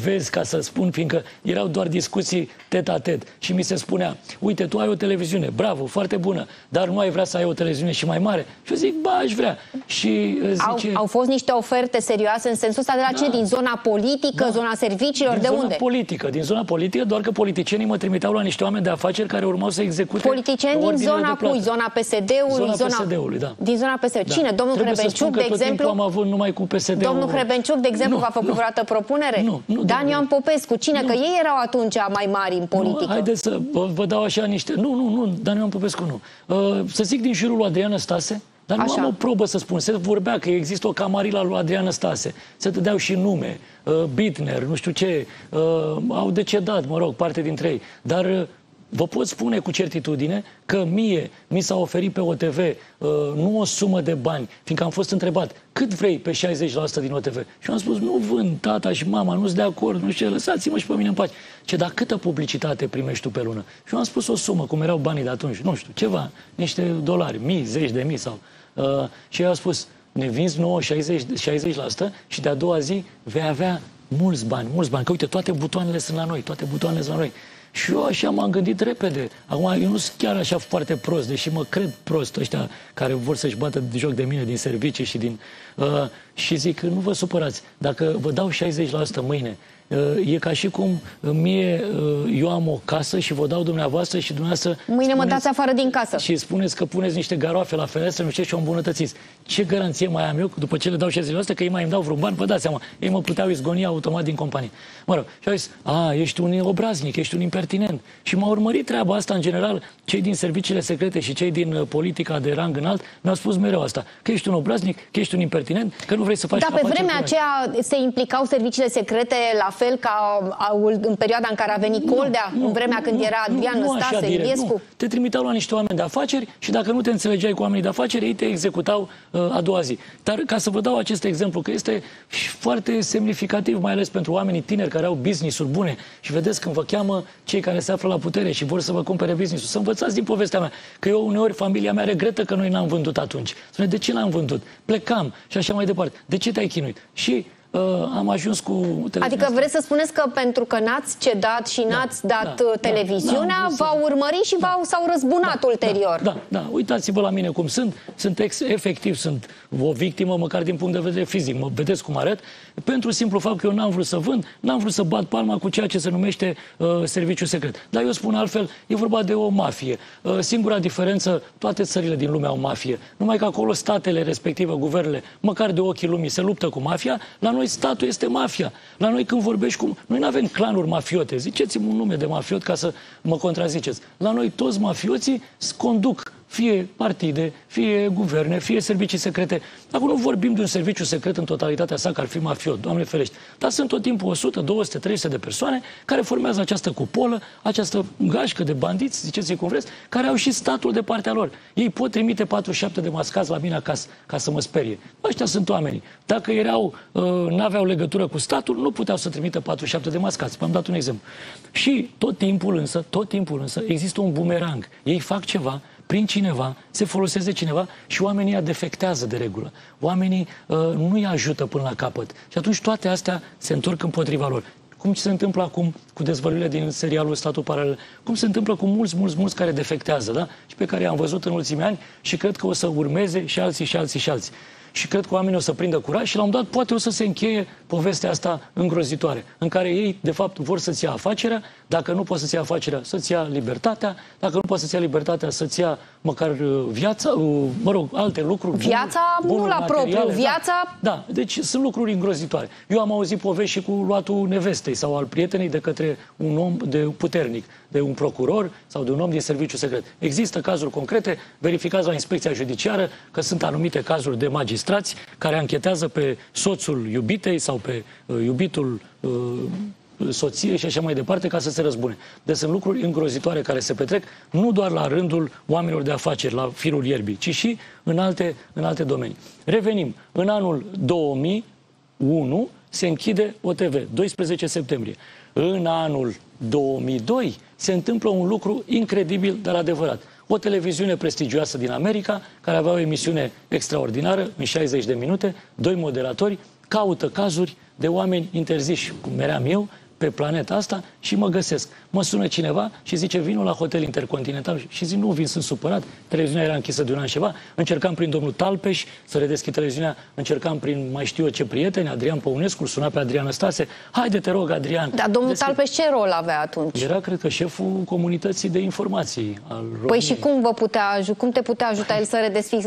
vezi, ca să spun, fiindcă erau doar discuții tet-a-tet și mi se spunea, uite, tu ai o televiziune, bravo, foarte bună, dar nu ai vrea să ai o televiziune și mai mare? Și eu zic, ba, aș vrea. Și zice... Au fost niște oferte serioase în sensul ăsta de la ce? Din zona politică, zona serviciilor, de unde? Din zona politică, doar că politicienii mă trimiteau la niște oameni de afaceri care urmau să execute. Politicieni din zona cui? Zona PSD-ului? Zona PSD-ului, da. Din zona PSD-ului. Cine? Domnul Hrebenciuc, de exemplu? Am avut numai cu PSD-ul. Domnul Hrebenciuc, de exemplu, v-a făcut vreodată propunere? Nu. Dan Ioan Popescu, cine? Că ei erau atunci mai mari în politică. Haideți să vă dau așa niște... Nu, Dan Ioan Popescu nu. Să zic din jurul lui Adrian Năstase, dar nu am o probă să spun. Se vorbea că există o camarila lui Adrian Năstase. Se dădeau și nume. Bitner, nu știu ce. Au decedat, mă rog, parte dintre ei. Dar vă pot spune cu certitudine că mie mi s-a oferit pe OTV nu o sumă de bani, fiindcă am fost întrebat cât vrei pe 60% din OTV. Și eu am spus, nu vând, tata și mama, nu sunt de acord, nu știu ce, lăsați-mă și pe mine în pace. Ce, dar câtă publicitate primești tu pe lună? Și eu am spus o sumă, cum erau banii de atunci, nu știu, ceva, niște dolari, mii, zeci de mii sau... și eu am spus, ne vinzi nouă 60% și de-a doua zi vei avea mulți bani, că uite, toate butoanele sunt la noi, Și eu așa m-am gândit repede. Acum, eu nu sunt chiar așa foarte prost, deși mă cred prost ăștia care vor să-și bată de joc de mine din servicii și din... și zic, nu vă supărați, dacă vă dau 60% mâine, e ca și cum eu am o casă și vă dau dumneavoastră și dumneavoastră... Mâine mă dați afară din casă. Și spuneți că puneți niște garoafe la fereastră, nu știu, și o îmbunătățiți. Ce garanție mai am eu, după ce le dau 60%, că ei mai îmi dau vreun bani? Vă dați seama, ei mă puteau izgoni automat din companie. Mă rog, și au zis, ești un obraznic, ești un impertinent. Și m-a urmărit treaba asta, în general, cei din serviciile secrete și cei din politica de rang înalt mi-au spus mereu asta, că ești un obraznic, că ești un impertinent, că nu vrei să faci afaceri. Dar pe vremea aceea se implicau serviciile secrete la fel ca în perioada în care a venit Coldea, în vremea când era Adrian Năstase, Iliescu? Te trimiteau la niște oameni de afaceri și dacă nu te înțelegeai cu oamenii de afaceri, ei te executau a doua zi. Dar ca să vă dau acest exemplu, că este foarte semnificativ, mai ales pentru oamenii tineri care au business-uri bune și vedeți când vă cheamă cei care se află la putere și vor să vă cumpere business-ul, să învățați din povestea mea, că eu uneori familia mea regretă că noi n-am vândut atunci. Spune, de ce n-am vândut? Plecam și așa mai departe. De ce te-ai chinuit? Și am ajuns cu... Adică vreți să spuneți că pentru că n-ați cedat și n-ați dat televiziunea, v-au urmărit și s-au răzbunat ulterior. Da. Uitați-vă la mine cum sunt. Efectiv, sunt o victimă, măcar din punct de vedere fizic. Mă vedeți cum arăt? Pentru simplu fapt că eu n-am vrut să vând, n-am vrut să bat palma cu ceea ce se numește serviciu secret. Dar eu spun altfel, e vorba de o mafie. Singura diferență, toate țările din lume au mafie. Numai că acolo statele respective, guvernele, măcar de ochii lumii, se luptă cu mafia. La noi statul este mafia. La noi când vorbești cu... Noi nu avem clanuri mafiote. Ziceți-mi un nume de mafiot ca să mă contraziceți. La noi toți mafioții conduc fie partide, fie guverne, fie servicii secrete. Acum nu vorbim de un serviciu secret în totalitatea sa, că ar fi mafiot, Doamne ferește. Dar sunt tot timpul 100, 200, 300 de persoane care formează această cupolă, această gașcă de bandiți, ziceți-i cum vreți, care au și statul de partea lor. Ei pot trimite 47 de mascați la mine acasă ca să mă sperie. Ăștia sunt oamenii. Dacă n-aveau legătură cu statul, nu puteau să trimită 47 de mascați. V-am dat un exemplu. Și tot timpul însă, există un bumerang. Ei fac ceva prin cineva, se foloseze cineva și oamenii ăia defectează de regulă. Oamenii nu îi ajută până la capăt. Și atunci toate astea se întorc împotriva lor. Cum se întâmplă acum cu dezvăluirile din serialul Statul Paralel, cum se întâmplă cu mulți care defectează, da? Și pe care i-am văzut în ultimii ani și cred că o să urmeze și alții. Și cred că oamenii o să prindă curaj și la un dat poate o să se încheie povestea asta îngrozitoare, în care ei, de fapt, vor să-ți ia afacerea, dacă nu poți să-ți ia afacerea, să-ți ia libertatea, dacă nu poți să-ți ia libertatea, să-ți ia măcar viața, mă rog, alte lucruri. Viața, nu la propriu, viața... Da, deci sunt lucruri îngrozitoare. Eu am auzit povești și cu luatul nevestei sau al prietenei de către un om puternic, de un procuror sau de un om din serviciu secret. Există cazuri concrete, verificați la inspecția judiciară că sunt anumite cazuri de magistrați care anchetează pe soțul iubitei sau pe iubitul soției și așa mai departe ca să se răzbune. Deci sunt lucruri îngrozitoare care se petrec nu doar la rândul oamenilor de afaceri, la firul ierbii, ci și în alte domenii. Revenim. În anul 2001 se închide OTV, 12 septembrie. În anul 2002 se întâmplă un lucru incredibil, dar adevărat. O televiziune prestigioasă din America, care avea o emisiune extraordinară, în 60 de minute, 2 moderatori, caută cazuri de oameni interziși, cum eram eu, pe planeta asta și mă găsesc. Mă sună cineva și zice, vino la Hotel Intercontinental și zic, nu vin, sunt supărat, televiziunea era închisă de un an și ceva, încercam prin domnul Talpeș să redeschid televiziunea, încercam prin mai știu eu ce prieteni, Adrian Păunescu, îl suna pe Adrian Năstase, haide te rog, Adrian. Dar domnul Talpeș ce rol avea atunci? Era, cred că, șeful comunității de informații al României. Păi și cum te putea ajuta el să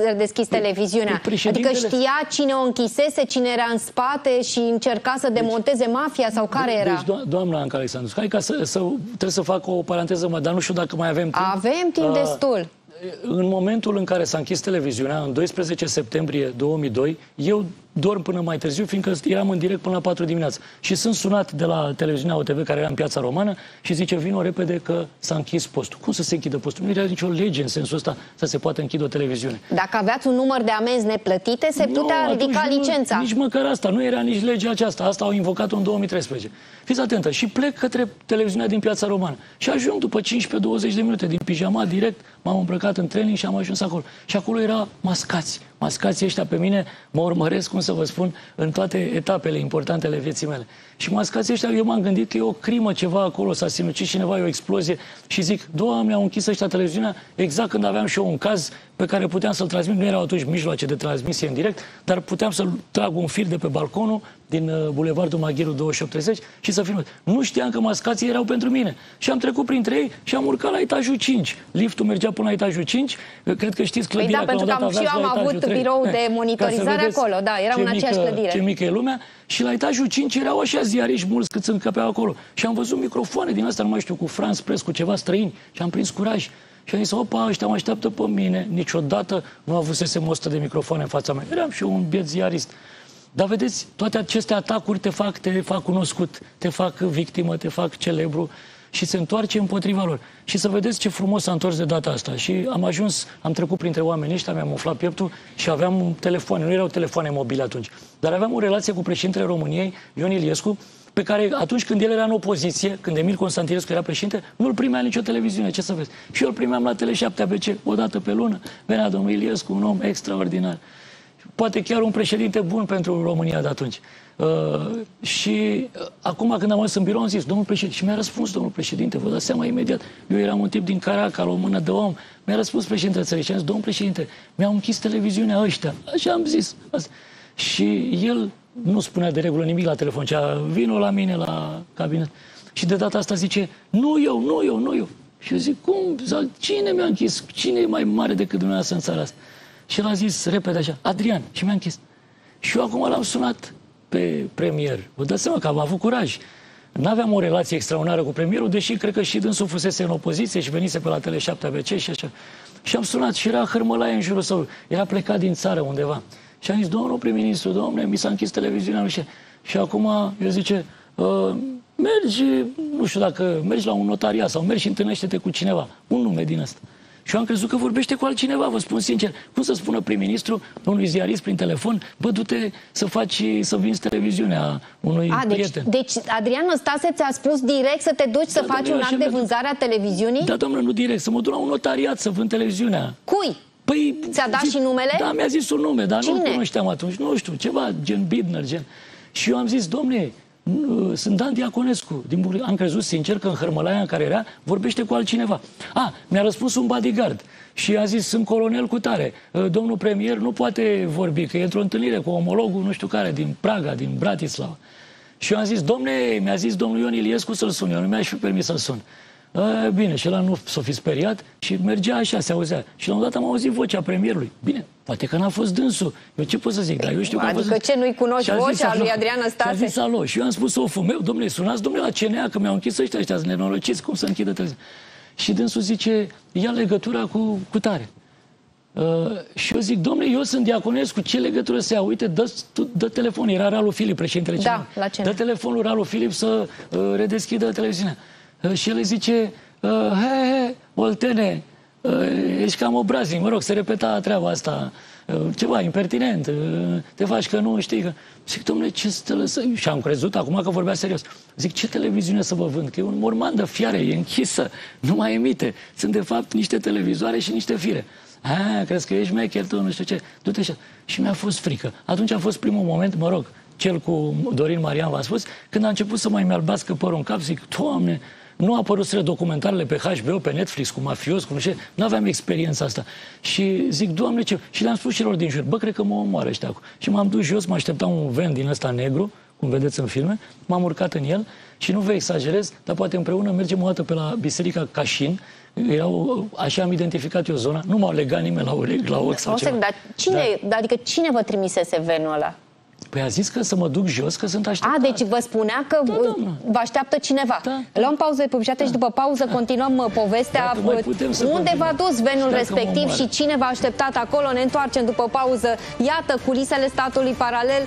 redeschizi televiziunea? Adică știa cine o închisese, cine era în spate și încerca să demonteze mafia sau care era? Deci, doamna Anca Alexandru, hai ca trebuie să fac o paranteză, dar nu știu dacă mai avem timp. Avem timp destul. În momentul în care s-a închis televiziunea, în 12 septembrie 2002, eu dorm până mai târziu, fiindcă eram în direct până la 4 dimineața. Și sunt sunat de la televiziunea OTV, care era în Piața Romană, și zice, vino repede că s-a închis postul. Cum să se închidă postul? Nu era nicio lege în sensul ăsta să se poată închide o televiziune. Dacă aveați un număr de amenzi neplătite, se putea ridica licența. Nici măcar asta. Nu era nici legea aceasta. Asta au invocat-o în 2013. Fiți atentă. Și plec către televiziunea din Piața Romană. Și ajung după 15-20 de minute din pijama, direct, m-am îmbrăcat în training și am ajuns acolo. Și acolo era mascați. Mascații ăștia pe mine mă urmăresc, cum să vă spun, în toate etapele importante ale vieții mele. Și mascații ăștia, eu m-am gândit că e o crimă ceva acolo, s-a sinucis cineva, e o explozie. Și zic, Doamne, au închis ăștia televiziunea exact când aveam și eu un caz pe care puteam să-l transmit. Nu erau atunci mijloace de transmisie în direct, dar puteam să-l trag un fir de pe balconul din Bulevardul Maghiru 2830 și să filmez. Nu știam că mascații erau pentru mine. Și am trecut printre ei și am urcat la etajul 5. Liftul mergea până la etajul 5. Cred că știți clădirea. Păi da, pentru că și eu am avut birou de monitorizare acolo. Da, era în aceeași clădire. Ce mică e lumea. Și la etajul 5 erau așa ziariști mulți cât încăpeau acolo. Și am văzut microfoane din astea, nu mai știu, cu France Press, cu ceva străini. Și am prins curaj. Și am zis, opa, ăștia mă așteaptă pe mine. Niciodată nu avusesem 100 de microfoane în fața mea. Eram și eu un biet ziarist. Dar vedeți, toate aceste atacuri te fac cunoscut, te fac victimă, te fac celebru și se întoarce împotriva lor. Și să vedeți ce frumos s-a întors de data asta. Și am trecut printre oamenii ăștia, mi-am umflat pieptul și aveam telefoane, nu erau telefoane mobile atunci, dar aveam o relație cu președintele României, Ion Iliescu, pe care atunci când el era în opoziție, când Emil Constantinescu era președinte, nu-l primea nicio televiziune, ce să vezi. Și eu îl primeam la Tele7 ABC, o dată pe lună, venea domnul Iliescu, un om extraordinar. Poate chiar un președinte bun pentru România de atunci. Și acum când am ajuns în birou am zis, domnul președinte, și mi-a răspuns domnul președinte, vă dați seama imediat, eu eram un tip din Caracal, o mână de om, mi-a răspuns președintele țării și am zis, domnul președinte, mi-au închis televiziunea ăștia, așa am zis. Și el nu spunea de regulă nimic la telefon, cea vino la mine la cabinet. Și de data asta zice, nu eu. Și eu zic, cum? Cine mi-a închis? Cine e mai mare decât dumneavoastră în țara asta? Și el a zis repede așa, Adrian, și mi-a închis. Și eu acum l-am sunat pe premier. Vă dați seama că am avut curaj. N-aveam o relație extraordinară cu premierul, deși cred că și dânsul fusese în opoziție și venise pe la Tele7 ABC și așa. Și am sunat și era hărmălaie în jurul său. Era plecat din țară undeva. Și am zis, domnul prim-ministru, domnule, mi s-a închis televiziunea. Și acum el zice, mergi, nu știu dacă mergi la un notariat sau mergi și întâlnește-te cu cineva. Un nume din ăsta. Și eu am crezut că vorbește cu altcineva, vă spun sincer. Cum să spună prim-ministru unui ziarist prin telefon, bă, du-te să vinzi televiziunea unui prieten. Deci Adrian Năstase ți-a spus direct să te duci să faci un act de vânzare a televiziunii? Da, doamnă, nu direct, să mă duc la un notariat să vând televiziunea. Cui? Păi, ți-a dat și numele? Da, mi-a zis un nume, dar Cine? nu cunoșteam atunci. Nu știu, ceva gen Bidner, gen. Și eu am zis, domne, sunt Dan Diaconescu. Am crezut sincer că în hărmălaia în care era, vorbește cu altcineva. Mi-a răspuns un bodyguard. Și a zis, sunt colonel cu tare. Domnul premier nu poate vorbi, că e într-o întâlnire cu omologul, nu știu care, din Praga, din Bratislava. Și eu am zis, mi-a zis domnul Ion Iliescu să-l sun. Eu nu mi-aș fi permis să-l sun. Bine, și ăla nu s-o fi speriat și mergea așa, se auzea. Și la un dat am auzit vocea premierului. Bine, poate că n-a fost dânsul. Eu ce pot să zic? Dar eu știu că a fost... Adică ce, nu-i cunoști vocea lui Adrian Năstase? Și a zis alo. Și eu am spus oful meu, domnule, sunați, domnule, la CNA, că mi-au închis ăștia sunt nenorociți, cum să închidă televiziunea. Și dânsul zice, ia legătura cu tare. Și eu zic, domnule, eu sunt Diaconescu, ce legătură să ia? Uite, dă telefon, era Ralu Filip, președintele CNA. Da, la CNA. Dă telefonul Ralu Filip să redeschidă televiziunea. Și el îi zice, Oltene, ești cam obraznic, mă rog, se repeta treaba asta, ceva impertinent, te faci că nu știi că... Zic, domnule, ce să te lăsă? Și am crezut acum că vorbea serios. Zic, ce televiziune să vă vând? Că e un morman de fiare, e închisă, nu mai emite. Sunt de fapt niște televizoare și niște fire. Crezi că ești mecher tu, nu știu ce. Du-te așa. Și mi-a fost frică. Atunci a fost primul moment, mă rog, cel cu Dorin Marian, v-am spus, când a început să mai mi-albească părul în cap, zic, Doamne, nu apăruseră documentarele pe HBO, pe Netflix, cu mafios, cu nu știu, nu aveam experiența asta. Și zic, Doamne, ce... Și le-am spus celor din jur, bă, cred că mă omoară ăștia acum. Și m-am dus jos, mă așteptam un van din ăsta negru, cum vedeți în filme, m-am urcat în el și nu vă exagerez, dar poate împreună mergem o dată pe la Biserica Cașin. Așa am identificat eu zona, nu m-au legat nimeni la urechi, la ochi sau ceva. Dar adică cine vă trimisese venul ăla? Păi a zis că să mă duc jos, că sunt așteptat. Deci vă spunea că vă așteaptă cineva. Da. Luăm pauză de publicitate și după pauză continuăm povestea. Unde v-a dus venul respectiv și cine v-a așteptat acolo? Ne întoarcem după pauză. Iată, culisele statului paralel.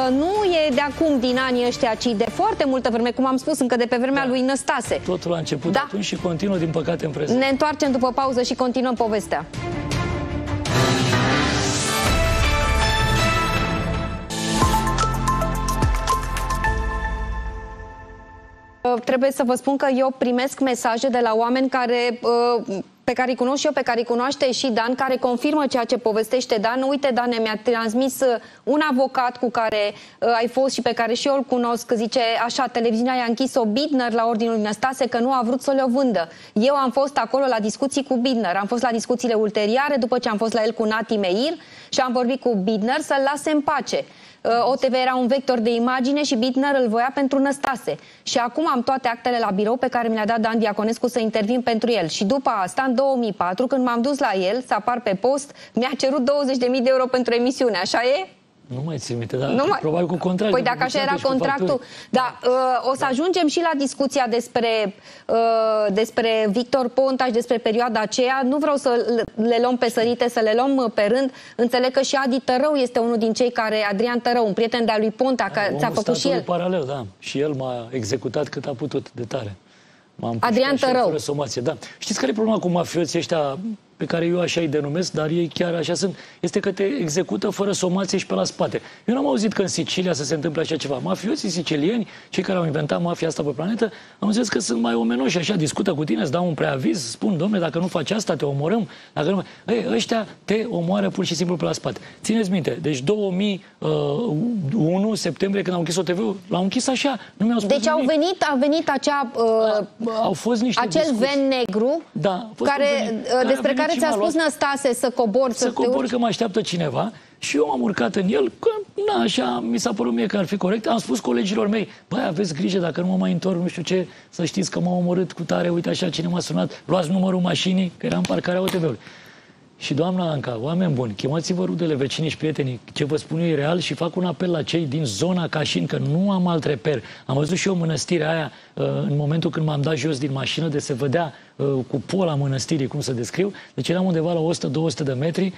Nu e de acum, din anii ăștia, ci de foarte multă vreme, cum am spus, încă de pe vremea lui Năstase. Totul a început atunci și continuă, din păcate, în prezent. Ne întoarcem după pauză și continuăm povestea. Trebuie să vă spun că eu primesc mesaje de la oameni pe care îi cunosc și eu, pe care îi cunoaște și Dan, care confirmă ceea ce povestește Dan. Uite, Dan, mi-a transmis un avocat cu care ai fost și pe care și eu îl cunosc. Zice așa, televiziunea i-a închis-o Bidner la ordinul lui Năstase că nu a vrut să le-o vândă. Eu am fost acolo la discuții cu Bidner, am fost la discuțiile ulterioare după ce am fost la el cu Nati Meir și am vorbit cu Bidner să-l lase în pace. OTV era un vector de imagine și Bidner îl voia pentru Năstase. Și acum am toate actele la birou pe care mi le-a dat Dan Diaconescu să intervin pentru el. Și după asta, în 2004, când m-am dus la el să apar pe post, mi-a cerut 20.000 de euro pentru emisiune. Așa e? Nu mai țin minte, dar probabil cu contract. Păi dacă așa era contractul, da, o să ajungem și la discuția despre Victor Ponta și despre perioada aceea. Nu vreau să le luăm pe sărite, să le luăm pe rând. Înțeleg că și Adi Tărău este unul din cei care, Adrian Tărău, un prieten de-a lui Ponta, care ți-a făcut și el. Paralel, da. Și el m-a executat cât a putut de tare. Adrian Tărău. Da. Știți care e problema cu mafioții ăștia pe care eu așa îi denumesc, dar ei chiar așa sunt, este că te execută fără somație și pe la spate. Eu n-am auzit că în Sicilia să se întâmple așa ceva. Mafioții sicilieni, cei care au inventat mafia asta pe planetă, am zis că sunt mai omenoși, așa, discută cu tine, îți dau un preaviz, spun, dom'le, dacă nu faci asta, te omorâm. Dacă nu... ăștia te omoară pur și simplu pe la spate. Țineți minte, deci 2001, septembrie, când au închis OTV-ul, l-au închis așa, nu mi-au spus Deci a venit acea, au fost niște acel ven negru, despre care ți-a spus Năstase să cobor, să cobor, că mă așteaptă cineva. Și eu am urcat în el, că na, așa mi s-a părut mie că ar fi corect. Am spus colegilor mei, băi, aveți grijă, dacă nu mă mai întorc, nu știu ce, să știți că m-a omorât cu tare, uite așa, cine m-a sunat, luați numărul mașinii, că era în parcarea OTV-ului. Și doamna Anca, oameni buni, chemați-vă rudele, vecinii și prietenii, ce vă spun eu e real și fac un apel la cei din zona Cașin, că nu am alt reper. Am văzut și eu mănăstirea aia în momentul când m-am dat jos din mașină, de se vedea cu pola mănăstirii, cum să descriu. Deci eram undeva la 100-200 de metri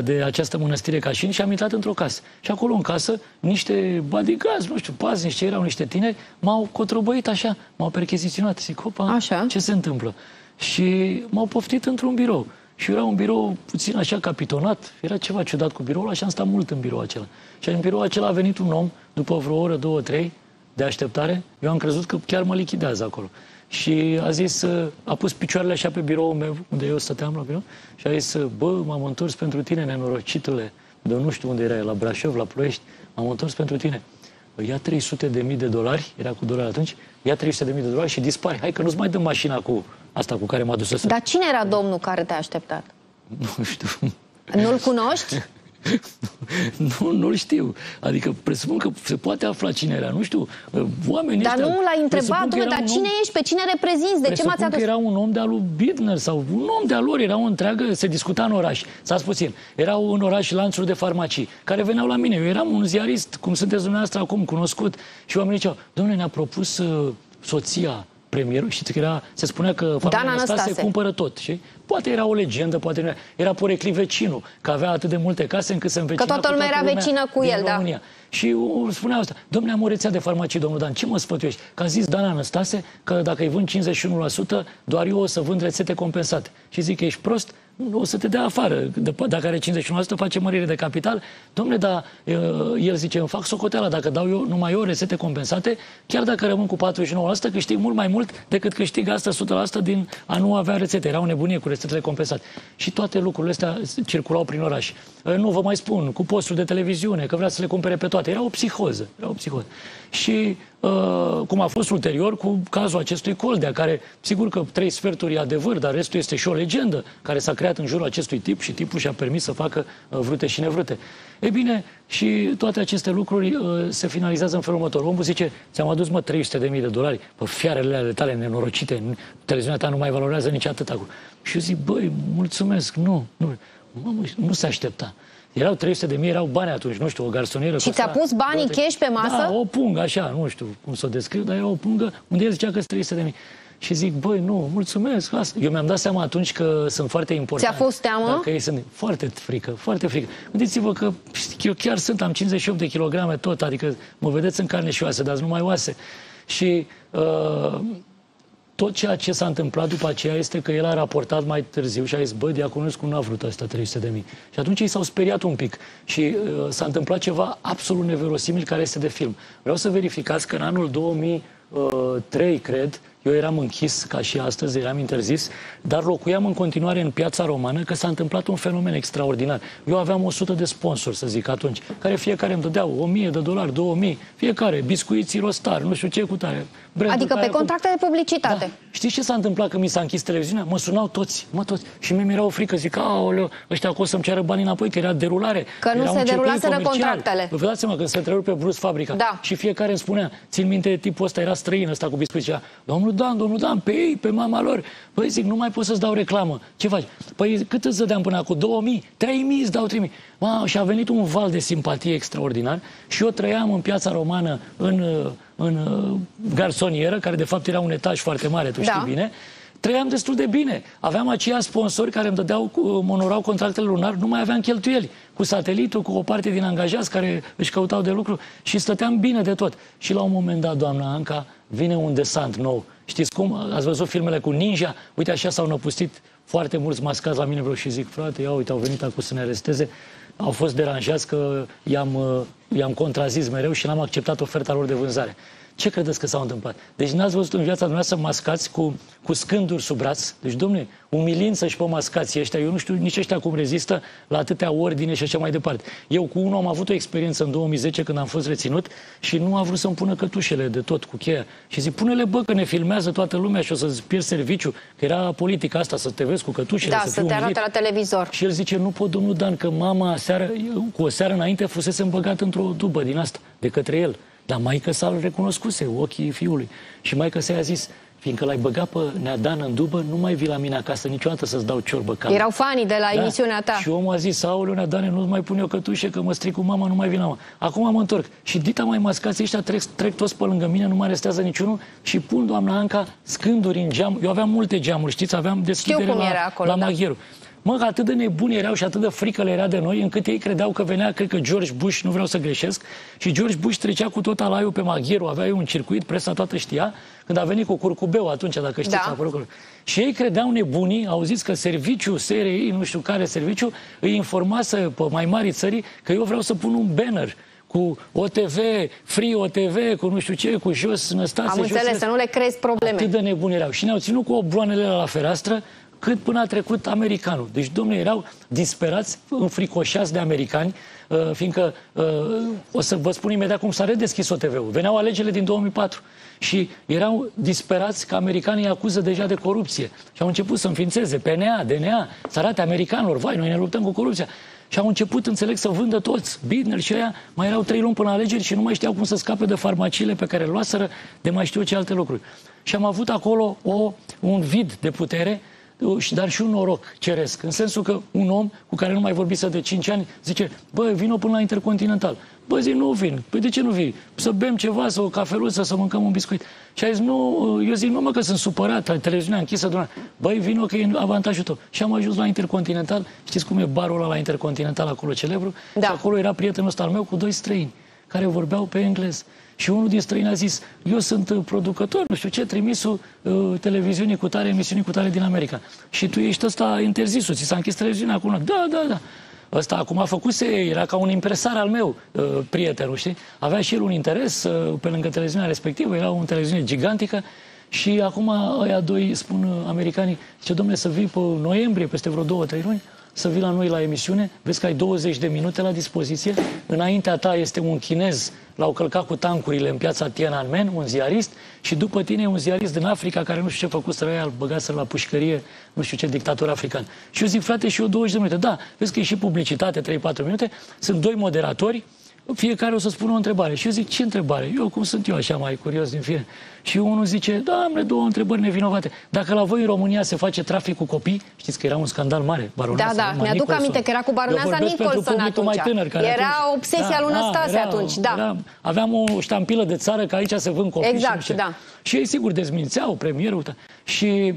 de această mănăstire Cașin și am intrat într-o casă. Și acolo în casă, niște bodyguards, nu știu, paznici, ce erau niște tineri, m-au cotrobăit așa, m-au percheziționat. Zic, opa, ce se întâmplă? Și m-au poftit într-un birou. Și era un birou puțin așa capitonat, era ceva ciudat cu biroul ăla și am stat mult în birou acela. Și în birou acela a venit un om, după vreo oră, 2-3 de așteptare, eu am crezut că chiar mă lichidează acolo. Și a zis, a pus picioarele așa pe biroul meu, unde eu stăteam la birou, și a zis, bă, m-am întors pentru tine, nenorocitule, de nu știu unde era, la Brașov, la Ploiești, m-am întors pentru tine. Ia $300.000, era cu dolari atunci, ia $300.000 și dispari. Hai că nu-ți mai dăm mașina cu asta cu care m-a dus ăsta. Dar cine era domnul care te-a așteptat? Nu știu. Nu-l cunoști? Nu-l știu. Adică presupun că se poate afla cine era. Nu știu, oamenii ăștia... Dar nu l-ai întrebat, dar cine ești, pe cine reprezinți, de ce m-ați adus? Că era un om de-al lui Bidner sau un om de-al lor, era o întreagă, se discuta în oraș. Stați puțin, erau în oraș lanțuri de farmacii care veneau la mine. Eu eram un ziarist, cum sunteți dumneavoastră acum, cunoscut, și oamenii ziceau, domnule, ne-a propus soția premierul, știți că era, se spunea că familia Năstase cumpără tot. Și poate era o legendă, poate nu era poreclit vecinul, că avea atât de multe case încât se învecina. Că toată lumea era vecină cu el, da. Și spunea asta, domnule, am o rețea de farmacii, domnul Dan, ce mă sfătuiești? Că a zis Dana Năstase că dacă îi vând 51%, doar eu o să vând rețete compensate. Și zic că ești prost, o să te dea afară. Dacă are 51%, face mărire de capital. Dom'le, dar el zice, îmi fac socoteala, dacă dau eu numai eu resete compensate, chiar dacă rămân cu 49%, câștig mult mai mult decât câștig asta 100% din a nu avea rețete. Era o nebunie cu rețetele compensate. Și toate lucrurile astea circulau prin oraș. Nu vă mai spun, cu posturi de televiziune, că vrea să le cumpere pe toate. Era o psihoză. Și cum a fost ulterior cu cazul acestui Coldea, care, sigur că 3/4 e adevăr, dar restul este și o legendă care s-a creat în jurul acestui tip și tipul și-a permis să facă vrute și nevrute. E bine, și toate aceste lucruri se finalizează în felul următor. Omul zice, ți-am adus, mă, $300.000, pe fiarele ale tale nenorocite, televiziunea ta nu mai valorează nici atât acum. Și eu zic, băi, mulțumesc, nu se aștepta. Erau 300.000, erau bani atunci, nu știu, o garsonieră. Și ți-a pus banii cash pe masă? Da, o pungă, așa, nu știu cum să o descriu, dar era o pungă unde el zicea că sunt 300.000. Și zic, băi, nu, mulțumesc, asta. Eu mi-am dat seama atunci că sunt foarte importanti. Ți-a fost teamă? Dacă ei sunt foarte frică, foarte frică. Gândiți-vă că eu chiar am 58 de kilograme tot, adică mă vedeți în carne și oase, dar nu mai oase. Și tot ceea ce s-a întâmplat după aceea este că el a raportat mai târziu și a zis, băi, Diaconescu nu a vrut ăsta 300.000. Și atunci ei s-au speriat un pic și s-a întâmplat ceva absolut neverosimil care este de film. Vreau să verificați că în anul 2003, cred, eu eram închis, ca și astăzi, eram interzis, dar locuiam în continuare în Piața Romană, că s-a întâmplat un fenomen extraordinar. Eu aveam 100 de sponsori, să zic, atunci, care fiecare îmi dădeau $1.000, $2.000, fiecare, biscuiții Rostar, nu știu ce cu tare. Adică pe contracte de publicitate. Da. Știți ce s-a întâmplat când mi s-a închis televiziunea? Mă sunau toți. Și mi-era o frică, zic, aoleu, ăștia o să-mi ceară banii înapoi, că era derulare. Că nu se derulaseră contractele. Vă dați seama, când se întrerupe brusc fabrica. Da. Și fiecare îmi spunea, țin minte, tipul ăsta era străin, ăsta cu biscuiți. Domnul Dan, pe ei, pe mama lor. Păi zic, nu mai pot să-ți dau reclamă. Ce faci? Păi cât îți dădeam până acum? 2.000? 3.000 îți dau 3.000. Și a venit un val de simpatie extraordinar și eu trăiam în Piața Romană în garsonieră, care de fapt era un etaj foarte mare, tu știi bine. Trăiam destul de bine. Aveam aceia sponsori care îmi mă onorau contractele lunar, nu mai aveam cheltuieli. Cu satelitul, cu o parte din angajați care își căutau de lucru și stăteam bine de tot. Și la un moment dat, doamna Anca, vine un desant nou. Știți cum? Ați văzut filmele cu ninja? Uite, așa s-au năpustit foarte mulți mascați la mine, vreau și zic, frate, ia uite, au venit acum să ne aresteze. Au fost deranjați că i-am contrazis mereu și n-am acceptat oferta lor de vânzare. Ce credeți că s-a întâmplat? Deci n-ați văzut în viața dumneavoastră mascați cu scânduri sub braț? Deci, dom'le, umilință și pe mascații ăștia. Eu nu știu nici ăștia cum rezistă la atâtea ordine și așa mai departe. Eu cu unul am avut o experiență în 2010 când am fost reținut și nu a vrut să-mi pună cătușele de tot cu cheia. Și zic, pune-le, bă, că ne filmează toată lumea și o să-ți pierzi serviciu. Că era politica asta, să te vezi cu cătușele, să te arate la televizor. Și el zice, nu pot, domnul Dan, că mama cu o seară înainte fusese îmbăgat într-o dubă din asta, de către el. Dar maică s-a recunoscuse ochii fiului. Și maică s-a zis, fiindcă l-ai băgat pe Neadan în dubă, nu mai vii la mine acasă niciodată să-ți dau ciorbă caldă. Erau fanii de la emisiunea ta. Și omul a zis, aoleu, Neadane, nu-ți mai pun eu cătușe, că mă stric cu mama, nu mai vin la mama. Acum mă întorc. Și dita mai mascații ăștia trec toți pe lângă mine, nu mai restează niciunul și pun, doamna Anca, scânduri în geam. Eu aveam multe geamuri, știți, aveam deschidere la Magheru. Mă, atât de nebuni erau și atât de frică le era de noi, încât ei credeau că venea, cred că George Bush, nu vreau să greșesc, și George Bush trecea cu tot alaiul pe Magheru, avea eu un circuit, presa toată știa, când a venit cu curcubeu atunci, dacă știți, apărut. Și ei credeau nebunii, au zis că serviciul SRI, nu știu care serviciu, îi informase pe mai mari țării că eu vreau să pun un banner cu OTV, Free OTV, cu nu știu ce, cu jos, Năstase. Am înțeles, să nu le crezi probleme. Atât de nebuni erau. Și ne-au ținut cu obloanele la fereastră, cât până a trecut americanul. Deci, domnule, erau disperați, înfricoșați de americani, fiindcă, o să vă spun imediat cum s-a redeschis OTV-ul. Veneau alegerile din 2004 și erau disperați că americanii acuză deja de corupție. Și au început să înființeze PNA, DNA, să arate americanilor, vai, noi ne luptăm cu corupția. Și au început, înțeleg, să vândă toți. Bidner și ăia mai erau 3 luni până la alegeri și nu mai știau cum să scape de farmaciile pe care le luaseră, de mai știu ce alte lucruri. Și am avut acolo un vid de putere, dar și un noroc ceresc, în sensul că un om cu care nu mai vorbise de 5 ani zice, bă, vino până la Intercontinental. Bă, zic, nu vin. Păi de ce nu vii? Să bem ceva, să o cafeluță, să mâncăm un biscuit. Și a zis, nu, eu zic, nu mă, că sunt supărat, televiziunea închisă de una. Băi, vino că e avantajul tău. Și am ajuns la Intercontinental. Știți cum e barul ăla la Intercontinental, acolo celebru? Și acolo era prietenul ăsta al meu cu 2 străini care vorbeau pe engleză. Și unul din străini a zis, eu sunt producător, nu știu ce, trimisul televiziunii cu tare, emisiunii cu tare din America. Și tu ești ăsta interzisul, ți s-a închis televiziunea acum. Da, da, da. Ăsta acum a făcuse, era ca un impresar al meu, prietenul, știi? Avea și el un interes pe lângă televiziunea respectivă, era o televiziune gigantică și acum ăia doi spun americanii, zice, dom'le, să vii pe noiembrie, peste vreo 2-3 luni, să vii la noi la emisiune, vezi că ai 20 de minute la dispoziție, înaintea ta este un chinez, l-au călcat cu tancurile în piața Tiananmen, un ziarist, și după tine e un ziarist din Africa care nu știu ce făcut să răia, îl băgați la pușcărie, nu știu ce dictator african. Și eu zic, frate, și eu 20 de minute. Da, vezi că e și publicitate, 3-4 minute, sunt doi moderatori, fiecare o să spună o întrebare. Și eu zic, ce întrebare? Eu, cum sunt eu așa mai curios din fire? Și unul zice, da, am 2 întrebări nevinovate. Dacă la voi în România se face trafic cu copii, știți că era un scandal mare, baroneasa. Da, da, mi-aduc aminte că era cu baroneasa Nicholson atunci. Mai tânăr, care era obsesia lui Năstase atunci, da. Aveam o ștampilă de țară că aici se vând copii. Exact, și da. Și ei, sigur, dezmințeau premierul. Și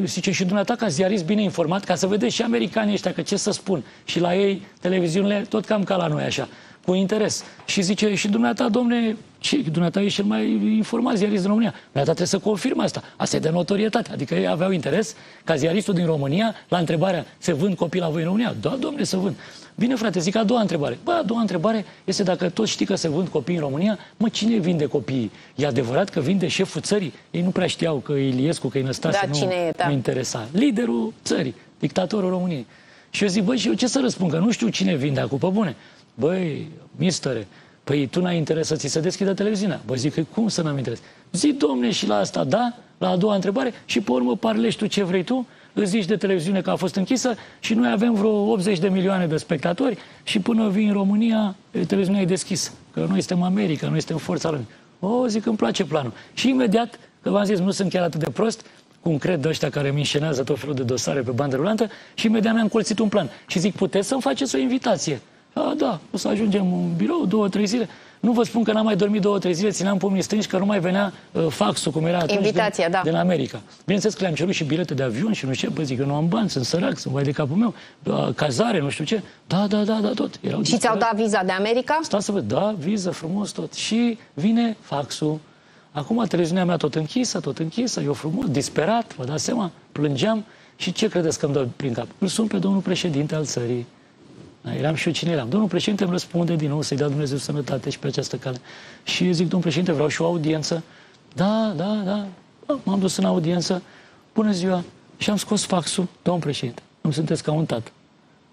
zice, și dumneata ca ziarist bine informat, ca să vedeți și americanii ăștia că ce să spun. Și la ei, televiziunile, tot cam ca la noi așa, cu interes. Și zice, și dumneata, domne, și dumneata e cel mai informat ziarist din România. Dumneata trebuie să confirme asta. Asta e de notorietate. Adică ei aveau interes ca ziaristul din România, la întrebarea, se vând copii la voi în România? Da, domne, să vând. Bine, frate, zic a doua întrebare. Bă, a doua întrebare este dacă toți știi că se vând copii în România, mă, cine vinde copiii? E adevărat că vinde șeful țării? Ei nu prea știau că e Iliescu, că e Năstase, nu interesa. Liderul țării, dictatorul României. Și eu zic, băi, și eu ce să răspund? Că nu știu cine vinde acum, pe bune. Băi, mistere, păi tu n-ai interes să ți se deschidă televiziunea? Băi, zic, cum să n-am interes? Zi, domne, și la asta, da? La a doua întrebare și pe urmă parlești tu ce vrei tu, îți zici de televiziune că a fost închisă și noi avem vreo 80 de milioane de spectatori și până vii în România, televiziunea e deschisă. Că noi suntem America, noi suntem forța lumii. O, zic, îmi place planul. Și imediat, că v-am zis, nu sunt chiar atât de prost, cum cred ăștia care mi înșenează tot felul de dosare pe bandă rulantă, și imediat mi-am colțit un plan. Și zic, puteți să-mi faceți o invitație? A, da, o să ajungem în birou 2-3 zile. Nu vă spun că n-am mai dormit 2-3 zile, țineam pumnii strânși că nu mai venea faxul, cum era atunci din America. Bineînțeles că le-am cerut și bilete de avion și nu știu ce, bă, zic că nu am bani, sunt sărac, sunt vai de capul meu, cazare, nu știu ce. Da, tot. Erau și ți-au dat viza de America? Sta să văd, da, viză, frumos, tot. Și vine faxul. Acum televiziunea mea tot închisă, eu frumos, disperat, vă dați seama, plângeam. Și ce credeți că îmi dă prin cap? Îl sun pe domnul președinte al țării. Eram și eu cine eram. Domnul președinte îmi răspunde din nou, să-i dea Dumnezeu sănătate și pe această cale. Și eu zic, domnul președinte, vreau și o audiență. Da. M-am dus în audiență. Bună ziua. Și am scos faxul. Domnul președinte, îmi sunteți ca un tată.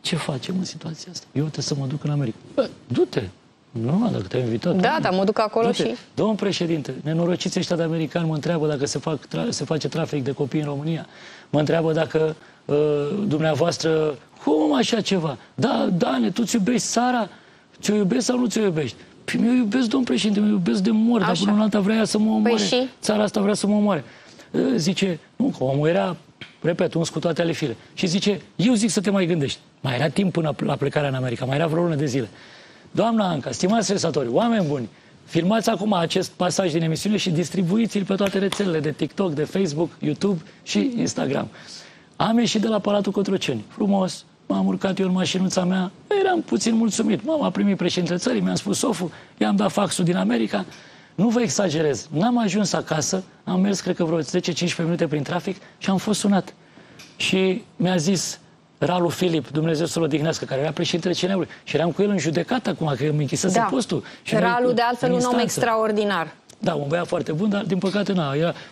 Ce facem în situația asta? Eu trebuie să mă duc în America. Bă, du-te. Nu, dacă te-ai invitat. Da, mă duc acolo și... Domnul președinte, nenorociții ăștia de americani mă întreabă dacă se face trafic de copii în România. Mă întreabă dacă dumneavoastră... Cum așa ceva? Da, Dane, tu ți iubești țara? Ți-o iubești sau nu ți-o iubești? Păi mi-o iubesc, domn președinte, mi-o iubesc de mor, dar până în alta vrea să mă omoare. Păi țara asta vrea să mă omoare. Zice, nu, că omul era, repet, uns cu toate ale fire. Și zice, eu zic să te mai gândești. Mai era timp până la plecarea în America, mai era vreo lună de zile. Doamna Anca, stimați realizatori, oameni buni, filmați acum acest pasaj din emisiune și distribuiți-l pe toate rețelele de TikTok, de Facebook, YouTube și Instagram. Am ieșit de la Palatul Cotroceni. Frumos, m-am urcat eu în mașinuța mea, eram puțin mulțumit. M-a primit președintele țării, mi-am spus soful, i-am dat faxul din America. Nu vă exagerez, n-am ajuns acasă, am mers, cred că vreo 10-15 minute prin trafic și am fost sunat. Și mi-a zis Ralu Filip, Dumnezeu să-l odihnească, care era președintele CNA-ului, și eram cu el în judecată acum, că îmi închisese postul. Și Ralu, de altfel, un om extraordinar. Da, un băiat foarte bun, dar din păcate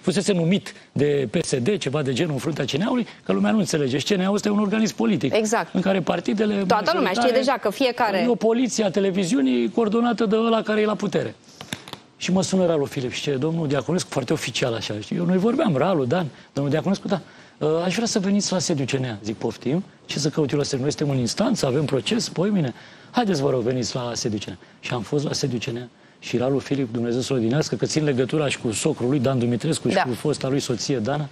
fusese numit de PSD, ceva de genul în fruntea CNA-ului, că lumea nu înțelege. Și CNA-ul ăsta e un organism politic. Exact. În care partidele... Toată lumea știe deja că fiecare... E o poliție a televiziunii coordonată de ăla care e la putere. Și mă sună Ralu Filip și ce, domnul Diaconescu, foarte oficial așa. Eu noi vorbeam, Ralu, Dan, domnul Diaconescu, da. Aș vrea să veniți la sediu CNA. Zic, poftim. Ce să caut eu la sediu? Noi suntem în instanță, avem proces, poimine. Haideți, vă rog, veniți la sediu CNA. Și am fost la sediu CNA. Și Ralu Filip, Dumnezeu să-l odinească, că țin legătura și cu socrul lui, Dan Dumitrescu, și cu fosta lui soție, Dana,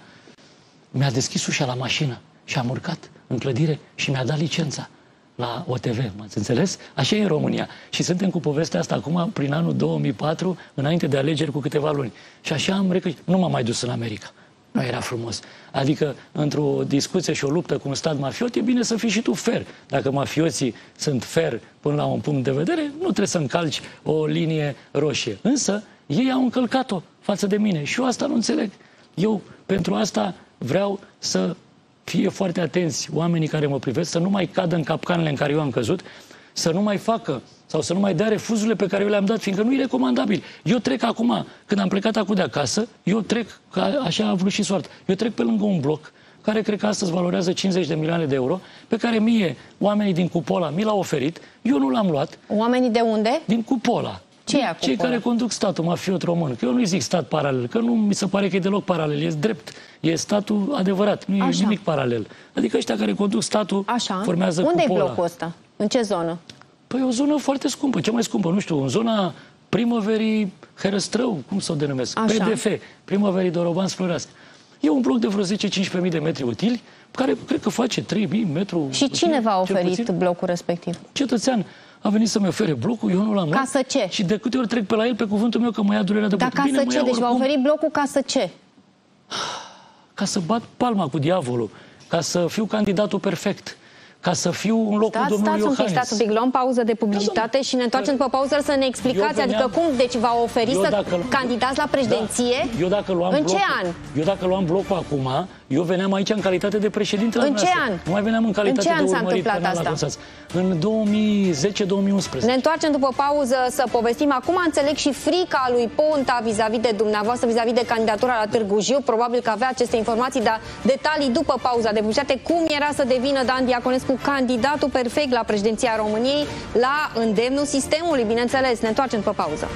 mi-a deschis ușa la mașină și am urcat în clădire și mi-a dat licența la OTV, m-ați înțeles? Așa e în România. Și suntem cu povestea asta acum, prin anul 2004, înainte de alegeri cu câteva luni. Și așa am nu m-am mai dus în America. Nu era frumos. Adică, într-o discuție și o luptă cu un stat mafiot, e bine să fii și tu fair. Dacă mafioții sunt fair până la un punct de vedere, nu trebuie să încalci o linie roșie. Însă, ei au încălcat-o față de mine și eu asta nu înțeleg. Eu, pentru asta, vreau să fie foarte atenți oamenii care mă privesc, să nu mai cadă în capcanele în care eu am căzut, să nu mai facă sau să nu mai dea refuzurile pe care eu le-am dat, fiindcă nu e recomandabil. Eu trec acum, când am plecat acum de acasă, eu trec, ca așa a vrut și soartă, eu trec pe lângă un bloc care cred că astăzi valorează 50 de milioane de euro, pe care mie, oamenii din Cupola, mi l-au oferit, eu nu l-am luat. Oamenii de unde? Din Cupola. Ce e Cupola? Cei care conduc statul mafiot român. Că eu nu zic stat paralel, că nu mi se pare că e deloc paralel, e drept. E statul adevărat, nu e nimic paralel. Adică ăștia care conduc statul formează Cupola. Unde e blocul ăsta? În ce zonă? Păi e o zonă foarte scumpă, cea mai scumpă, nu știu, în zona Primăverii Herăstrău, cum să o denumesc, PDF, Primăverii Dorobanți Florească. E un bloc de vreo 10-15.000 de metri utili, care cred că face 3.000 metri. Și cine v-a oferit blocul respectiv? Cetățean a venit să-mi ofere blocul, eu nu l-am luat. Ca să ce? Și de câte ori trec pe la el, pe cuvântul meu că mă ia durerea de bătut. Dar ca să ce? Deci v-a oferit blocul ca să ce? Ca să bat palma cu diavolul, ca să fiu candidatul perfect, ca să fiu în locul domnului Iohannis. Stați un pic, luăm pauză de publicitate și ne întoarcem după pauză să ne explicați, adică cum, deci v-a oferit să candidați la președinție? Eu dacă luam în ce an? Eu dacă luam blocul acum, eu veneam aici în calitate de președinte. În ce an? Nu mai veneam în calitate de urmărit penal la Constanța. În 2010-2011. Ne întoarcem după pauză să povestim. Acum înțeleg și frica lui Ponta vis-a-vis de dumneavoastră, vis-a-vis de candidatura la Târgu Jiu. Probabil că avea aceste informații, dar detalii după pauza de publicitate. Cum era să devină Dan Diaconescu candidatul perfect la președinția României, la îndemnul sistemului, bineînțeles. Ne întoarcem după pauză.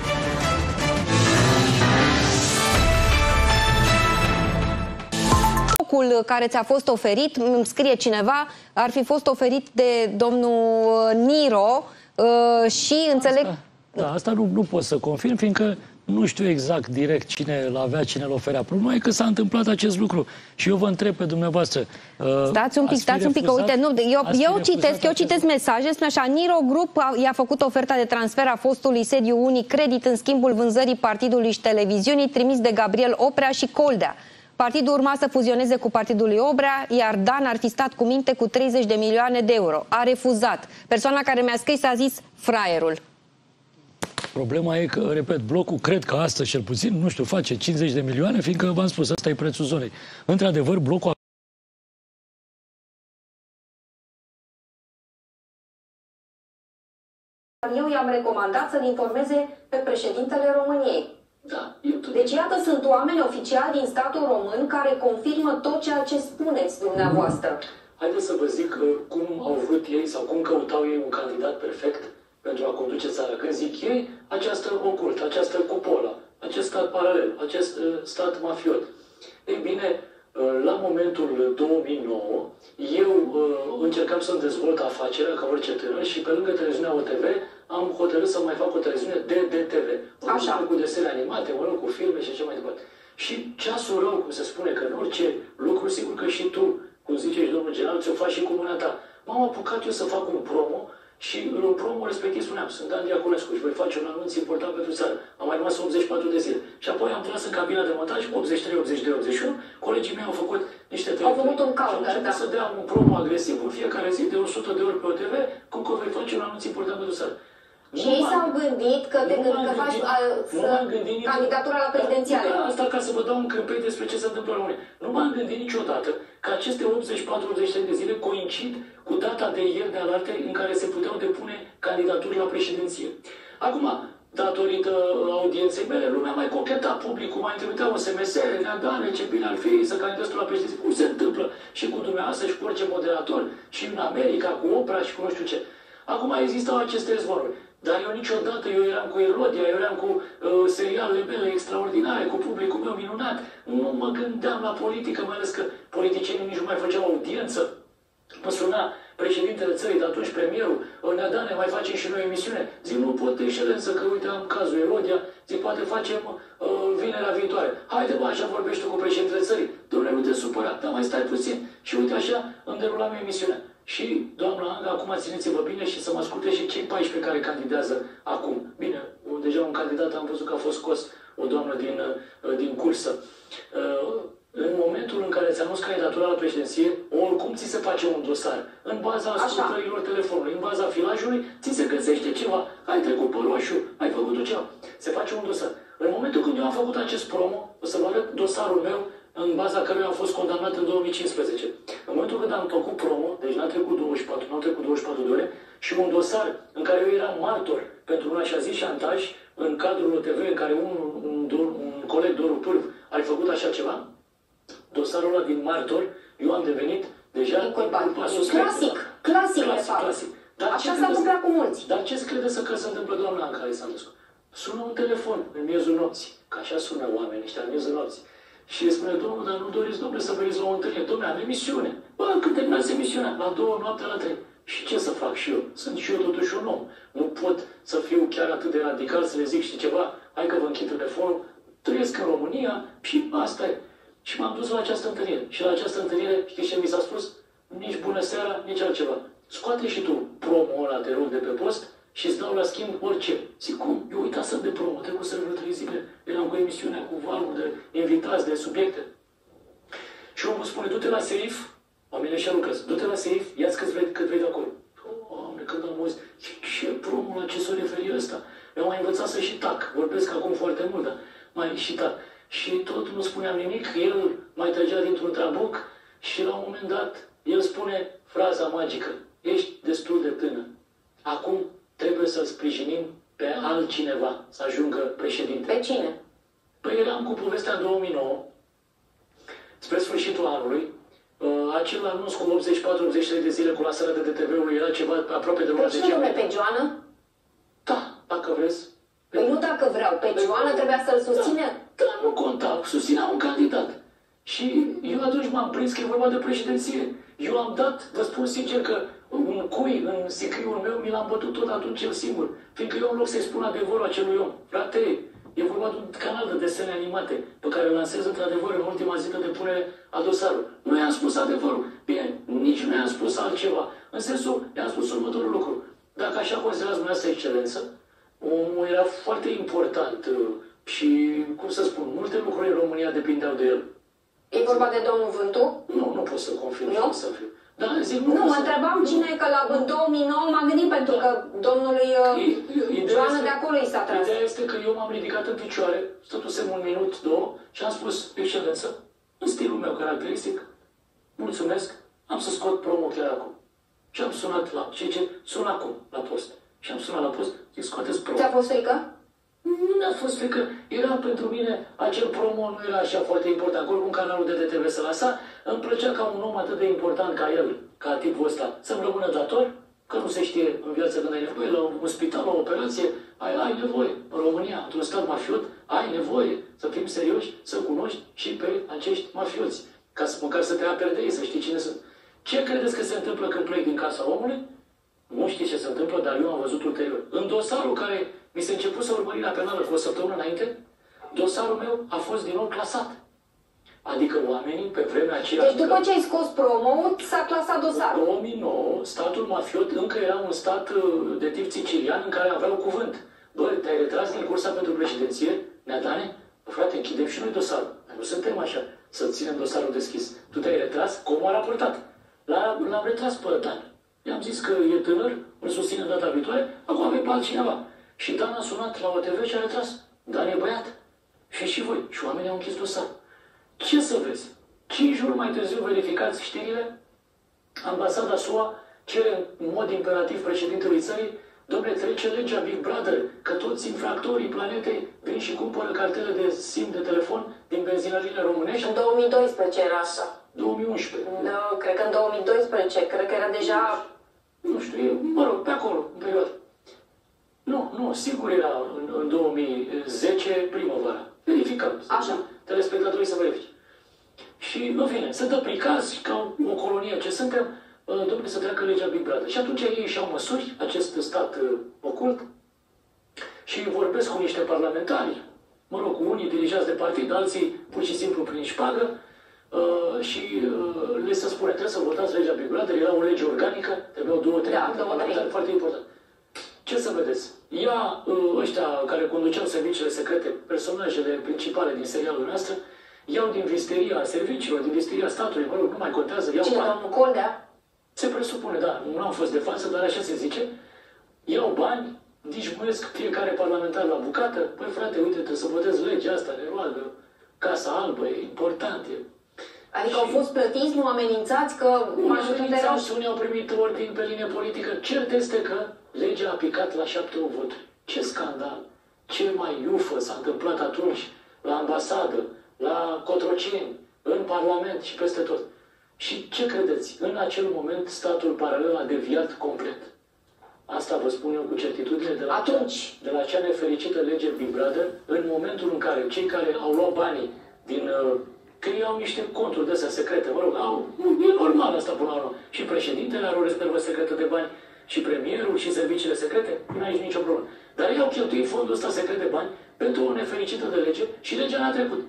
Blocul care ți-a fost oferit, îmi scrie cineva, ar fi fost oferit de domnul Niro și înțeleg... Asta nu pot să confirm, fiindcă nu știu exact direct cine l-avea, cine l-oferea. Problema e că s-a întâmplat acest lucru. Și eu vă întreb pe dumneavoastră... Stați un pic, că uite, eu citesc mesaje, spune așa, Niro Group i-a făcut oferta de transfer a fostului sediu Unicredit în schimbul vânzării partidului și televiziunii trimis de Gabriel Oprea și Coldea. Partidul urma să fuzioneze cu partidul lui Obrea, iar Dan ar fi stat cu minte cu 30 de milioane de euro. A refuzat. Persoana care mi-a scris a zis fraierul. Problema e că, repet, blocul, cred că astăzi cel puțin, nu știu, face 50 de milioane, fiindcă v-am spus, ăsta e prețul zonei. Într-adevăr, blocul eu i-am recomandat să-l informeze pe președintele României. Da, deci, iată, sunt oameni oficiali din statul român care confirmă tot ceea ce spuneți dumneavoastră. Haideți să vă zic cum au vrut ei sau cum căutau ei un candidat perfect pentru a conduce țara. Când zic ei, această ocult, această cupola, acest stat paralel, acest stat mafiot. Ei bine, la momentul 2009, eu încercam să-mi dezvolt afacerea ca orice tânăr și pe lângă televiziunea OTV am hotărât să mai fac o televiziune DDTV. Așa. Cu desene animate, cu filme și așa mai departe. Și ceasul rău, cum se spune, că în orice lucru, sigur că și tu, cum ziceți domnul general, ți-o faci și cu mâna ta. M-am apucat eu să fac un promo și în promo respectiv spuneam, sunt Dan Diaconescu și voi face un anunț important pentru țară. Am mai rămas 84 de zile. Și apoi am tras în cabina de montaj 83, 82, 81. Colegii mei au făcut niște televiziuni. Au făcut un counter, da. Să dea un promo agresiv în fiecare zi de 100 de ori pe OTV, cum că voi face un anunț important pentru țară. Și ei s-au gândit că faci candidatura la prezidențiale. Asta ca să vă dau un câmpei despre ce se întâmplă în România. Nu m-am gândit niciodată că aceste 84-83 de zile coincid cu data de ieri de alaltă în care se puteau depune candidaturi la președinție. Acum, datorită audienței mele, lumea mai cocheta, publicul mai trimitea un SMS, Neadane, ce bine ar fi să candidezi la președinție. Cum se întâmplă și cu dumneavoastră și cu orice moderator și în America, cu Oprah și cu nu știu ce. Acum existau aceste zvonuri. Dar eu niciodată, eu eram cu Erodia, eu eram cu serialele mele extraordinare, cu publicul meu minunat. Nu mă gândeam la politică, mai ales că politicienii nici nu mai făceau audiență. Mă suna președintele țării, de atunci premierul, Neadane, mai facem și noi emisiune. Zic, nu pot, excelență, că uite, am cazul Erodia, zic, poate facem vinerea viitoare. Haide, bă, așa vorbești tu cu președintele țării. Dom'le, nu te supăra, dar mai stai puțin. Și uite așa, îmi derulam emisiunea. Și, doamna Anga, acum țineți-vă bine și să mă asculte și cei 14 care candidează acum. Bine, deja un candidat am văzut că a fost scos, o doamnă din cursă. În momentul momentul în care ți anunți candidatura la președinție, oricum ți se face un dosar. În baza ascultărilor telefonului, în baza filajului, ți se găsește ceva. Ai trecut pe roșu, ai făcut ceva. Se face un dosar. În momentul când eu am făcut acest promo, o să vă arăt dosarul meu în baza căruia am fost condamnat în 2015. În momentul când am făcut promo, deci n-a trecut 24, n-au trecut 24 de ore, și un dosar în care eu eram martor pentru un așa zis șantaj, în cadrul OTV, în care un coleg, Doru Pârv, a făcut așa ceva, dosarul ăla din martor, eu am devenit deja inculpat. Clasic, de fapt. Clasic. Așa s-a întâmplat cu mulți. Dar ce credeți că se întâmplă, doamna Anca Alexandrescu? Sună un telefon în miezul nopții, că așa sună oamenii ăștia în miezul nopții. Și îi spune, domnul, dar nu doriți, domnule, să veniți la o întâlnire. Domnule, am emisiune. Bă, când terminați emisiunea? La 2 noaptea, la 3. Și ce să fac și eu? Sunt și eu totuși un om. Nu pot să fiu chiar atât de radical să le zic, știi ceva, hai că vă închid telefonul, trăiesc în România și asta e. Și m-am dus la această întâlnire. Și la această întâlnire, știi ce mi s-a spus? Nici bună seara, nici altceva. Scoate și tu promo ăla, te rog, de pe post și îți dau la schimb orice. Zic, cum? Eu uitasem de promo, trebuie să vreo 3 zile. Eram cu emisiunea, cu valul de invitați, de subiecte. Și omul spune, du-te la Seif, oamenii ăștia lucrează, du-te la Seif, ia-ți cât vrei de acolo. Doamne, când am auzit, ce promo, la ce s-o referi ăsta? Eu am învățat să și tac, vorbesc acum foarte mult, dar mai și tac. Și tot nu spuneam nimic, el mai trăgea dintr-un trabuc și la un moment dat el spune fraza magică, ești destul de tânăr. Acum trebuie să-l sprijinim pe altcineva să ajungă președinte. Pe cine? Păi eram cu povestea în 2009, spre sfârșitul anului, acel anunț cu 84-83 de zile cu lansarea de DTV-ului era ceva aproape de luna decembrie. Pe Joană? Da, dacă vreți. Păi nu dacă vreau, pe Joană trebuia să-l susține. Da, nu conta, susținea un candidat. Și eu atunci m-am prins că e vorba de președinție. Eu am dat, vă spun sincer că un cui în sicriul meu mi l-am bătut tot atunci el singur. Fiindcă eu în loc să-i spun adevărul acelui om, frate, e vorba de un canal de desene animate pe care îl lansez într-adevăr în ultima zi de depunere a dosarului. Nu i-am spus adevărul. Bine, nici nu i-am spus altceva. În sensul, i-am spus următorul lucru. Dacă așa considerați dumneavoastră excelență, omul era foarte important și, cum să spun, multe lucruri în România depindeau de el. E vorba de domnul Vântu? Nu pot să confirm nu? Să fiu. Dar zic, nu mă întrebam cine, că în 2009 m-am gândit pentru că domnului Joană de acolo i s-a tras. Ideea este că eu m-am ridicat în picioare, stătusem un minut, 2 și am spus, excelență, în stilul meu caracteristic, mulțumesc, am să scot promo chiar acum. Și am sunat la, sun acum la post. Și am sunat la post, zic, scoateți promo. Ți-a fost frică? Nu mi-a fost frică. Era pentru mine, acel promo nu era așa foarte important. Oricum canalul de DTV se lăsa, îmi plăcea ca un om atât de important ca el, ca tipul ăsta, să-mi rămână dator, că nu se știe în viață când ai nevoie, la un spital, la o operație, ai nevoie. În România, într-un stat mafiot, ai nevoie să fim serioși, să cunoști și pe acești mafioți. Ca să, măcar să te aperi de ei, să știi cine sunt. Ce credeți că se întâmplă când plec din casa omului? Nu știi ce se întâmplă, dar eu am văzut ulterior. În dosarul care mi se început să urmărirea penală cu o săptămână înainte, dosarul meu a fost din nou clasat. Adică oamenii pe vremea aceea... Deci după ce ai scos promo, s-a clasat dosarul. În 2009, statul mafiot încă era un stat de tip sicilian în care aveau cuvânt. Bă, te-ai retras din cursa pentru președinție? Neadane? Bă, frate, închidem și noi dosarul. Nu suntem așa, să ținem dosarul deschis. Tu te-ai retras? Cum a raportat? L-am retras pe Dan. I-am zis că e tânăr, îl susține data viitoare, acum avem pe altcineva. Și Dan a sunat la OTV și a retras. Dan e băiat. Și voi. Și oamenii au închis dosar. Ce să vezi? 5 ori mai târziu verificați știrile, ambasada SUA cere în mod imperativ președintelui țării, dom'le, trece legea Big Brother, că toți infractorii planetei vin și cumpără cartele de SIM de telefon din benzinările românești. În 2012 era asta. 2011. Nu, cred că în 2012, cred că era deja... Nu știu, mă rog, pe acolo, în perioadă. Nu, sigur era în 2010, primăvara. Verificăm. Așa. Telespectatorii să verifice. Și, în fine, sunt aplicați ca o colonie ce suntem, domnule, să treacă legea Big Brother. Și atunci ei și-au măsuri, acest stat ocult, și vorbesc cu niște parlamentari, mă rog, cu unii dirijați de partid, alții pur și simplu prin șpagă, și le se spune, trebuie să votați legea Big Brother, era o lege organică, trebuiau 2-3 parlamentari, foarte important. Ce să vedeți? Ăștia care conduceau serviciile secrete, personajele principale din serialul noastră, iau din visteria serviciilor, din visteria statului, mă rog, nu mai contează, iau Cine, bani. domnul Coldea? Se presupune, da, nu am fost de față, dar așa se zice, iau bani, dișmuiesc fiecare parlamentar la bucată, păi frate, uite, trebuie să votez legea asta, ne roagă, Casa Albă, e important, e. Adică au fost plătiți, nu amenințați, că majoritatea erau... Unii au primit ordini pe linie politică. Cert este că legea a picat la 7-8 voturi. Ce scandal! Ce mai iufă s-a întâmplat atunci la ambasadă, la Cotroceni, în Parlament și peste tot. Și ce credeți? În acel moment statul paralel a deviat complet. Asta vă spun eu cu certitudine de la cea nefericită lege Big Brother, în momentul în care cei care au luat banii din... că ei au niște conturi de-astea secrete, mă rog, e normal asta până la urmă. Și președintele are o rezervă secretă de bani, și premierul, și serviciile secrete, nu ai nicio problemă. Dar ei au cheltuit fondul ăsta secret de bani pentru o nefericită de lege și legea n-a trecut.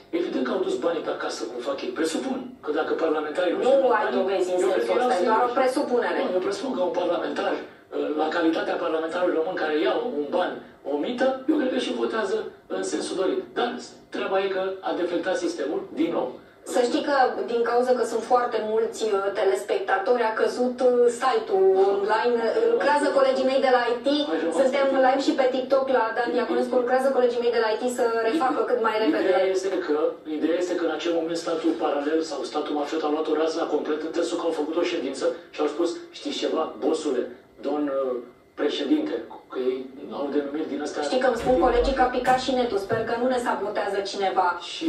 Evident că au dus banii pe acasă, cum fac ei. Presupun că dacă parlamentarii nu ai dovezi în sensul ăsta, e doar o presupunere. Eu presupun că un parlamentar, la calitatea parlamentarului român care ia un ban, o mită, eu cred că și votează în sensul dorit. Dar treaba e că a defectat sistemul, din nou. Să știi că, din cauza că sunt foarte mulți telespectatori, a căzut site-ul online. Lucrează colegii mei de la IT, suntem live și pe TikTok la Dan Diaconescu, lucrează colegii mei de la IT să refacă cât mai repede. Ideea este că în acel moment statul paralel sau statul mafiot a luat o razna complet, în sensul că au făcut o ședință și au spus, știți ceva, bossule, domn președinte, că ei au denumiri din astea... Știi că îmi spun colegii că a picat și netul, sper că nu ne sabotează cineva. Și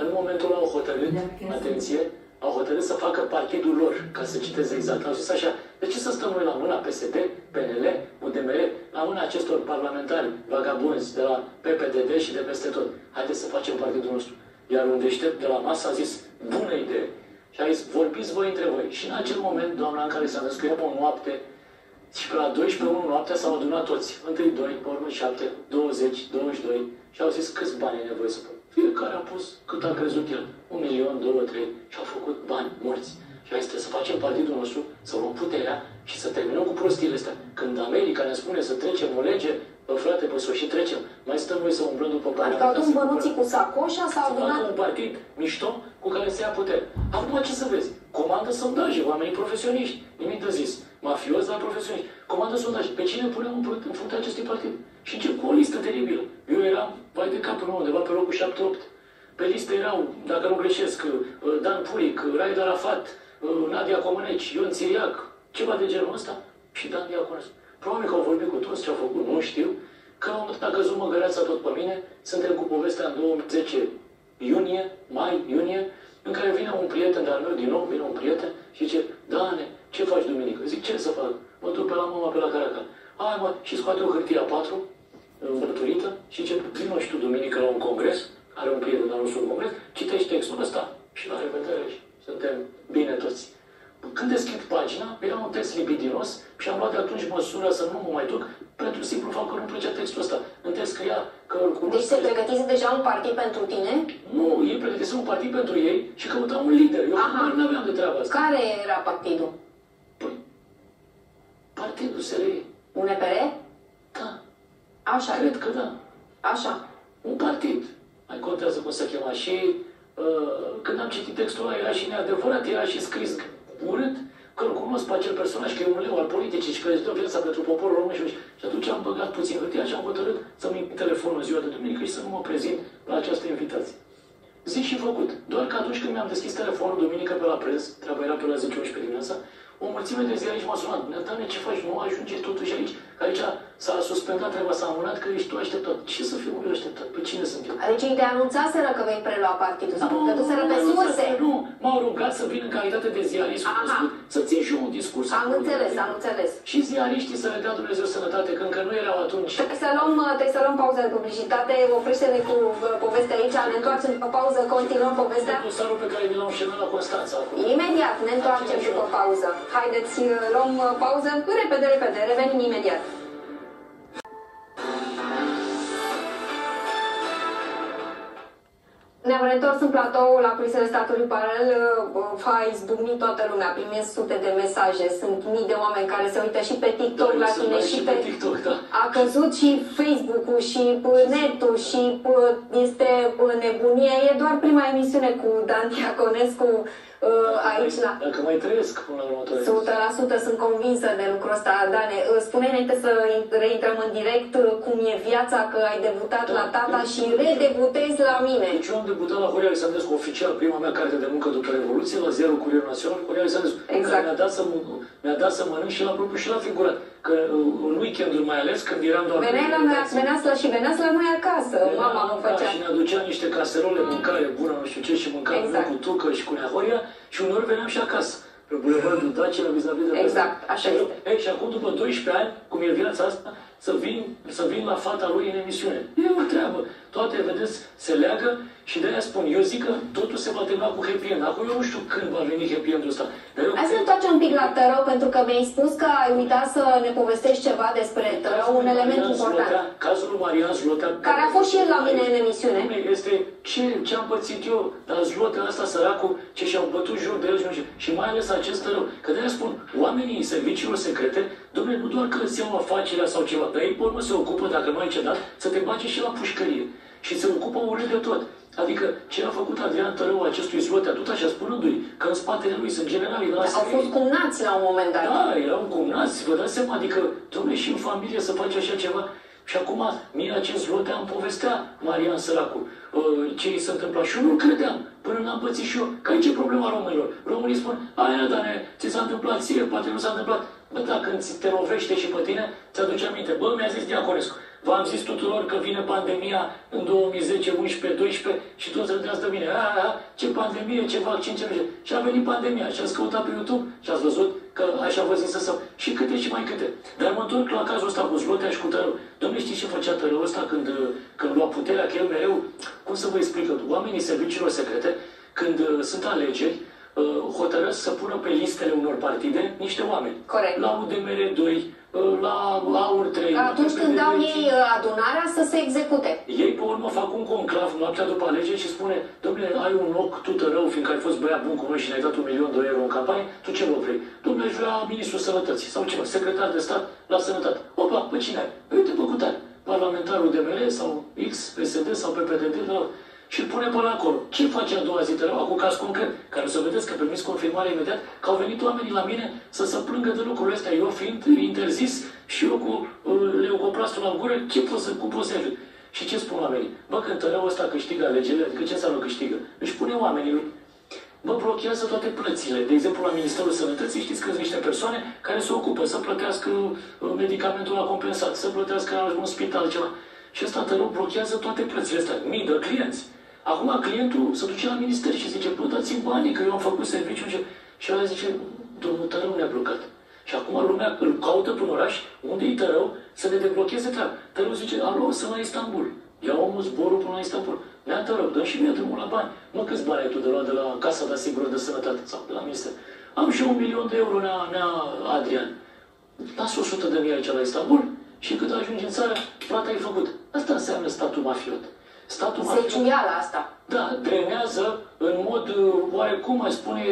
în momentul ăla au hotărât, atenție, au hătărât să facă partidul lor, ca să citez exact. Au zis așa, de ce să stăm noi la mâna PSD, PNL, UDMR, la mâna acestor parlamentari vagabonzi de la PPDD și de peste tot? Haideți să facem partidul nostru. Iar un deștept de la masă a zis, bună idee. Și a zis, vorbiți voi între voi. Și în acel moment, doamna Anca Alexandru, scriem o noapte. Și pe la 12:01 noaptea s-au adunat toți. Întâi 2, pe urmă 7, 20, 22 și au zis câți bani e nevoie să pun. Fiecare a pus cât a crezut el. 1 milion, 2, 3 și au făcut bani morți. Și a zis să facem partidul nostru, să luăm puterea și să terminăm cu prostiile astea. Când America ne spune să trecem o lege, frate, pe sfârșit trecem. Mai stăm noi să umblăm după bani. Adică au adun bănuții cu sacoșa, s-au adunat... un partid mișto cu care se ia putere. Acum ce să vezi? Comandă sondaje, oamenii profesioniști. Nimic de zis. Mafiozi, dar profesioniști. Comandă sondaje. Pe cine punem în fruntea acestui partid? Și încep cu o listă teribilă. Eu eram, vai de capul meu, undeva pe locul 7-8. Pe listă erau, dacă nu greșesc, Dan Puric, Raed Arafat, Nadia Comăneci, Ion Țiriac, ceva de genul ăsta și Dan Diaconescu. Probabil că au vorbit cu toți ce au făcut, nu știu, că la un moment dat a căzut măgăreața tot pe mine, suntem cu povestea în 2010, iunie, în care vine un prieten de-al meu, din nou vine un prieten și zice, Dane, ce faci duminică? Zic, ce să fac? Mă duc pe la mama pe la Caracal. Hai mă, și scoate o hârtie A4, învăturită, și zice, vino și tu duminică la un congres, are un prieten de-al nostru un congres, citești textul ăsta și la revedere și suntem bine toți. Când deschid pagina, era un text libidinos și am luat de atunci măsura să nu mă mai duc pentru simplu fapt că nu plăcea textul ăsta. În text scria că îl cunosc. Deci se pregătise deja un partid pentru tine? Nu, ei pregătise un partid pentru ei și căutau un lider. Eu nu aveam de treaba asta. Care era partidul? Păi, partidul SRI. UNPR? Da. Așa. Cred că da. Așa. Un partid. Mai contează cum se chema. Și când am citit textul ăla, era și neadevărat, era și scris urât, că îl cunosc pe acel personaj, că e un leu al politicii și că îți dă viața pentru poporul român și atunci am băgat puțin hârtia și am hotărât să-mi telefonul în ziua de duminică și să nu mă prezint la această invitație. Zis și făcut. Doar că atunci când mi-am deschis telefonul duminică pe la prânz, treaba era pe la 10-11 dimineața, o mulțime de ziariști m-a sunat. Doamne, ce faci? Nu ajunge totuși aici? Că aici s-a suspendat, treaba s-a amânat, că ești tu așteptat. Ce să fiu eu așteptat? Pe cine sunt eu? Deci ei te anunțaseră că vei prelua partidul sau că tu seră pe surse? Nu, m-au rugat să vin în calitate de ziarist, să țin și eu un discurs. Am înțeles. Și ziariștii să le dea Dumnezeu sănătate, că încă nu erau atunci. Trebuie să luăm pauză de publicitate, oprește-ne cu povestea aici, ne întoarcem după pauză, continuăm povestea. Dosarul pe care mi l-am ședut la Constanța acum. Imediat, ne întoarcem după pauză. Haideți, luăm pauză, repede, revenim imediat. Ne Ne-am reîntors în platou la Culisele Statului Paralel, a izbucnit toată lumea, primesc sute de mesaje, sunt mii de oameni care se uită și pe TikTok la tine și pe TikTok, da. A căzut și Facebook-ul și netul și este nebunie. E doar prima emisiune cu Dan Diaconescu aici la... Dacă mai trăiesc până la următoare. 100% sunt convinsă de lucrul ăsta, Dane. Spune înainte să reintrăm în direct cum e viața, că ai debutat la tata și redebutezi la mine. Deci eu am debutat la Horia Alexandrescu, oficial, prima mea carte de muncă după Revoluție, la Ziarul Curierul Național, Horia Alexandrescu, exact. Care mi-a dat să mănânc și la propriu și la figurat. Că în weekendul mai ales, când eram doar... Veneați la noi acasă, mama mă făcea. Și ne aducea niște caserole, mâncare bună, nu știu ce, și mâncam exact. Cu tucă și cu neahoria și uneori veneam și acasă. Pe Bulevardul Dacia, la vis-a-vis de... Exact, așa este. Și acum, după 12 ani, cum e viața asta, să vin la fata lui în emisiune. E o treabă. Toate, vedeți, se leagă și de-aia spun. Eu zic că totul se va termina cu happy end. Acum eu nu știu când va veni happy end-ul ăsta. Hai să ne întoarcem un pic la Tărău, pentru că mi-ai spus că ai uitat să ne povestești ceva despre Tărău, un element important. Cazul lui Marian Zlotea, care a fost și el la mine în emisiune. Este ce am pățit eu, dar Zlotea ăsta, săracul, ce și-au bătut jur de el și mai ales acest Tărău. Că de-aia spun, oamenii serviciilor secrete, dom'le, nu doar că îți iau afacerea sau ceva, dar ei, pe urmă, se ocupă, dacă nu ai cedat, să te bage și la pușcărie. Și se ocupă urât de tot. Adică ce a făcut Adrian Tărău acestui Zlotea, tot așa spunându-i că în spatele lui sunt generalii de la Au fost cumnați la un moment dat. Da, erau cumnați, vă dați seama, adică, dom'le, și în familie să faci așa ceva. Și acum, mie acest Zlotea îmi povestea Marian săracul ce i se întâmpla și eu nu credeam, până n-am pățit și eu. Că aici e problema românilor. Românii spun, aia, Dane, ți s-a întâmplat ție, poate nu s-a întâmplat. Bă, dacă te lovește și pe tine, ți-aduce aminte. Bă, mi-a zis Diaconescu, v-am zis tuturor că vine pandemia în 2010, 11, 12 și toți râdeați de mine. Ce pandemie, ce vaccin, ce nu știu. Și a venit pandemia și ați căutat pe YouTube și ați văzut că așa vă zis să și câte și mai câte. Dar mă întorc la cazul ăsta cu Zlotea și cu Tărău. Dom'le, știți ce făcea Tărău ăsta când lua puterea? Că el mereu, cum să vă explic, oamenii serviciilor secrete, când sunt alegeri, hotărăsc să pună pe listele unor partide niște oameni. Corect. La UDMR 2, la AUR 3. Atunci când dau ei adunarea să se execute. Ei, pe urmă, fac un conclav noaptea după alegeri și spune, dom'le, ai un loc, tu Tărău, fiindcă ai fost băiat bun cu noi și ne-ai dat 1.000.000 de euro în campanie, tu ce loc vrei? Dom'le, aș vrea ministrul sănătății sau ceva, secretar de stat la sănătate. Opa, pe cine ai? Uite, pe cutare. Parlamentarul DMR sau X, PSD sau PPDD, și îl pune până acolo. Ce face a doua zi Tărău? Acum caz concret, care să vedeți că permis confirmarea imediat, că au venit oamenii la mine să se plângă de lucrurile astea. Eu fiind interzis și eu cu leucoplastul la gură, cum pot să ajut? Și ce spun oamenii? Bă, când Tărău ăsta câștigă alegerile, adică ce înseamnă câștigă? Își pune oamenii lui. Bă, blochează toate plățile. De exemplu, la Ministerul Sănătății știți că sunt niște persoane care se ocupă să plătească medicamentul la compensat, să plătească la un spital ceva. Și ăsta Tărău blochează toate plățile astea. Mii de clienți. Acum clientul se duce la minister și zice, bă, dați-mi banii că eu am făcut serviciu. Și ăla zice, domnul Tărău ne-a blocat. Și acum lumea îl caută pe un oraș unde e Tărău să ne deblocheze treaba. Tărău zice, alo, sunt la Istanbul. Ia omul zborul până la Istanbul. Nea Tărău, dă și mie drumul la bani. Mă, câți bani ai tu de luat de la Casa de Asigurări de Sănătate sau de la minister? Am și 1.000.000 de euro, nea Adrian. Lasă 100.000 aici la Istanbul și cât ajungi în țară, plata e făcut. Asta înseamnă statul mafiot. Statul Zeciuiala asta. Da, drenează în mod oarecum, mai spune,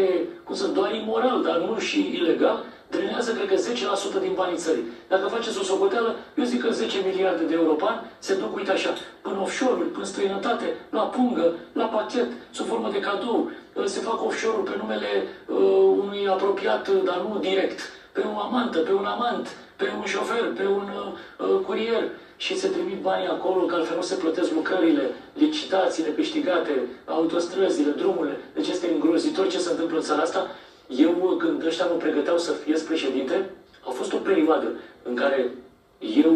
doar imoral, dar nu și ilegal, drenează, cred că 10% din banii țării. Dacă faceți o socoteală, eu zic că 10 miliarde de euro pe an se duc, uite așa, până offshore-uri, până străinătate, la pungă, la pachet, sub formă de cadou, se fac offshore-uri pe numele unui apropiat, dar nu direct, pe o amantă, pe un amant, pe un șofer, pe un curier, și se trimit banii acolo, că altfel nu se plătesc lucrările, licitațiile câștigate, autostrăzile, drumurile. Deci este îngrozitor ce se întâmplă în țara asta. Eu, când ăștia mă pregăteau să ies președinte, a fost o perioadă în care eu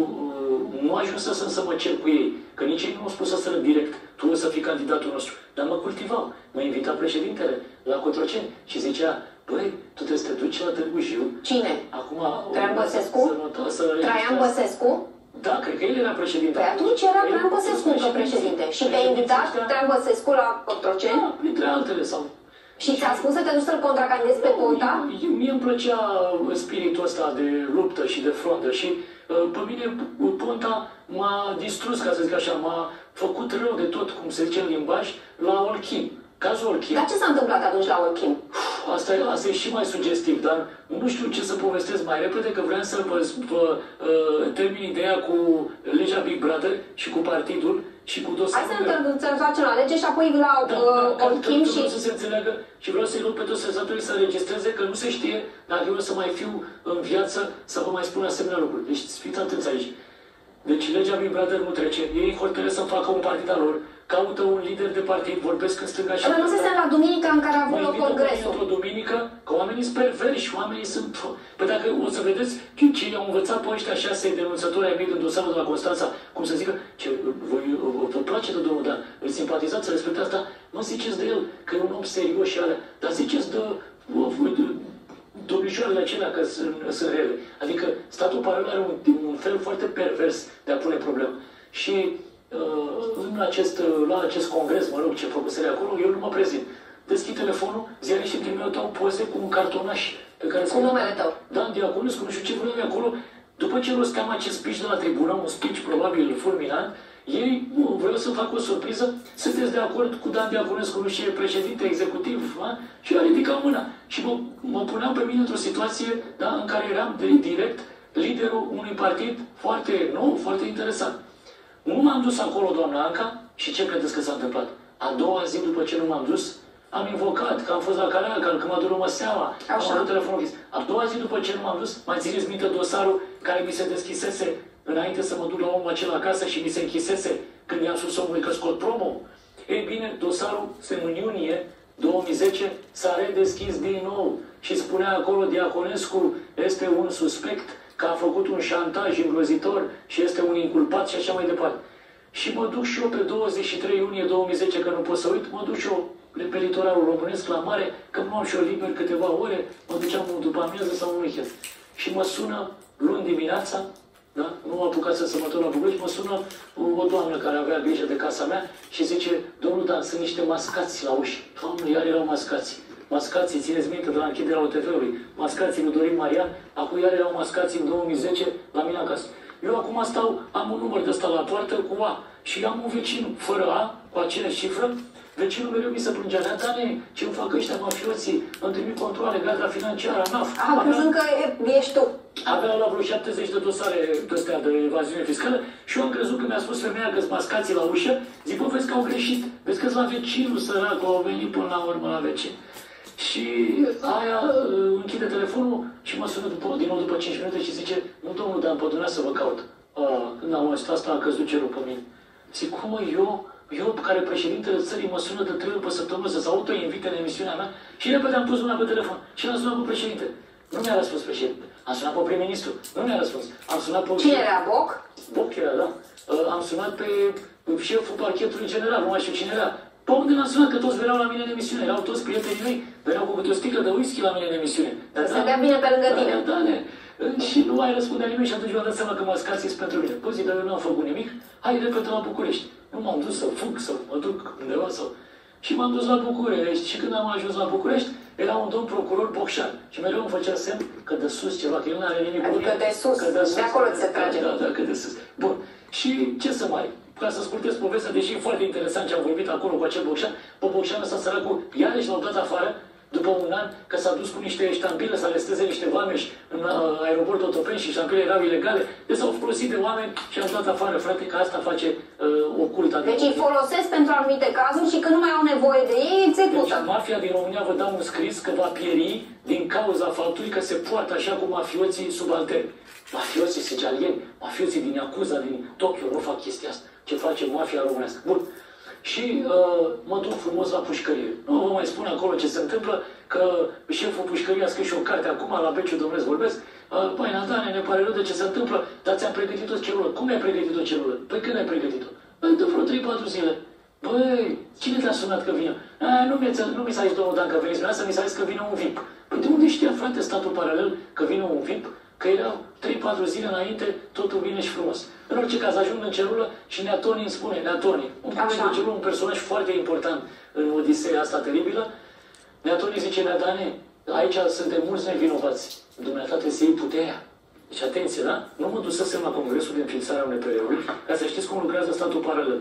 nu ajunsesem să mă cer cu ei, că nici ei nu au spus să sără direct, tu o să fii candidatul nostru. Dar mă cultivau, mă invita președintele la Cotroceni și zicea, băi, tu trebuie să te duci la Târgu Jiu. Cine? Acum, Traian Băsescu? Traian Băsescu? Da, cred că el era președinte. Păi atunci era Traian Băsescu încă președinte. Și te-ai invitat Traian Băsescu la Cotroceni? Da, printre altele sau... Și ți-a spus să te duci să-l contracandezi pe Ponta? Mie îmi plăcea spiritul ăsta de luptă și de frontă și Pe mine Ponta m-a distrus, ca să zic așa, m-a făcut rău de tot, cum se zice în limbaj, la Olchin. Cazul Olchin. Dar ce s-a întâmplat atunci la Olchin? Asta e și mai sugestiv, dar nu știu ce să povestesc mai repede, că vreau să vă termin ideea cu legea Big Brother și cu partidul și cu dosarul. Hai să ne întoarcem la lege și apoi la Olchin și... Vreau să se înțeleagă și vreau să-i rog pe toți senatorii să înregistreze că nu se știe dacă eu o să mai fiu în viață să vă mai spun asemenea lucruri. Deci fiți atenți aici. Deci legea Big Brother nu trece. Ei hotărăsc să facă un partid al lor, caută un lider de partid, vorbesc în stânga și... Dar nu se stă la duminica în care a avut loc congresul. Într-o duminică, că oamenii sunt perverși, oamenii sunt... Păi dacă o să vedeți ce i-au învățat pe ăștia 6 denunțători ai mei din dosarul de la Constanța, cum să zică, ce, vă place de domnul Dan, îl simpatizați, să respectați, dar nu ziceți de el că e un om serios și alea, dar ziceți de domnișoarele acelea că sunt rele. Adică statul paralel are un fel foarte pervers de a pune probleme. Și la acest congres, mă rog, ce făcusele acolo, eu nu mă prezint. Deschid telefonul, ziariștii din meu dau poze cu un cartonaș pe care cu numele tău. Dan Diaconescu, nu știu ce vreau acolo. După ce rosteam acest speech de la tribună, un speech probabil fulminant, ei vreau să fac o surpriză. Sunteți de acord cu Dan Diaconescu, nu știu, președinte executiv? Da? Și eu ridicam mâna. Și mă puneam pe mine într-o situație, da, în care eram direct liderul unui partid foarte nou, foarte interesant. Nu m-am dus acolo, doamna Anca, și ce credeți că s-a întâmplat? A doua zi după ce nu m-am dus, am invocat că am fost la Caracal, că m-a durut măseaua, am avut telefonul închis. A doua zi după ce nu m-am dus, mai țineți minte dosarul care mi se deschisese înainte să mă duc la omul acela acasă și mi se închisese când i-am spus omului că scot promo? Ei bine, dosarul în iunie 2010 s-a redeschis din nou și spunea acolo Diaconescu este un suspect, că a făcut un șantaj îngrozitor și este un inculpat și așa mai departe. Și mă duc și eu pe 23 iunie 2010, că nu pot să uit, mă duc și eu pe litoralul românesc la mare, că nu am și eu liber câteva ore, mă duceam după amiază sau un weekend. Și mă sună luni dimineața, da? Nu m-am apucat să mă la București, mă sună o doamnă care avea grijă de casa mea și zice, domnul Dan, sunt niște mascați la uși. Doamne, iar erau mascați. Mascații, țineți minte de la închiderea OTV-ului, mascații lui Dorin Marian, acum iar erau mascații în 2010 la mine acasă. Eu acum am un număr de ăsta la poartă cu A și am un vecin fără A, cu aceeași cifră. Vecinul mereu mi se plângea, Dane, ce îmi fac ăștia mafioții, îmi trimit controale, gata financiară, NAF. Crezând că ești tu. Avea la vreo 70 de dosare de-astea de evaziune fiscală și eu am crezut că mi-a spus femeia că-s mascații la ușă, zic, bă, vezi că au greșit, vezi că-s la vecinul săracul, au venit până la urmă la vecin. Și aia închide telefonul și mă sună din nou după 5 minute și zice, nu, domnul, dar îmi să vă caut. Când am auzit asta, a căzut cerul pe mine. Zic, cum mă, eu care președintele țării mă sună de 3 ori pe săptămână să se auto-invite în emisiunea mea și repede am pus mâna pe telefon și l-am sunat pe președinte. Nu mi-a răspuns președinte. Am sunat pe prim-ministru. Nu mi-a răspuns. Am sunat pe... Cine era, Boc? Boc era, da. Am sunat pe șeful parchetului general, nu mai știu cine era. Pe unde l-am sunat? Că toți veneau la mine în emisiune. Erau toți prietenii mei. Veneau cu câte o sticlă de whisky la mine în emisiune. Să dea bine pe lângă tine. Da. Și nu mai răspundea nimeni și atunci mi-am dat seama că mascații sunt pentru mine. Păi, dar eu n-am făcut nimic. Hai repede la București. Nu m-am dus să fug, să mă duc undeva sau... Și m-am dus la București. Și când am ajuns la București, era un domn procuror Bocșan. Și mereu îmi făcea semn că de sus ceva, că el n-are nimic cu mine. Adică de sus, de acolo ți se trage. Da, că de sus. Bun. Și ce să mai... Ca să scurtez povestea, deși e foarte interesant ce am vorbit acolo cu acel Bocșan, pe Bocșan ăsta săracul, iarăși l-au dat afară, după un an, că s-a dus cu niște ștampile să aresteze niște vameși în aeroportul Otopeni și ștampile erau ilegale, deci s-au folosit de oameni și au dat afară, frate, că asta face oculta. Deci îi folosesc pentru anumite cazuri și când nu mai au nevoie de ei, execută. Deci mafia din România vă dau un scris că va pieri din cauza faptului că se poartă așa cu mafioții subalterni. Mafioții sicilieni, mafioții din Yakuza, din Tokyo, nu fac chestia asta. Ce face mafia românească. Bun. Și mă duc frumos la pușcărie. Nu vă mai spun acolo ce se întâmplă, că șeful pușcăriei a scris și o carte acum, la Beciu Domnesc vorbesc. Păi, Natane, ne pare rău de ce se întâmplă, dar ți-am pregătit-o celulă. Cum ai pregătit-o celulă? Păi când ai pregătit-o? Păi de vreo 3-4 zile. Băi, cine te-a sunat că vine? Nu mi s-a zis domnul Dan că veniți dumneavoastră, mi s-a zis că vine un VIP. Păi de unde știa, frate, statul paralel că vine un VIP? Că erau 3-4 zile înainte, totul bine și frumos. În orice caz, ajung în celulă și Neatoni îmi spune, Neatoni, un personaj foarte important în Odiseea asta teribilă, Neatoni zice, Neatane, aici suntem mulți nevinovați. Dumneata trebuie să iei puterea. Deci atenție, da? Nu mă dusesem la congresul de înființare a UNPR-ului ca să știți cum lucrează statul paralel.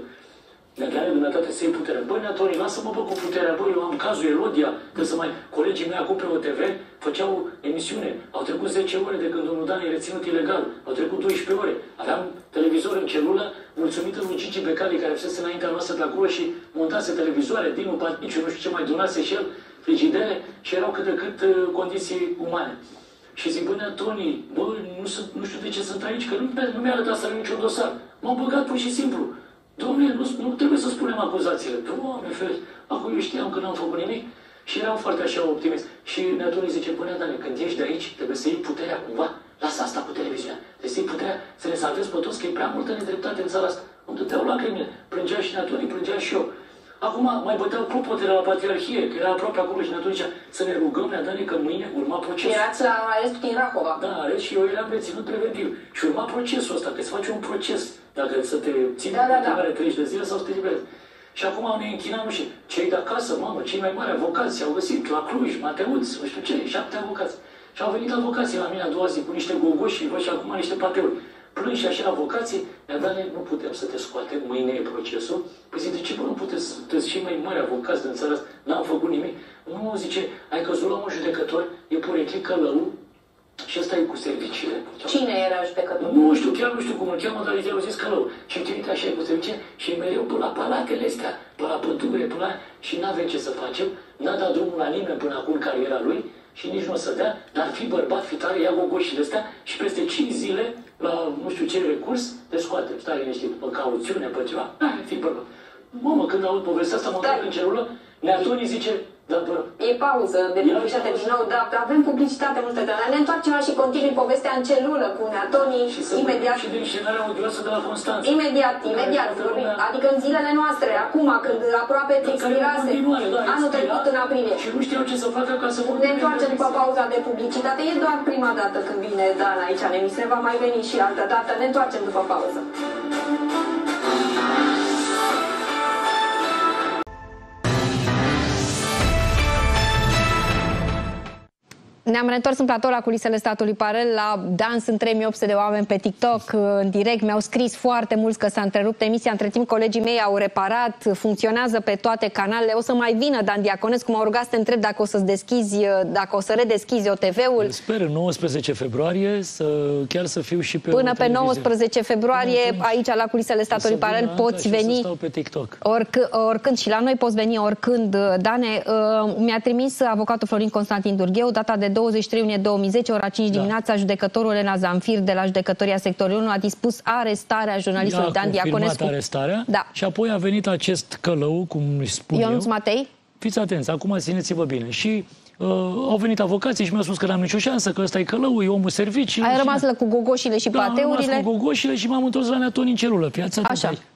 Dar dumneavoastră să iei puterea. Băi, Neatoni, lasă-mă cu puterea. Băi, eu am cazul Elodia, că să mai... Colegii mei acum pe OTV făceau emisiune. Au trecut 10 ore de când domnul Dan e reținut ilegal. Au trecut 12 ore. Aveam televizor în celulă, mulțumită lui Gigi Becali, care fusese înaintea noastră pe acolo și montase televizoare, Dinu Patniciu, nu știu ce mai donase și el, frigidere, și erau cât de cât condiții umane. Și zic, bă, Neatoni, bă, nu știu de ce sunt aici, că nu mi-a arătat să niciun dosar. M-au băgat pur și simplu. Dom'le, nu trebuie să spunem acuzațiile. Doamne, fel, acum eu știam că n-am făcut nimic și eram foarte așa optimist. Și Neatoni zice, bă, Neatoni, când ești de aici, trebuie să iei puterea cumva. Lasă asta cu televiziunea. Trebuie să iei puterea, să ne salvezi pe toți, că e prea multă nedreptate în țara asta. Îmi dădeau lacrimile. Plângea și Neatoni, plângea și eu. Acum mai băteau clopotele la Patriarhie, că era aproape acolo și Neatoni zicea să ne rugăm, Neatoni, că mâine urma procesul. Erați la arest din Racova. Da, arest și eu eram reținut preventiv. Și urma procesul ăsta, că se face un proces. Dacă să te țin în 30 de zile sau să te liberezi. Și acum ne închinam și cei de acasă, mamă, cei mai mari avocați s-au găsit la Cluj, Mateuț, nu știu ce, 7 avocați. Și au venit avocații la mine a doua zi cu niște gogoși și acum niște pateuri. Plâng și așa avocații, dar nu putem să te scoatem, mâine e procesul. Păi zic, de ce bă, nu puteți, sunteți cei mai mari avocați din țara asta, n-am făcut nimic. Nu, zice, ai căzut la un judecător, e poreclit Călău, și ăsta e cu serviciile. Cine era judecător? Nu știu, chiar nu știu cum îl cheamă, dar i-au zis Călău. Și uite, uite, așa e cu serviciile și mereu pe la palatele astea, pe la pădure, pe la... Și n-avem ce să facem, n-a dat drumul la nimeni până acum în cariera lui și nici nu o să dea, dar fi bărbat, fi tare, ia gogoșile astea și peste 5 zile, la nu știu ce recurs, te scoate. Stai liniștit, pe cauțiune, pe ceva, fi bărbat. Mamă, când aud povestea asta, mă duc în celulă, Neatoni zice, da, bă. E pauză de publicitate din nou, dar avem publicitate multe, dar ne întoarcem și continui povestea în celulă cu Neatoni imediat. Și din scenarea odioasă de la Constanța. Imediat. Adică în zilele noastre, acum, când aproape expirase, anul trecut în aprilie. Și nu știau ce să facă ca să ne întoarcem după pauza de publicitate. E doar prima dată când vine Dan aici în emisiune, va mai veni și altă dată. Ne întoarcem după pauză. Ne-am reîntors în platou la culisele statului paralel, la dans în 3800 de oameni pe TikTok, în direct. Mi-au scris foarte mulți că s-a întrerupt emisia. Între timp, colegii mei au reparat, funcționează pe toate canalele. O să mai vină Dan Diaconescu. M-au rugat să te întreb dacă o să-ți deschizi, dacă o să redeschizi OTV-ul. Sper în 19 februarie chiar să fiu și pe până pe 19 februarie, aici la culisele statului paralel, poți veni. Stau pe TikTok. Oricând și la noi poți veni oricând. Dane, mi-a trimis avocatul Florin Constantin Durgheu, data de 23 iunie 2010, ora 5 dimineața, judecătorul Elena Zamfir de la judecătoria sectorului 1 a dispus arestarea jurnalistului Dan Diaconescu. Arestarea și apoi a venit acest Călău, cum îi spun Ionuț Matei. Fiți atenți, acum țineți-vă bine. Și au venit avocații și mi-au spus că n-am nicio șansă, că ăsta e Călău, e omul serviciilor. Ai rămas cu gogoșile și pateurile. Am rămas cu gogoșile și m-am întors la Neatoni în celulă.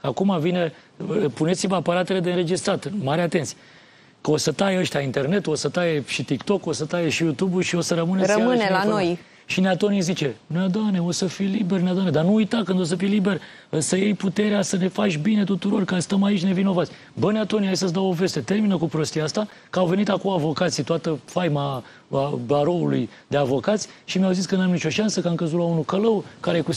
Acum vine, puneți-vă aparatele de înregistrat, mare atenție. Că o să taie ăștia internetul, o să taie și TikTok, o să taie și YouTube-ul și o să rămâne la noi. Și Neatoni zice, Neadane, o să fii liber, Neadane, dar nu uita când o să fii liber să iei puterea, să ne faci bine tuturor, că stăm aici nevinovați. Bă, Neatoni, hai să-ți dau o veste, termină cu prostia asta, că au venit acum avocații, toată faima baroului de avocați și mi-au zis că n-am nicio șansă, că am căzut la unul Călău, care e cu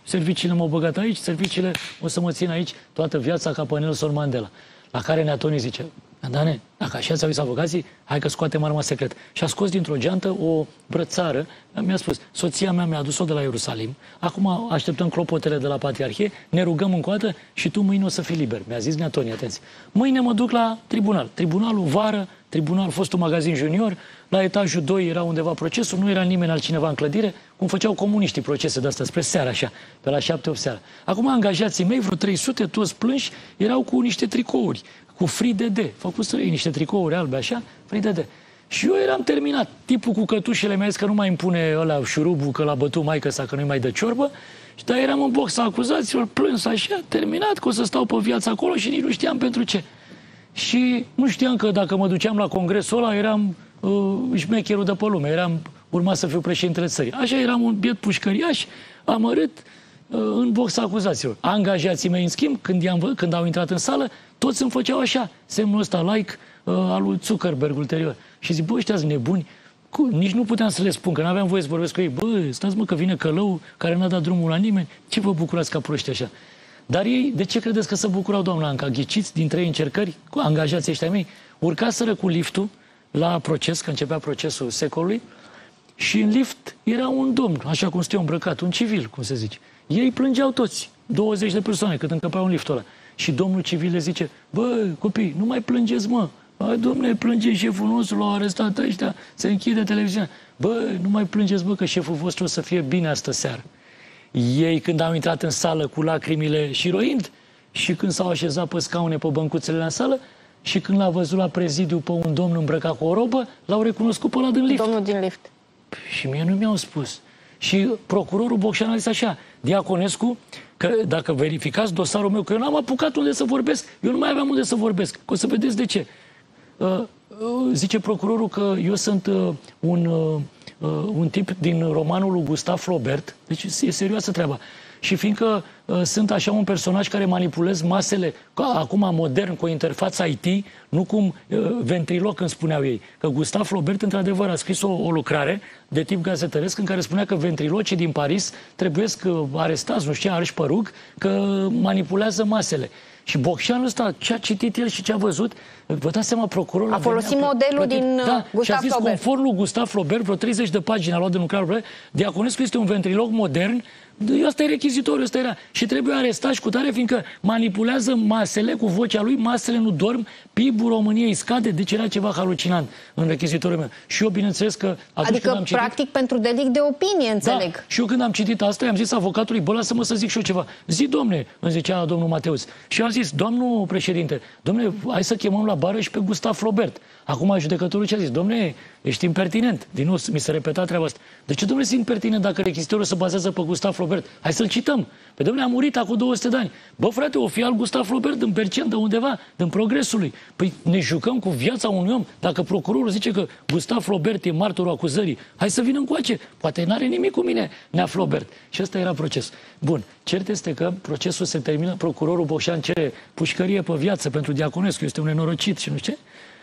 serviciile m-au băgat aici, serviciile o să mă țin aici toată viața ca pe Nelson Mandela. La care Neatoni zice, Dane, dacă așa ți-au zis avocații, hai că scoatem arma secretă. Și a scos dintr-o geantă o brățară, mi-a spus, soția mea mi-a adus-o de la Ierusalim, acum așteptăm clopotele de la Patriarhie, ne rugăm încă o dată și tu mâine o să fii liber. Mi-a zis Neatoni, atenție. Mâine mă duc la tribunal. Tribunalul vară, tribunal, fostul magazin junior, la etajul 2 era undeva procesul, nu era nimeni altcineva în clădire, cum făceau comuniștii procese de astea, spre seara așa, pe la 7-8 seara. Acum angajații mei, vreo 300, toți plânși, erau cu niște tricouri, cu Free DD, făcut străini, niște tricouri albe așa, Free DD. Și eu eram terminat. Tipul cu cătușele mi-a zis că nu mai impune ăla șurubul, că l-a bătut maică sa, că nu-i mai dă ciorbă. Și dar eram în boxa acuzaților, plâns așa, terminat, că o să stau pe viață acolo și nici nu știam pentru ce. Și nu știam că dacă mă duceam la congresul ăla, eram șmecherul de pe lume, urma să fiu președintele țării. Așa eram un biet pușcăriaș, amărât, în boxa acuzaților. Angajații mei, în schimb, când au intrat în sală, toți îmi făceau așa, semnul ăsta like al lui Zuckerberg ulterior. Și zic, bă, ăștia-s nebuni, nici nu puteam să le spun, că nu aveam voie să vorbesc cu ei. Bă, stați mă că vine călău care n-a dat drumul la nimeni. Ce vă bucurați ca proști așa? Dar ei, de ce credeți că se bucurau, doamna Anca? Ghiciți din 3 încercări, cu angajații ăștia mei, urcaseră cu liftul la proces, că începea procesul secolului, și în lift era un domn, așa cum stă îmbrăcat, un civil, cum se zice. Ei plângeau toți, 20 de persoane, cât încăpeau în liftul ăla. Și domnul civil le zice, bă, copii, nu mai plângeți, mă. Hai, domnule, plânge șeful nostru, l-au arestat ăștia, se închide televiziunea. Bă, nu mai plângeți, bă, că șeful vostru o să fie bine astă seară. Ei, când au intrat în sală cu lacrimile și roind, și când s-au așezat pe scaune, pe băncuțele la sală, și când l-a văzut la prezidiu pe un domn îmbrăcat cu o robă, l-au recunoscut pe ăla din lift. Domnul din lift. Și mie nu mi-au spus. Și procurorul Bocșan a zis așa, Diaconescu, că dacă verificați dosarul meu, că eu n-am apucat unde să vorbesc, eu nu mai aveam unde să vorbesc, că o să vedeți de ce. Zice procurorul că eu sunt un tip din romanul lui Gustave Flaubert, deci e serioasă treaba. Și fiindcă sunt așa un personaj care manipulez masele, acum modern, cu o interfață IT, nu cum ventriloc îmi spuneau ei. Că Gustave Flaubert, într-adevăr, a scris o lucrare de tip gazetăresc în care spunea că ventrilocii din Paris trebuiesc arestați, nu știu, arși pe rug, că manipulează masele. Și Bocșanul ăsta, ce a citit el și ce a văzut, vă dați seama, procurorul a folosit modelul din Gustave Flaubert. Conform lui Gustave Flaubert, vreo 30 de pagini a luat din lucrare, Diaconescu este un ventriloc modern, ăsta e rechizitoriu, ăsta era. Și trebuie arestat și cu tare, fiindcă manipulează masele cu vocea lui, masele nu dorm, PIB-ul României scade, deci era ceva halucinant în rechizitoriul meu. Și eu, bineînțeles că adică, practic, pentru delict de opinie, înțeleg. Da. Și eu când am citit asta, i-am zis avocatului, bă, lasă-mă să zic și eu ceva. Zi, domne, îmi zicea domnul Mateus. Și eu am zis, domnul președinte, domne, hai să chemăm la bară și pe Gustave Flaubert. Acum judecătorul ce a zis? Domne, ești impertinent. Din nou, mi se repeta treaba asta. De ce, domnule, sunt impertinent dacă rechizitorul se bazează pe Gustave Flaubert? Hai să-l cităm. Pe domnule, a murit acum 200 de ani. Bă, frate, o fi al Gustave Flaubert din Percent, de undeva, din Progresului. Păi ne jucăm cu viața unui om. Dacă procurorul zice că Gustave Flaubert e martorul acuzării, hai să vină încoace. Poate n-are nimic cu mine, nea Flaubert. Și ăsta era procesul. Bun, cert este că procesul se termină, procurorul Bocșan cere pușcărie pe viață pentru Diaconescu, este un nenorocit și nu știu ce.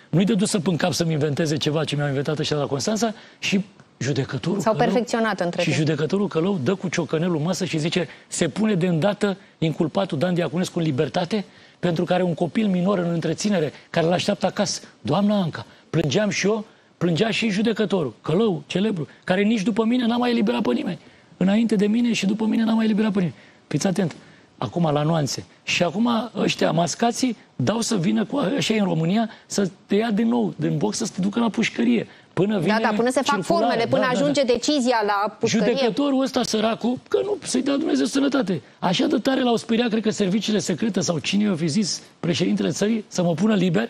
Nu-i de dus să pun cap să-mi inventeze ceva ce mi-au inventat ăștia la Constanța și judecătorul S-au perfecționat între timp. Și judecătorul Călău dă cu ciocănelul în masă și zice se pune de îndată inculpatul Dan Diaconescu în libertate pentru că are un copil minor în întreținere care îl așteaptă acasă. Doamna Anca, plângeam și eu, plângea și judecătorul Călău, celebru, care nici după mine n-a mai eliberat pe nimeni. Înainte de mine și după mine n-a mai eliberat pe nimeni. Fiți atent. Acum la nuanțe. Și acum ăștia mascații dau să vină, așa e în România, să te ia din nou din box să te ducă la pușcărie. Până vine până se fac formele, până ajunge decizia la pușcărie. Judecătorul ăsta săracul, că nu, să-i dea Dumnezeu sănătate. Așa de tare l-au speriat, cred că serviciile secrete sau cine i-o fi zis președintele țării să mă pună liber,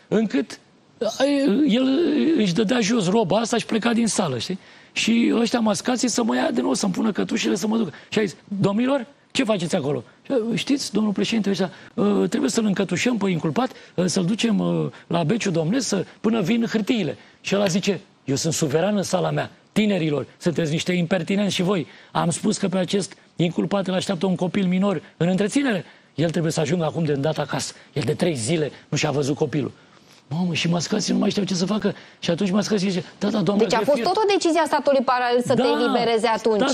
încât el își dădea jos roba asta și pleca din sală, știi? Și ăștia mascații să mă ia de nou, să-mi pună cătușele să mă ducă. Și a zis, domnilor, ce faceți acolo? Știți, domnul președinte, ăștia, trebuie să-l încătușăm pe inculpat, să-l ducem la beciul domnesc până vin hârtiile. Și ăla zice, eu sunt suveran în sala mea, tinerilor, sunteți niște impertinenți și voi. Am spus că pe acest inculpat îl așteaptă un copil minor în întreținere. El trebuie să ajungă acum de îndată acasă. El de 3 zile nu și-a văzut copilul. Mamă, și mascații nu mai știau ce să facă. Și atunci mascații zice, da, doamna deci a fost tot o decizie a statului paralel să te elibereze atunci. Da,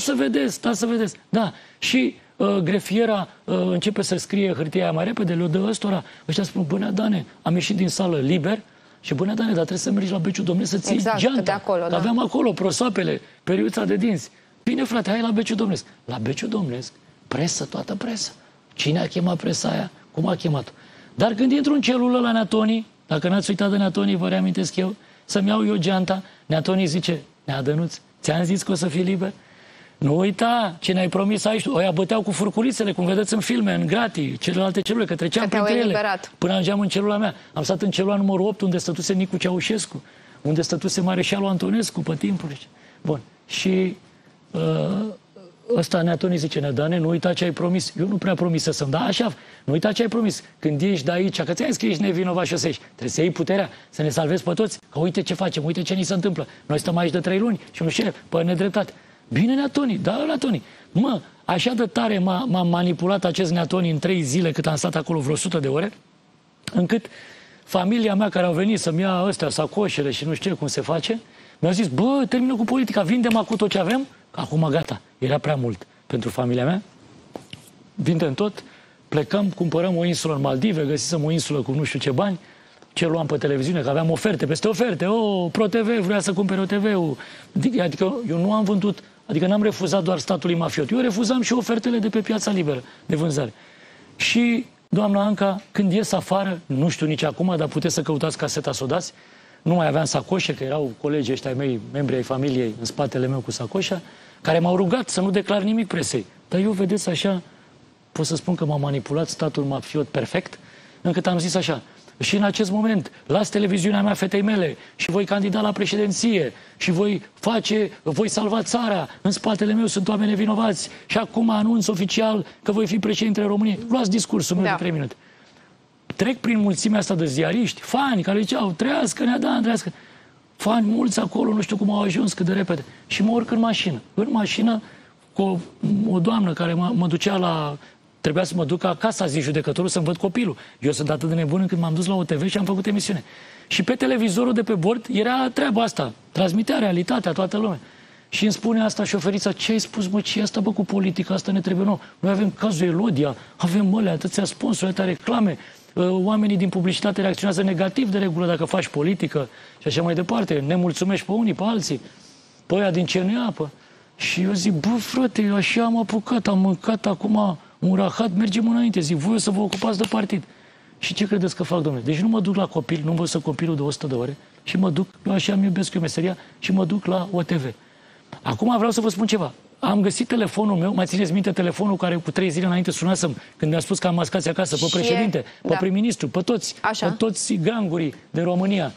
să vedeți. Da. Și grefiera începe să scrie hârtia aia mai repede, le-o dă ăstora. Ăștia spun, bă, Dane, am ieșit din sală liber și bă, Dane, dar trebuie să mergi la beciul domnesc să ții geanta. De acolo, da. Aveam acolo prosoapele, periuța de dinți. Bine, frate, hai la beciul domnesc. La beciul domnesc, presă, toată presă. Cine a chemat presa aia? Cum a chemat-o? Dar când intru în celulă la Neatoni, dacă n-ați uitat de Neatoni, vă reamintesc eu, să-mi iau eu geanta, Neatoni zice, Nea Dănuț, ți-am zis că o să fii liber? Nu uita ce ne-ai promis aici. Oia băteau cu furculițele, cum vedeți în filme, în gratii, celelalte celule, că treceam printre ele. Până ajungeam în celula mea. Am stat în celula numărul 8, unde stătuse Nicu Ceaușescu, unde stătuse Mareșalul Antonescu pe timpuri. Bun. Și ăsta Neatoni zice, Nedane, nu uita ce ai promis. Eu nu prea promis să-mi, da, așa, nu uita ce ai promis. Când ești de aici, că ți-ai scris nevinovat și o să ieși, trebuie să iei puterea, să ne salvezi pe toți, că uite ce facem, uite ce ni se întâmplă. Noi stăm aici de 3 luni și nu știu, pe nedreptate. Bine, Neatoni, da, Neatoni. Mă, așa de tare m-a manipulat acest Neatoni în 3 zile, cât am stat acolo vreo 100 de ore, încât familia mea care au venit să-mi ia ăstea, sacoșele și nu știu cum se face, Mi-au zis, bă, termină cu politica, vindem acum tot ce avem, acum gata, era prea mult pentru familia mea, vindem tot, plecăm, cumpărăm o insulă în Maldive, găsisem o insulă cu nu știu ce bani, ce luam pe televiziune, că aveam oferte peste oferte, ProTV vrea să cumpere OTV-ul, adică eu nu am vândut, adică n-am refuzat doar statului mafiot, eu refuzam și ofertele de pe piața liberă de vânzare. Și doamna Anca, când ies afară, nu știu nici acum, dar puteți să căutați caseta să o dați, nu mai aveam sacoșe, că erau colegii ăștia ai mei, membri ai familiei, în spatele meu cu sacoșa, care m-au rugat să nu declar nimic presei. Dar eu, vedeți, așa, pot să spun că m-a manipulat statul mafiot perfect, încât am zis așa, și în acest moment, las televiziunea mea fetei mele și voi candida la președinție și voi salva țara, în spatele meu sunt oameni nevinovați și acum anunț oficial că voi fi președintele României. Luați discursul meu de 3 minute. Trec prin mulțimea asta de ziariști, fani care ziceau, trăiască Neadan, trăiască. Fani mulți acolo, nu știu cum au ajuns cât de repede. Și mă urc în mașină. În mașină cu o doamnă care mă ducea la... Trebuia să mă duc acasă, a zis judecătorul, să-mi văd copilul. Eu sunt atât de nebun încât m-am dus la OTV și am făcut emisiune. Și pe televizorul de pe bord era treaba asta. Transmitea realitatea, toată lumea. Și îmi spune asta șoferița, ce ai spus, mă, ce e asta, bă, cu politica, asta ne trebuie nouă. Noi avem cazul Elodia, avem atâția sponsori, atâtea reclame, oamenii din publicitate reacționează negativ de regulă dacă faci politică și așa mai departe. Ne mulțumești pe unii, pe alții, pe ăia din ce nu apă. Și eu zic, bă, frate, eu așa am apucat, am mâncat acum un rahat, mergem înainte, zic, voi o să vă ocupați de partid. Și ce credeți că fac, domnule? Deci nu mă duc la copil, nu învăț copilul de 100 de ore și mă duc, eu așa îmi iubesc eu meseria și mă duc la OTV. Acum vreau să vă spun ceva. Am găsit telefonul meu, mai țineți minte telefonul care cu 3 zile înainte sunasem când mi-a spus că am mascați acasă pe președinte, pe prim-ministru, pe toți gangurii din România.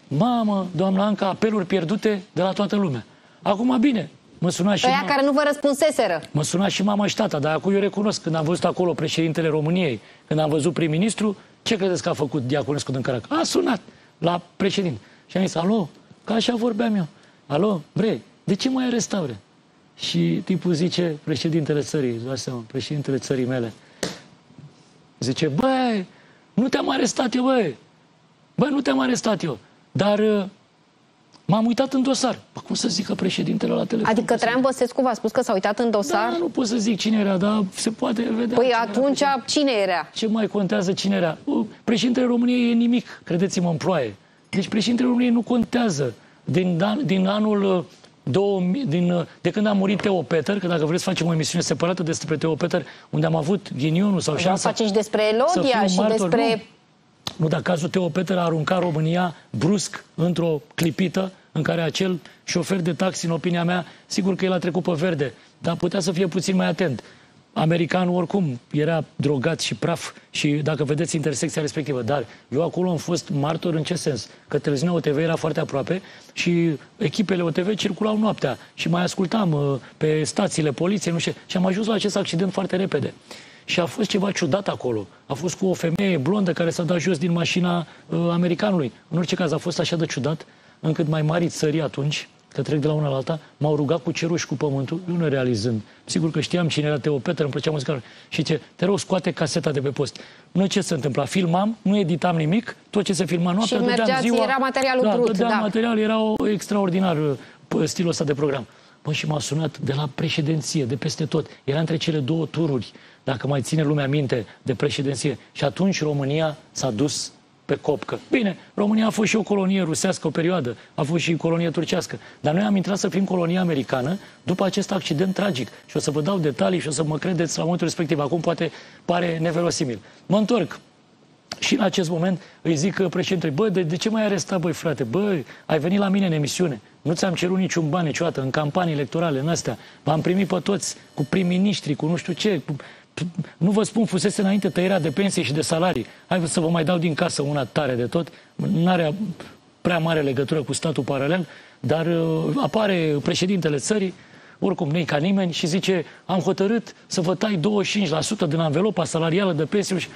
Mamă, doamna Anca, apeluri pierdute de la toată lumea. Acum bine, mă suna și ăia care nu vă răspunseseră. Mă suna și mama și tata, dar acum eu recunosc, când am văzut acolo președintele României, când am văzut prim-ministru, ce credeți că a făcut Diaconescu din Carac? A sunat la președinte și am zis, alo, că așa vorbeam eu. Alo, vrei, de ce mă arestă, bre? Și tipul zice, președintele țării, președintele țării mele, zice, băi, nu te-am arestat eu, băi, nu te-am arestat eu, dar m-am uitat în dosar. Cum să zic că președintele la telefon? Adică Traian Băsescu v-a spus că s-a uitat în dosar? Da, nu pot să zic cine era, dar se poate vedea. Păi atunci cine era? Ce mai contează cine era? Președintele României e nimic, credeți-mă, în ploaie. Deci președintele României nu contează. Din anul 2000, de când a murit Teo Peter, că dacă vreți să facem o emisiune separată despre Teo Peter, unde am avut ghinionul sau șansa... Facem și despre Elodia și martor, despre... Nu, dar cazul Teo Peter a aruncat România brusc într-o clipită în care acel șofer de taxi, în opinia mea, sigur că el a trecut pe verde, dar putea să fie puțin mai atent. Americanul oricum era drogat și praf și dacă vedeți intersecția respectivă, dar eu acolo am fost martor în ce sens? Că televiziunea OTV era foarte aproape și echipele OTV circulau noaptea și mai ascultam pe stațiile poliției, nu știu, și am ajuns la acest accident foarte repede. Și a fost ceva ciudat acolo. A fost cu o femeie blondă care s-a dat jos din mașina americanului. În orice caz a fost așa de ciudat, încât mai mari țării atunci, că trec de la una la alta, m-au rugat cu cerul și cu pământul, eu nu realizând. Sigur că știam cine era Teo Peter, îmi plăcea muzica. Și ce, te rog, scoate caseta de pe post. Noi ce se întâmpla? Filmam, nu editam nimic, tot ce se filma noaptea, și dădeam ziua. Era materialul brut. Dădeam material, era extraordinar stilul ăsta de program. Bă, și m-a sunat de la președinție, de peste tot. Era între cele două tururi, dacă mai ține lumea minte, de președinție. Și atunci România s-a dus pe copcă. Bine, România a fost și o colonie rusească o perioadă, a fost și colonie turcească, dar noi am intrat să fim colonie americană după acest accident tragic. Și o să vă dau detalii și o să mă credeți la momentul respectiv. Acum poate pare neverosimil. Mă întorc. Și în acest moment îi zic președintele, bă, de ce m-ai arestat, băi, frate? Bă, ai venit la mine în emisiune. Nu ți-am cerut niciun bani niciodată în campanii electorale, în astea. V-am primit pe toți, cu prim-ministri, cu nu știu ce. Nu vă spun, fusese înainte tăierea de pensii și de salarii. Hai să vă mai dau din casă una tare de tot. N-are prea mare legătură cu statul paralel, dar apare președintele țării, oricum nu-i ca nimeni, și zice, am hotărât să vă tai 25% din anvelopa salarială de pensii. Și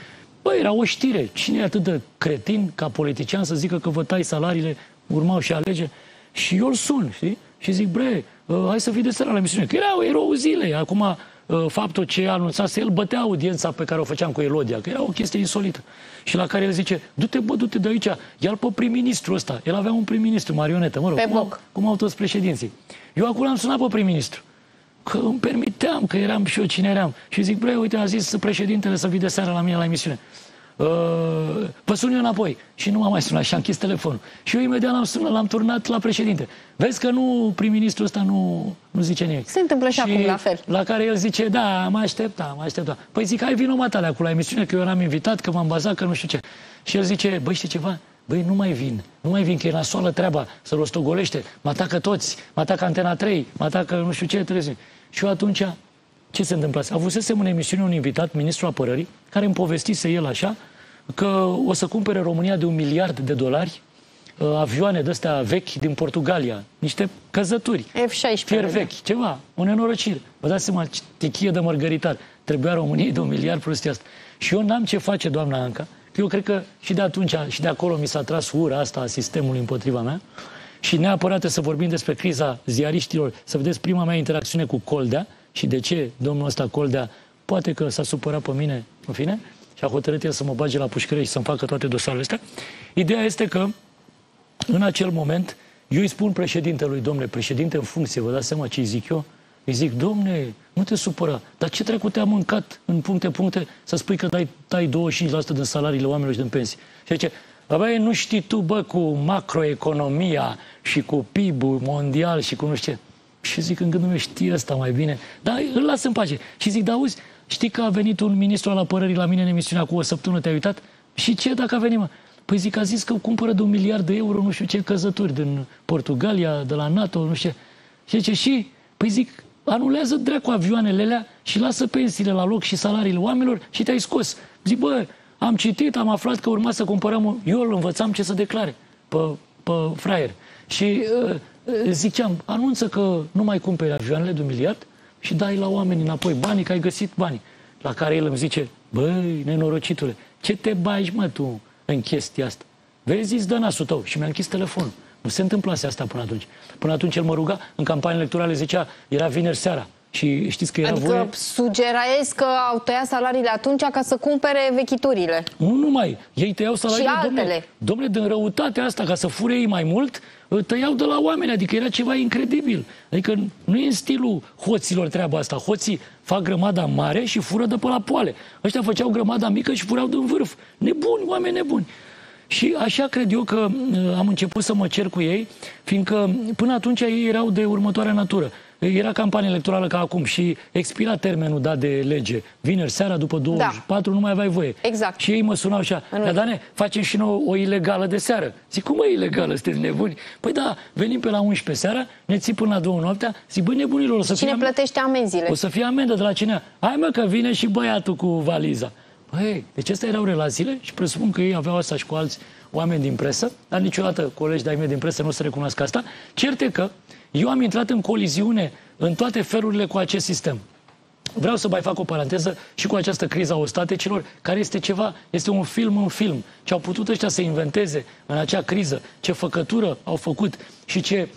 băi, era o știre. Cine e atât de cretin ca politician să zică că vă tai salariile, urmau și alegeri? Și eu îl sun, știi? Și zic, bre, hai să fii de seara la emisiune. Că erau zile. Acum faptul ce anunțase, el bătea audiența pe care o făceam cu Elodia, că era o chestie insolită. Și la care el zice, du-te bă, du-te de aici, ia-l pe prim-ministru ăsta. El avea un prim-ministru, marionetă, mă rog, cum au toți președinții. Eu acum am sunat pe prim-ministru, că îmi permiteam, că eram și eu cine eram. Și zic, bre, uite, a zis președintele să vii de seară la mine la emisiune. Vă sun eu înapoi. Și nu m-a mai sunat și am închis telefonul. Și eu imediat l-am sunat, l-am turnat la președinte. Vezi că nu, prim-ministrul ăsta nu zice nimic. Se întâmplă și acum la fel. La care el zice, da, mă aștepta. Păi zic, hai vino mă tale la emisiune, că eu n-am invitat, că m-am bazat, că nu știu ce. Și el zice, băi, știi ceva? Băi, nu mai vin, că e nasoală treaba, să rostogolește, mă atacă toți, mă atacă Antena 3, mă atacă nu știu ce, trebuie. Și eu atunci, ce se întâmplă? Avusesem în emisiune un invitat, ministrul apărării, care îmi povestise el așa, că o să cumpere România de $1 miliard avioane de-astea vechi din Portugalia, niște căzături, F-16, fier vechi, ceva, o nenorocire. Vă dați seama, tichie de mărgăritar, trebuia României de $1 miliard prostia asta. Și eu n-am ce face, doamna Anca, că eu cred că și de atunci și de acolo mi s-a tras ura asta a sistemului împotriva mea. Și neapărat să vorbim despre criza ziariștilor, să vedeți prima mea interacțiune cu Coldea și de ce domnul ăsta Coldea poate că s-a supărat pe mine, în fine, și a hotărât el să mă bage la pușcărie și să-mi facă toate dosarele astea. Ideea este că, în acel moment, eu îi spun președintelui, domnule, președinte în funcție, vă dați seama ce îi zic eu? Îi zic, domne, nu te supăra, dar ce trecut te-a mâncat în puncte, să spui că tai 25% din salariile oamenilor și din pensii? Și zice, băi, nu știi tu, bă, cu macroeconomia și cu PIB-ul mondial și cu nu știu ce. Și zic, în gândul meu, știi ăsta mai bine, dar îl las în pace. Și zic, da, auzi, știi că a venit un ministru al apărării la mine în emisiunea cu o săptămână, te-ai uitat? Și ce dacă a venit, mă? Păi zic, a zis că cumpără de $1 miliard, nu știu ce căzături, din Portugalia, de la NATO, nu știu ce. Și zice, și, păi zic, anulează dracu avioanele alea și lasă pensiile la loc și salariile oamenilor și te-ai scos. Zic, bă, am citit, am aflat că urma să cumpărăm, eu îl învățam ce să declare pe fraier. Și ziceam, anunță că nu mai cumperi avioanele de $1 miliard și dai la oameni înapoi banii, că ai găsit banii. La care el îmi zice, băi, nenorocitule, ce te bagi, mă, tu în chestia asta? Vezi, îți dă nasul tău. Și mi-a închis telefonul. Nu se întâmplase asta până atunci. Până atunci el mă ruga, în campanie electorale zicea, era vineri seara. Și știți că era adică sugeraezi că au tăiat salariile atunci ca să cumpere vechiturile. Nu numai. Ei tăiau salariile. Și altele. Dom'le, din răutatea asta, ca să fure ei mai mult, tăiau de la oameni. Adică era ceva incredibil. Adică nu e în stilul hoților treaba asta. Hoții fac grămada mare și fură de pe la poale. Ăștia făceau grămada mică și furau din vârf. Nebuni, oameni nebuni. Și așa cred eu că am început să mă cer cu ei, fiindcă până atunci ei erau de următoarea natură. Era campanie electorală ca acum și expira termenul dat de lege. Vineri seara, după 24, nu mai aveai voie. Exact. Și ei mă sunau așa, dar Dane, facem și noi o ilegală de seară. Zic, cum e ilegală, sunteți nebuni? Păi da, venim pe la 11 seara, ne ții până la 2 noaptea, zic, băi nebunilor, o să cine plătește amenziile? O să fie amendă de la cine? Hai mă că vine și băiatul cu valiza. Băi, deci astea erau relațiile și presupun că ei aveau asta și cu alți oameni din presă, dar niciodată colegi de-ai mei din presă nu se recunosc asta. Certe că eu am intrat în coliziune în toate felurile cu acest sistem. Vreau să mai fac o paranteză și cu această criză a ostatecilor, care este ceva, este un film în film. Ce au putut ăștia să inventeze în acea criză, ce făcătură au făcut și ce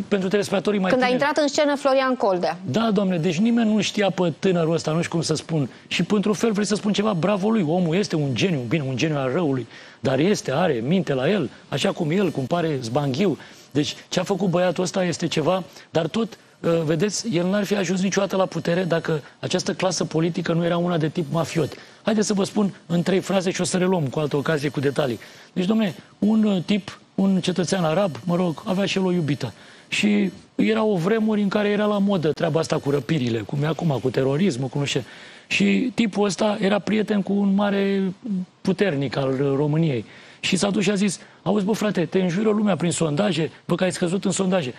pentru telespectatorii mai Când tineri. a intrat în scenă Florian Coldea. Da, doamne, deci nimeni nu știa pe tânărul ăsta, nu știu cum să spun. Și pentru fel vrei să spun ceva, bravo lui, omul este un geniu, bine, un geniu al răului, dar are minte la el, așa cum el, cum pare zbanghiu. Deci ce a făcut băiatul ăsta este ceva, dar tot, vedeți, el n-ar fi ajuns niciodată la putere dacă această clasă politică nu era una de tip mafiot. Haideți să vă spun în 3 fraze și o să reluăm cu altă ocazie, cu detalii. Deci, dom'le, un tip, un cetățean arab, mă rog, avea și el o iubită. Și erau vremuri în care era la modă treaba asta cu răpirile, cum e acum, cu terorismul, cu nu știu. Și tipul ăsta era prieten cu un mare puternic al României. Și s-a dus și a zis, auzi, bă, frate, te înjură lumea prin sondaje, bă, că ai scăzut în sondaje.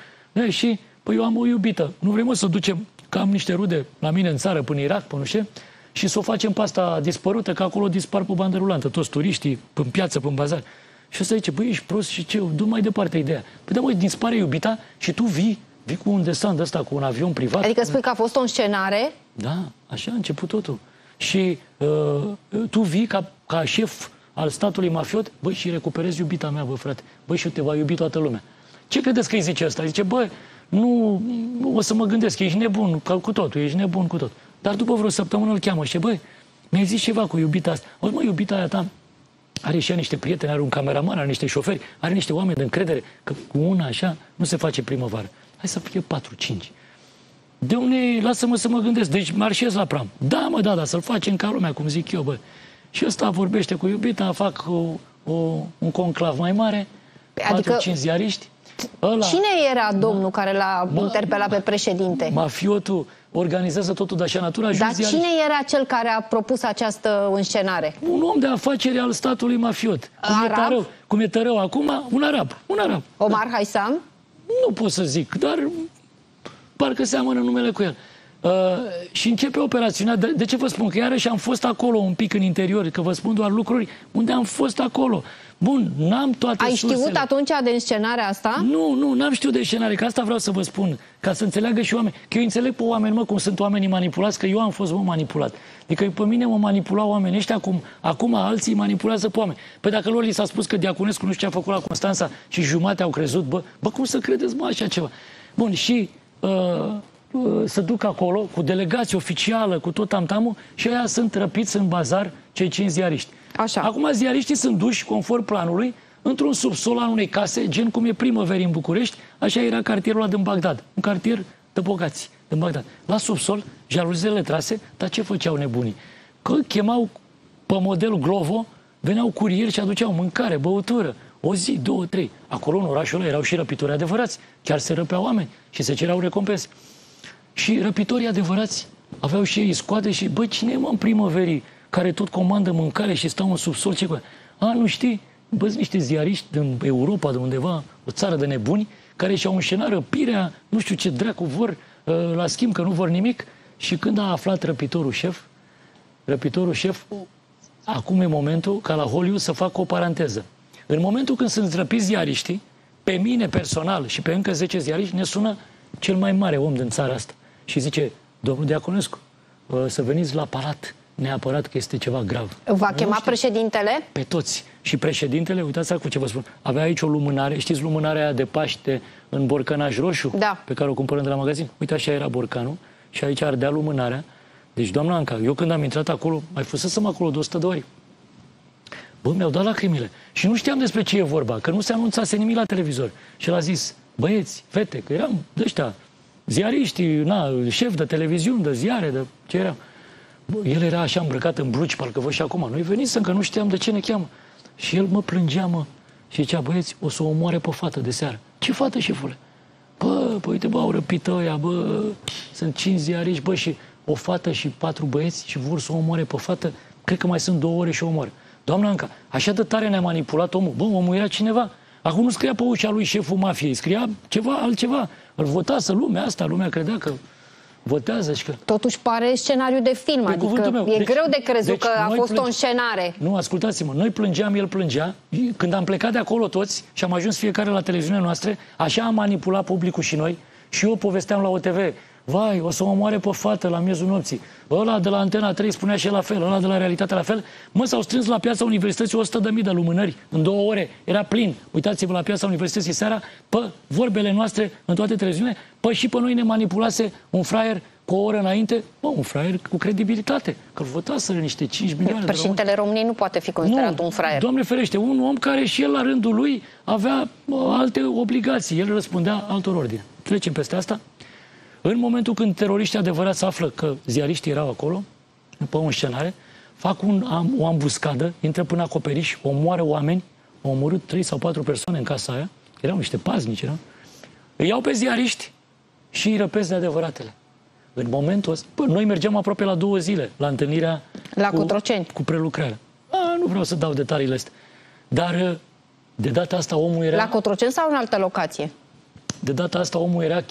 Și, păi, eu am o iubită, nu vrem să ducem, că am niște rude la mine în țară, până Irak, până nu știu, și să o facem pe asta dispărută, că acolo dispar pe bandă rulantă, toți turiștii, pe piață, pe bazar. Și ăsta zice, băi, ești prost și ce? Du mai departe ideea. Păi da, măi, dispare iubita și tu vii cu un desant ăsta, cu un avion privat. Adică spui că a fost o înscenare? Da, așa a început totul. Și tu vii ca șef al statului mafiot, băi, și recuperezi iubita mea, bă, frate. Băi, și te va iubi toată lumea. Ce credeți că îi zice ăsta? Zice, băi, nu, o să mă gândesc, ești nebun cu totul, ești nebun cu tot. Dar după vreo săptămână îl cheamă și băi, mi-ai zis ceva cu iubita asta. Auzi, mă, iubita aia ta are și ea niște prieteni, are un cameraman, are niște șoferi, are niște oameni de încredere, că cu una așa nu se face primăvară. Hai să fie 4-5. De unde, lasă-mă să mă gândesc, deci marșez la pram. Da, mă, da, să-l facem ca lumea, cum zic eu, bă. Și ăsta vorbește cu iubita, fac un conclav mai mare, adică 4-5 ziariști. Cine era domnul care l-a interpelat pe președinte? Mafiotul organizează totul de așa natură. Dar cine era cel care a propus această înscenare? Un om de afaceri al statului mafiot. Cum e tărău acum, un arab. Omar Haisam? Nu pot să zic, dar parcă seamănă numele cu el. Și începe operațiunea. De ce vă spun? Că iarăși am fost acolo un pic în interior, că vă spun doar lucruri unde am fost acolo. Bun, n-am toate sursele. Ai știut atunci de înscenarea asta? Nu, n-am știut de înscenare, că asta vreau să vă spun, ca să înțeleagă și oameni. Că eu înțeleg pe oameni, mă, cum sunt oamenii manipulați, că eu am fost, manipulat. Adică pe mine mă manipulau oamenii ăștia, acum alții manipulează pe oameni. Păi dacă lor li s-a spus că Diaconescu nu știu ce a făcut la Constanța și jumate au crezut, bă, cum să credeți, mă, așa ceva? Bun, și se duc acolo cu delegație oficială, cu tot tamtamul și aia sunt răpiți în bazar cei 5 ziariști. Așa. Acum ziariștii sunt duși, conform planului, într-un subsol al unei case, gen cum e Primăveri în București, așa era cartierul ăla din Bagdad, un cartier de bogați din Bagdad. La subsol, jaluzele trase, dar ce făceau nebunii? Că chemau pe model Glovo, veneau curieri și aduceau mâncare, băutură, o zi, 2, 3. Acolo, în orașul ăla, erau și răpitori adevărați, chiar se răpeau oameni și se cereau recompense. Și răpitorii adevărați aveau și ei scoate și, bă, cine e, mă, în Primăverii care tot comandă mâncare și stau în subsol? Ce cu... nu știi? Bă, niște ziariști din Europa, de undeva, o țară de nebuni, care și-au înșenat răpirea, nu știu ce dracu vor, la schimb că nu vor nimic. Și când a aflat răpitorul șef, acum e momentul ca la Hollywood să fac o paranteză. În momentul când sunt răpiți ziariștii, pe mine personal și pe încă 10 ziariști, ne sună cel mai mare om din țara asta. Și zice, domnul Diaconescu, să veniți la palat, neapărat că este ceva grav. Va chema președintele? Pe toți. Și președintele, uitați cu ce vă spun, avea aici o lumânare, știți lumânarea aia de Paște în borcanaj roșu? Da. Pe care o cumpărăm de la magazin? Uite, așa era borcanul și aici ardea lumânarea. Deci, doamna Anca, eu când am intrat acolo, mai fusesem acolo de 100 de ori. Bă, mi-au dat lacrimile. Și nu știam despre ce e vorba, că nu se anunțase nimic la televizor. Și el a zis, băieți, fete, că eram de ăștia, ziariștii, șef de televiziuni, de ziare, de ce era. Bă, el era așa îmbrăcat în blugi, parcă văd și acum. Noi venisem, că nu știam de ce ne cheamă. Și el mă plângea, mă, și zicea, băieți, o să o omoare pe fată de seară. Ce fată, șefule? Bă, uite, bă, au răpit ăia, bă, sunt 5 ziariști, bă, și o fată și 4 băieți și vor să o omoare pe fată. Cred că mai sunt 2 ore și o omoară. Doamna Anca, așa de tare ne-a manipulat omul. Bă, omul era cineva. Acum nu scria pe ușa lui șeful mafiei, scria ceva altceva. Îl votase lumea asta, lumea credea că votează și că... Totuși pare scenariu de film, pe adică meu. e greu de crezut că a fost o înscenare. Nu, ascultați-mă, noi plângeam, el plângea. Când am plecat de acolo toți și am ajuns fiecare la televiziunea noastră, așa am manipulat publicul și noi. Și eu povesteam la OTV, vai, o să mă moare pe fată la miezul nopții. Ăla de la Antena 3 spunea și la fel, ăla de la Realitatea la fel. Mă, s-au strâns la Piața Universității 100.000 de lumânări în 2 ore. Era plin. Uitați-vă la Piața Universității seara, pe vorbele noastre în toate televiziunile, și pe noi ne manipulase un fraier cu o oră înainte, un fraier cu credibilitate, că-l votaseră niște 5 milioane de Președintele României nu poate fi considerat un fraier. Doamne ferește, un om care și el la rândul lui avea alte obligații. El răspundea altor ordine. Trecem peste asta. În momentul când teroriștii adevărați află că ziariștii erau acolo, pe o înscenare, fac o ambuscadă, intră până acoperiș, omoară oameni, au omorât 3 sau 4 persoane în casa aia, erau niște paznici, erau. Îi iau pe ziariști și îi răpesc de adevăratele. În momentul ăsta, noi mergeam aproape la 2 zile la întâlnirea la Cotroceni cu prelucrarea. Nu vreau să dau detaliile astea. Dar de data asta omul era... La Cotroceni sau în altă locație? De data asta omul era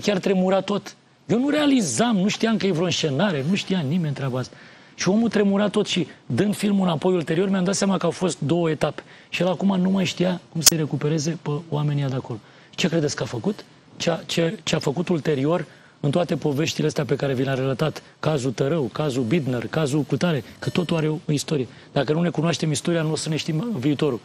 chiar tremura tot. Eu nu realizam, nu știam că e vreo înscenare, nu știa nimeni treaba asta. Și omul tremura tot și dând filmul înapoi ulterior mi-am dat seama că au fost 2 etape. Și el acum nu mai știa cum să-i recupereze pe oamenii de acolo. Ce credeți că a făcut? Ce a făcut ulterior în toate poveștile astea pe care vi le-am relatat, cazul Tărău, cazul Bidner, cazul Cutare, că totul are o istorie. Dacă nu ne cunoaștem istoria, nu o să ne știm viitorul.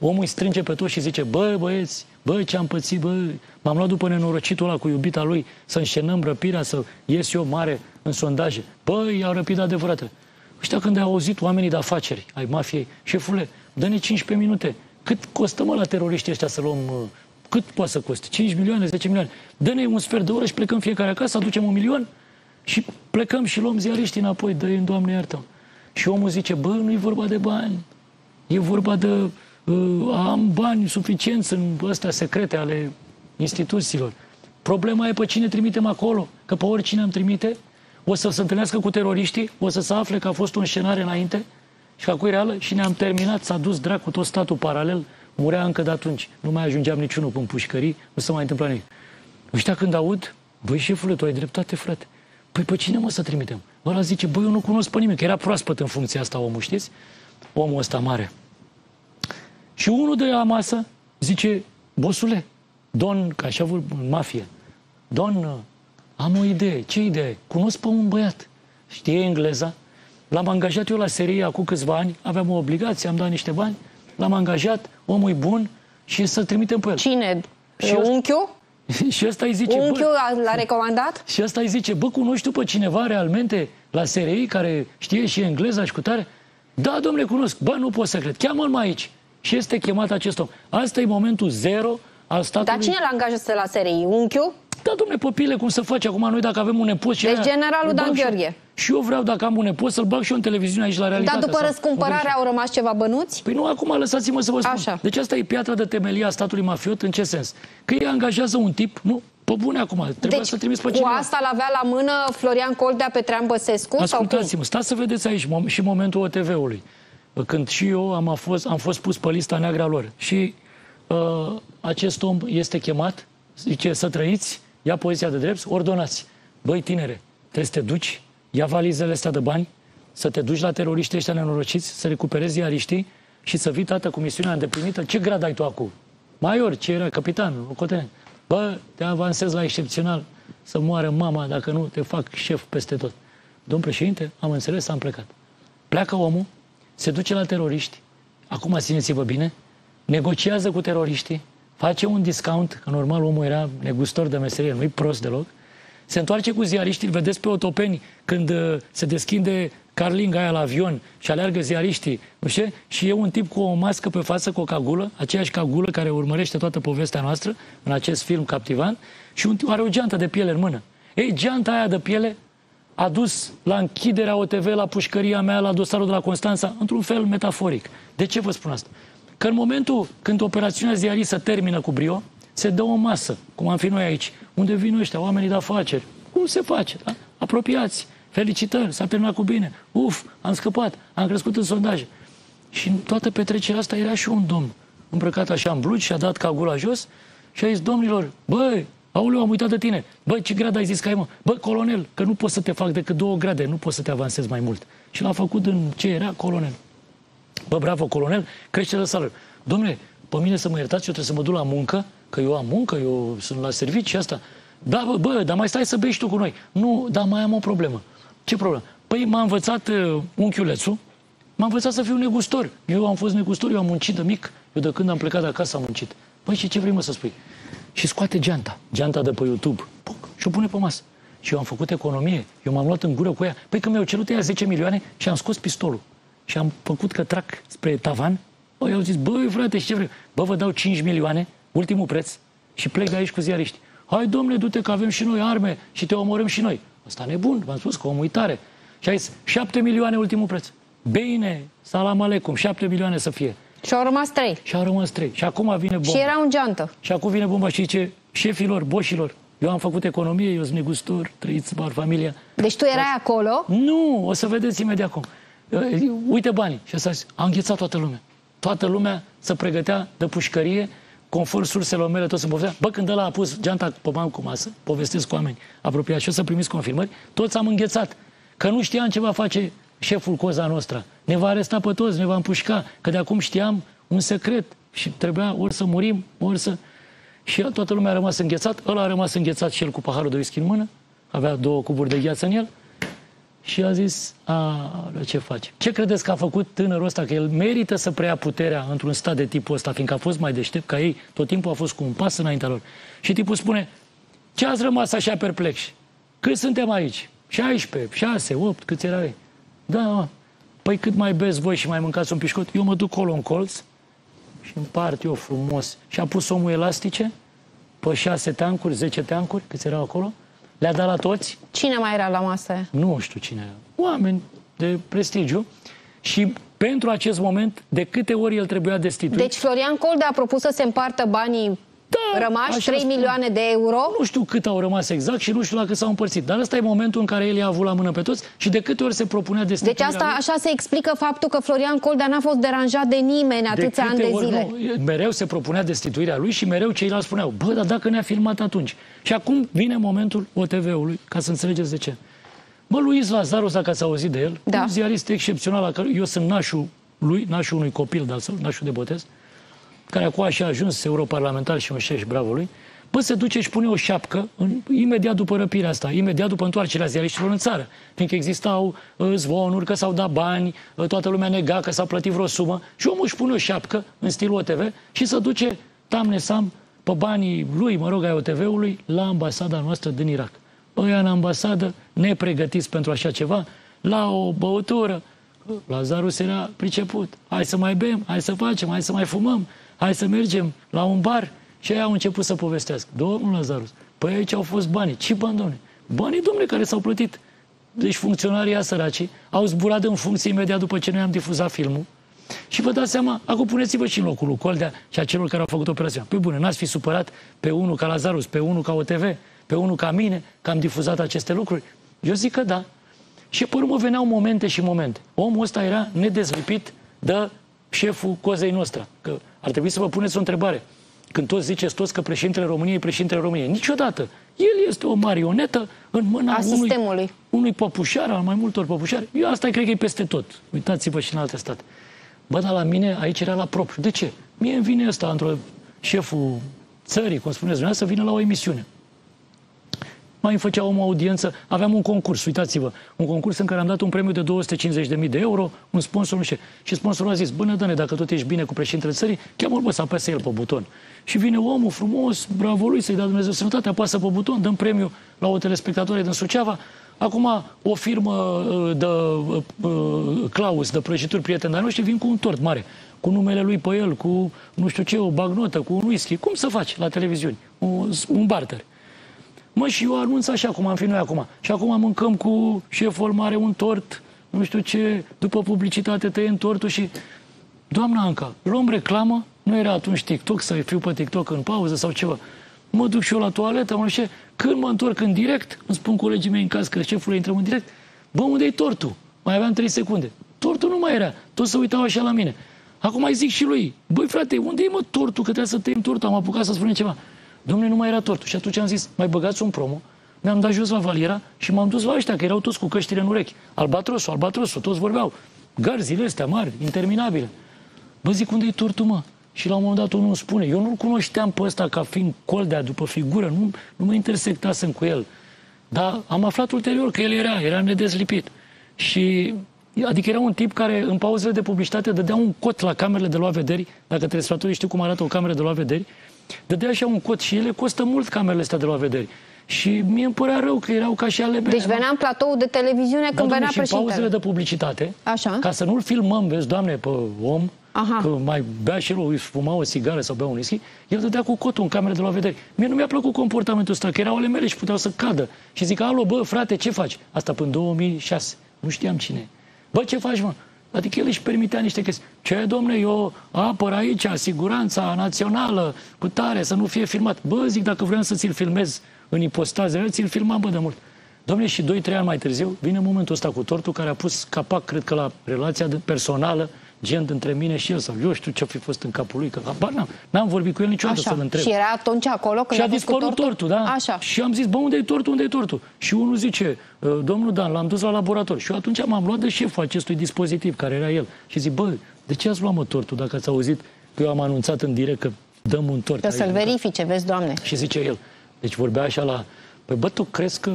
Omul îi strânge pe toți și zice, bă, băieți, bă, ce-am pățit, bă, m-am luat după nenorocitul ăla cu iubita lui să înșenăm răpirea, să ies eu mare în sondaje. Băi, i-au răpit adevăratele. Ăștia când au auzit oamenii de afaceri ai mafiei, șefule, dă-ne 15 minute. Cât costă, mă, la teroriștii ăștia să luăm... Cât poate să coste? 5 milioane, 10 milioane. Dă-ne un sfert de oră și plecăm fiecare acasă, aducem 1 milion și plecăm și luăm ziariștii înapoi. Dă-i în Doamne iartă. Și omul zice, bă, nu e vorba de bani. E vorba de... am bani suficienți în ăstea secrete ale instituțiilor. Problema e pe cine trimitem acolo. Că pe oricine am trimite, o să se întâlnească cu teroriștii, o să se afle că a fost un scenariu înainte și că acum e reală și ne-am terminat, s-a dus dracu tot statul paralel, murea încă de atunci. Nu mai ajungeam niciunul în pușcării, nu se mai întâmpla nimic. Ăștia când aud, băi, șefule, tu ai dreptate, frate. Păi pe cine, mă, să trimitem? Ăla zice, băi, eu nu cunosc pe nimeni, că era proaspăt în funcția asta omul, știți? Omul ăsta mare. Și unul de la masă zice, bosule, Don, ca așa vor în mafie, Don, am o idee. Ce idee? Cunosc pe un băiat. Știe engleza. L-am angajat eu la serie acum câțiva ani. Aveam o obligație, am dat niște bani. L-am angajat, omul e bun și să trimitem pe el. Cine? Și Unchiul? Și ăsta îi zice, Unchiul l-a recomandat? Și ăsta îi zice, bă, cunoști tu pe cineva realmente la SRI care știe și engleza și cu tare? Da, domnule, cunosc. Bă, nu pot să cred. Cheamă-l mai aici. Și este chemat acest om. Asta e momentul zero al statului. Dar cine l-angajează la SRI? Unchiul? Da, domnule, popile, cum să face acum noi dacă avem un nepot și Deci aia, generalul Dan Gheorghe. Și eu vreau, dacă am un nepot, să-l bag și eu în televiziune aici la Realitate. Dar după răscumpărare au rămas ceva bănuți? Păi nu, acum lăsați-mă să vă spun. Așa. Deci asta e piatra de temelie a statului mafiot. În ce sens? Că ei angajează un tip, nu, pe bune acum, trebuia să trimiți pe cineva. Cu asta l-avea la mână Florian Coldea pe Traian Băsescu? Ascultați-mă, stați să vedeți aici și momentul OTV-ului. Când și eu am fost pus pe lista neagră a lor. Și acest om este chemat, zice, să trăiți, ia poziția de drept, ordonați. Băi, tinere, trebuie să te duci, ia valizele astea de bani, să te duci la teroriștii ăștia nenorociți, să recuperezi ziariștii și să vii, tată, cu misiunea îndeplinită. Ce grad ai tu acum? Major, ce era? Capitan, locotenent. Bă, te avansezi la excepțional, să moară mama, dacă nu, te fac șef peste tot. Domn președinte, am înțeles, am plecat. Pleacă omul, se duce la teroriști, acum țineți-vă bine, negociază cu teroriștii, face un discount, că normal omul era negustor de meserie, nu-i prost deloc, se întoarce cu ziariștii, îl vedeți pe Otopeni când se deschide carlinga aia la avion și aleargă ziariștii, nu știu? Și e un tip cu o mască pe față, cu o cagulă, aceeași cagulă care urmărește toată povestea noastră în acest film captivant și are o geantă de piele în mână. Ei, geanta aia de piele a dus la închiderea OTV, la pușcăria mea, la dosarul de la Constanța, într-un fel metaforic. De ce vă spun asta? Că în momentul când operațiunea ziaristă termină cu brio, se dă o masă, cum am fi noi aici, unde vin ăștia, oamenii de afaceri. Cum se face? Da? Apropiați, felicitări, s-a terminat cu bine. Uf, am scăpat, am crescut în sondaje. Și în toată petrecerea asta era și un domn îmbrăcat așa în blugi și a dat cagula jos și a zis, domnilor, băi, aoleu, am uitat de tine. Băi, ce grad ai zis că ai, mă? Bă, colonel, că nu pot să te fac decât 2 grade, nu pot să te avansezi mai mult. Și l-a făcut în ce era colonel. Bă, bravo, colonel, crește de salariu. Dom'le, pe mine să mă iertați, eu trebuie să mă duc la muncă, că eu am muncă, eu sunt la serviciu și asta. Da, bă, dar mai stai să bei și tu cu noi. Nu, dar mai am o problemă. Ce problemă? Păi m-a învățat unchiulețul, m-a învățat să fiu negustor. Eu am fost negustor, eu am muncit de mic, eu de când am plecat de acasă am muncit. Păi și ce vrei, mă, să spui? Și scoate geanta de pe YouTube, puc, și o pune pe masă. Și eu am făcut economie, eu m-am luat în gură cu ea. Păi că mi-au cerut ea 10 milioane și am scos pistolul. Și am făcut că trag spre tavan. Băi, au zis, băi, frate, și ce vrei? Bă, vă dau 5 milioane, ultimul preț, și plec de aici cu ziariști. Hai, domnule, du-te că avem și noi arme și te omorâm și noi. Asta nebun, v-am spus că omul e tare. Și a zis, 7 milioane ultimul preț. Bine, salam alecum, 7 milioane să fie. Și au rămas 3. Și au rămas 3. Și acum vine bomba. Și era un geantă. Și acum vine bomba și zice, șefilor, boșilor, eu am făcut economie, eu sunt negustor, trăiți bar familia. Deci tu erai acolo? Nu, o să vedeți imediat cum. Uite banii. Și asta a înghețat toată lumea. Toată lumea se pregătea de pușcărie, conform surselor mele, toți se povestea. Bă, când ăla a pus geanta pe banc cu masă, povestesc cu oameni apropiați și o să primiți confirmări, toți am înghețat. Că nu știam ce va face șeful Cosa Nostra. Ne va aresta pe toți, ne va împușca. Că de acum știam un secret și trebuia ori să murim, ori să... Și toată lumea a rămas înghețat. Ăla a rămas înghețat și el cu paharul de whisky în mână. Avea 2 cuburi de gheață în el. Și a zis, ce face? Ce credeți că a făcut tânărul ăsta? Că el merită să preia puterea într-un stat de tipul ăsta, fiindcă a fost mai deștept ca ei, tot timpul a fost cu un pas înaintea lor. Și tipul spune, ce ați rămas așa perplexi? Cât suntem aici? 16, 6, 8, câți erau ei? Da, mă. Păi cât mai beți voi și mai mâncați un pișcot, eu mă duc colo în colț și împart eu frumos. Și a pus omul elastice pe 6 teancuri, 10 teancuri, câți erau acolo, le-a dat la toți. Cine mai era la masă aia? Nu știu cine era. Oameni de prestigiu. Și pentru acest moment, de câte ori el trebuia destituit? Deci Florian Coldea a propus să se împartă banii rămași, 3 milioane de euro. Nu știu cât au rămas exact și nu știu la cât s-au împărțit. Dar ăsta e momentul în care el i-a avut la mână pe toți și de câte ori se propunea destituirea. Deci asta așa se explică faptul că Florian Coldea n-a fost deranjat de nimeni atâția ani de zile. Nu, mereu se propunea destituirea lui și mereu ceilalți spuneau, bă, dar dacă ne-a filmat atunci. Și acum vine momentul OTV-ului, ca să înțelegeți de ce. Bă, Luis Lazarus, dacă ați auzit de el, un ziarist excepțional, eu sunt nașul lui, nașul unui copil de-al său, nașul de botez, care acum așa a ajuns europarlamentar și un șeș, bravo lui, bă, se duce și pune o șapcă imediat după răpirea asta, imediat după întoarcerea ziariștilor în țară, fiindcă existau zvonuri că s-au dat bani, toată lumea nega că s-a plătit vreo sumă și omul își pune o șapcă în stilul OTV și se duce tamnesam pe banii lui, mă rog, ai OTV-ului, la ambasada noastră din Irak. Ăia în ambasadă, nepregătiți pentru așa ceva, la o băutură, Lazarus era priceput. Hai să mai bem, hai să facem, hai să mai fumăm, hai să mergem la un bar. Și ei au început să povestească. Domnul Lazarus, păi aici au fost banii. Ce bani, domne? Banii, domne, care s-au plătit. Deci funcționarii săracii au zburat în funcție imediat după ce noi am difuzat filmul. Și vă dați seama, acum puneți-vă și în locul lui Coldea și a celor care au făcut operațiunea. Pe bune, n-ați fi supărat pe unul ca Lazarus, pe unul ca OTV, pe unul ca mine, că am difuzat aceste lucruri? Eu zic că da. Și pe urmă veneau momente și momente. Omul ăsta era nedezlipit de șeful cozei noastre. Că ar trebui să vă puneți o întrebare. Când toți ziceți toți că președintele României e președintele României. Niciodată. El este o marionetă în mâna unui păpușar, al mai multor păpușari. Eu asta cred că e peste tot. Uitați-vă și în alte state. Bă, dar la mine aici era la propriu. De ce? Mie îmi vine ăsta, șeful țării, cum spuneți dumneavoastră, să vină la o emisiune. Mai îmi făcea o audiență, aveam un concurs, uitați-vă, un concurs în care am dat un premiu de 250.000 de euro, un sponsor, nu știu. Și sponsorul a zis, bă, Nădăne, dacă tot ești bine cu președintele țării, cheamă-l, bă, să apese el pe buton. Și vine omul frumos, bravo lui, să-i dea Dumnezeu sănătate, apasă pe buton, dăm premiu la o telespectatoare din Suceava. Acum o firmă de Claus, de prăjituri prieteni de-ai noștri, vin cu un tort mare, cu numele lui pe el, cu nu știu ce, o bagnotă, cu un whisky. Cum să faci la televiziuni? Un barter. Mă, și eu anunț așa cum am fi noi acum. Și acum mâncăm cu șeful mare un tort, nu știu ce, după publicitate tăiem tortul și... Doamna Anca, luăm reclamă, nu era atunci TikTok, să fiu pe TikTok în pauză sau ceva. Mă duc și eu la toaletă, mă știu, când mă întorc în direct, îmi spun colegii mei în caz că șeful intrăm în direct, bă, unde-i tortul? Mai aveam 3 secunde. Tortul nu mai era, toți se uitau așa la mine. Acum mai zic și lui, băi frate, unde e mă tortul? Că trebuie să tăiem tortul, am apucat să spunem ceva. Dom'le, nu mai era tortul. Și atunci am zis, mai băgați un promo, mi-am dat jos la valiera și m-am dus la ăștia, că erau toți cu căștile în urechi. Albatrosul, albatrosul, toți vorbeau. Garzile astea mari, interminabile. Bă, zic, unde-i tortul, mă? Și la un moment dat unul îmi spune, eu nu-l cunoșteam pe ăsta ca fiind Coldea după figură, nu mă intersectasem cu el. Dar am aflat ulterior că el era nedezlipit. Și, adică era un tip care în pauzele de publicitate dădea un cot la camerele de luat vederi, dacă telespectatorii știu cum arată o cameră de luat vederi, dădea așa un cot și ele costă mult camerele astea de luat vederi. Și mie îmi părea rău că erau ca și ale mele. Deci venea în platou de televiziune când venea președintele. Și în pauzele de publicitate, așa, ca să nu-l filmăm, vezi, Doamne, pe om, că mai bea și el, îi fuma o țigară sau bea un whisky, el dădea cu cotul în cameră de luat vederi. Mie nu mi-a plăcut comportamentul ăsta, că erau ale mele și puteau să cadă. Și zic, alo, bă, frate, ce faci? Asta până 2006. Nu știam cine. Bă, ce faci, mă? Adică el își permitea niște chestii. Ce, domne, eu apăr aici siguranța națională, cu tare, să nu fie filmat. Bă, zic, dacă vreau să ți-l filmez în ipostaze, ți-l filmam, bă, de mult. Domne, și 2-3 ani mai târziu vine momentul ăsta cu tortul care a pus capac, cred că la relația personală, gen între mine și el, sau eu știu ce-a fi fost în capul lui, că n-am vorbit cu el niciodată să-l întreb. Și era atunci acolo când și a dispărut tortul, da? Așa. Și am zis, bă, unde-i tortul, unde-i tortul? Și unul zice, domnul Dan, l-am dus la laborator. Și eu atunci m-am luat de șeful acestui dispozitiv, care era el. Și zic, bă, de ce ați luat, mă, tortul, dacă ați auzit că eu am anunțat în direct că dăm un tort? Că să-l verifice, vezi, Doamne. Și zice el, deci vorbea așa la, păi, bă, tu crezi că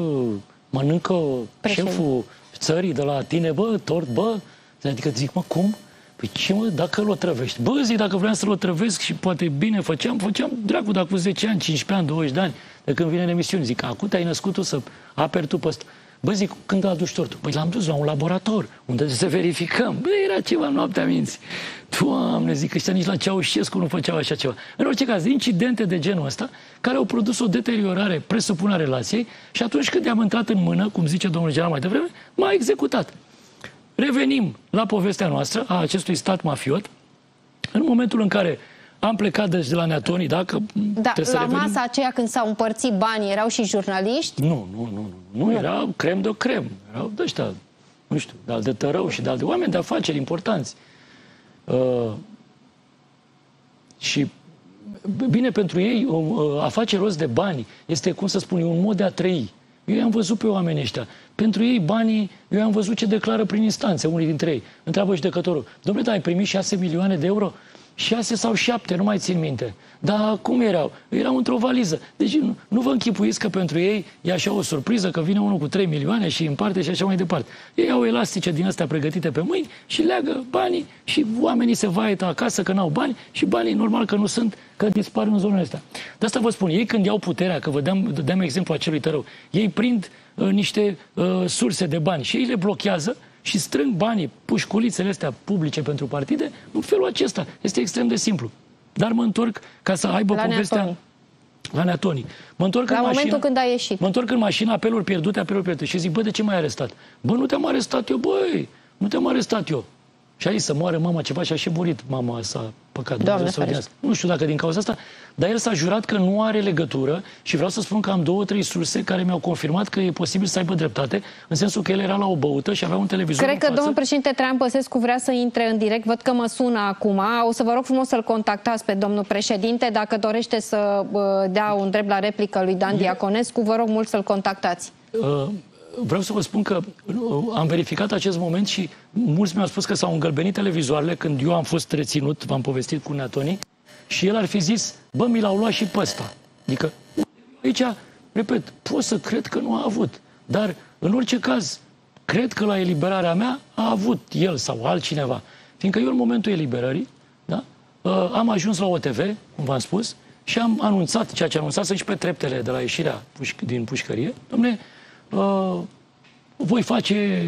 mănâncă șeful țării de la tine, bă, tort, bă? Adică zic, mă, cum? Păi ce, mă, dacă îl otrăvești? Bă, zic, dacă vreau să-l otrăvesc și poate bine făceam, dracu, dacă cu 10 ani, 15 ani, 20 de ani, de când vine în emisiune. Zic, acum te-ai născut tu să aperi tu pe ăsta. Bă, zic, când aduci tortul? Păi l-am dus la un laborator, unde să verificăm. Bă, era ceva noaptea minții. Doamne, zic, ăștia nici la Ceaușescu nu făceau așa ceva. În orice caz, incidente de genul ăsta, care au produs o deteriorare, presupune a relației, și atunci când i-am intrat în mână, cum zice domnul general mai devreme, m-a executat. Revenim la povestea noastră a acestui stat mafiot, în momentul în care am plecat de la Neatoni, dacă... Da, la masa aceea când s-au împărțit banii, erau și jurnaliști? Nu, era crem de crem. Erau de ăștia, nu știu, de tărău și de alte oameni de afaceri importanți. Și bine, pentru ei a face rost de bani este, cum să spun, un mod de a trăi. Eu i-am văzut pe oamenii ăștia. Pentru ei banii, eu i-am văzut ce declară prin instanțe, unii dintre ei. Întreabă judecătorul: dom'le, dar ai primit 6 milioane de euro? 6 sau 7, nu mai țin minte. Dar cum erau? Erau într-o valiză. Deci nu vă închipuiți că pentru ei e așa o surpriză că vine unul cu 3 milioane și împarte și așa mai departe. Ei au elastice din astea pregătite pe mâini și leagă banii și oamenii se vaietă acasă că n-au bani și banii normal că nu sunt, că dispar în zonele astea. De asta vă spun, ei când iau puterea, că vă dăm exemplu acelui tărău, ei prind niște surse de bani și ei le blochează și strâng banii, pușculițele astea publice pentru partide, în felul acesta. Este extrem de simplu. Dar mă întorc ca să aibă povestea... La Neatoni. Mă întorc la în momentul mașină, când a ieșit. Mă întorc în mașină, apeluri pierdute și zic: bă, de ce m-ai arestat? Bă, nu te-am arestat eu, băi! Nu te-am arestat eu. Și aici să moară mama ceva și a și murit mama sa, păcat. Doamne, nu știu dacă din cauza asta, dar el s-a jurat că nu are legătură și vreau să spun că am 2-3 surse care mi-au confirmat că e posibil să aibă dreptate, în sensul că el era la o băută și avea un televizor. Cred că domnul președinte Traian Băsescu vrea să intre în direct, văd că mă sună acum. O să vă rog frumos să-l contactați pe domnul președinte, dacă dorește să dea un drept la replică lui Dan Diaconescu, vă rog mult să-l contactați. Vreau să vă spun că am verificat acest moment și mulți mi-au spus că s-au îngălbenit televizoarele când eu am fost reținut, v-am povestit cu Neatoni, și el ar fi zis: bă, mi l-au luat și pe ăsta. Adică aici, repet, pot să cred că nu a avut. Dar, în orice caz, cred că la eliberarea mea a avut el sau altcineva. Fiindcă eu, în momentul eliberării, da, am ajuns la OTV, cum v-am spus, și am anunțat ceea ce anunțasem și pe treptele de la ieșirea din pușcărie: dom'le, voi face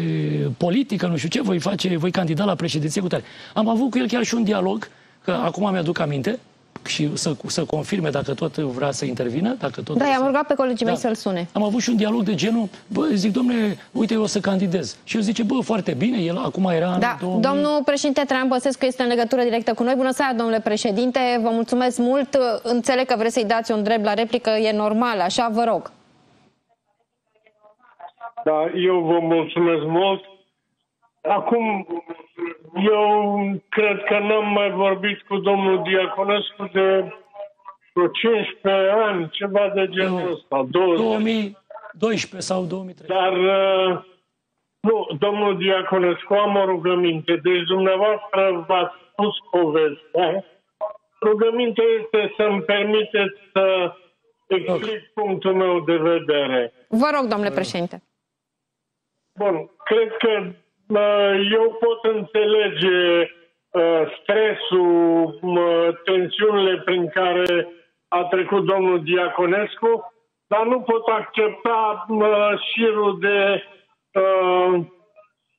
politică, nu știu ce, voi candida la președinție cu tare. Am avut cu el chiar și un dialog, că acum mi-aduc aminte, și să confirme dacă tot vrea să intervină. Dacă tot i-am rugat pe colegii mei să-l sune. Am avut și un dialog de genul: bă, zic, dom'le, uite, eu o să candidez. Și el zice: bă, foarte bine, el acum era în 2000... Domnul președinte Traian Băsescu este în legătură directă cu noi. Bună seara, domnule președinte, vă mulțumesc mult. Înțeleg că vreți să-i dați un drept la replică, e normal, așa, vă rog. Da, eu vă mulțumesc mult. Acum, eu cred că n-am mai vorbit cu domnul Diaconescu de 15 ani, ceva de genul ăsta, 2012 sau 2013. Dar, nu, domnul Diaconescu, am o rugăminte. Deci, dumneavoastră v-ați spus povestea. Rugămintea este să-mi permiteți să explic punctul meu de vedere. Vă rog, domnule președinte. Bun, cred că eu pot înțelege stresul, tensiunile prin care a trecut domnul Diaconescu, dar nu pot accepta șirul de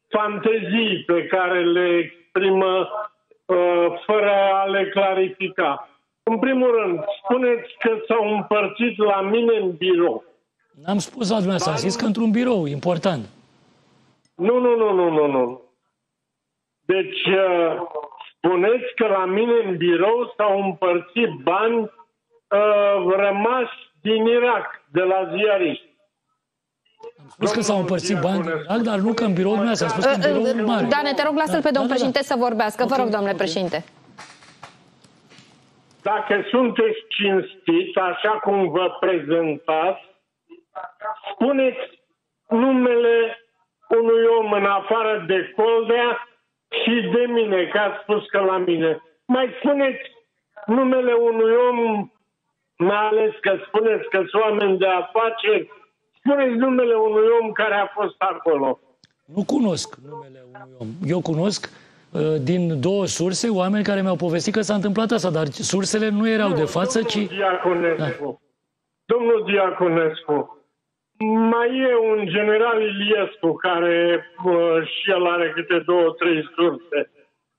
fantezii pe care le exprimă fără a le clarifica. În primul rând, spuneți că s-au împărțit la mine în birou. N-am spus la dumneavoastră, am zis că într-un birou important. Nu. Deci, spuneți că la mine în birou s-au împărțit bani rămași din Irak, de la ziariști. Am spus că s-au împărțit bani din Irak, dar nu că în birou dumneavoastră, am spus că în birou mare. Dane, te rog, lasă-l pe domnul președinte să vorbească. Vă rog, domnule președinte. Dacă sunteți cinstit, așa cum vă prezentați, spuneți numele unui om în afară de Coldea și de mine, că ați spus că la mine. Mai spuneți numele unui om, mai ales că spuneți că sunt oameni de afaceri, spuneți numele unui om care a fost acolo. Nu cunosc numele unui om. Eu cunosc din 2 surse oameni care mi-au povestit că s-a întâmplat asta, dar sursele nu erau de față, ci... Diaconescu. Domnul Diaconescu, Mai e un general Iliescu care și el are câte 2-3 surse.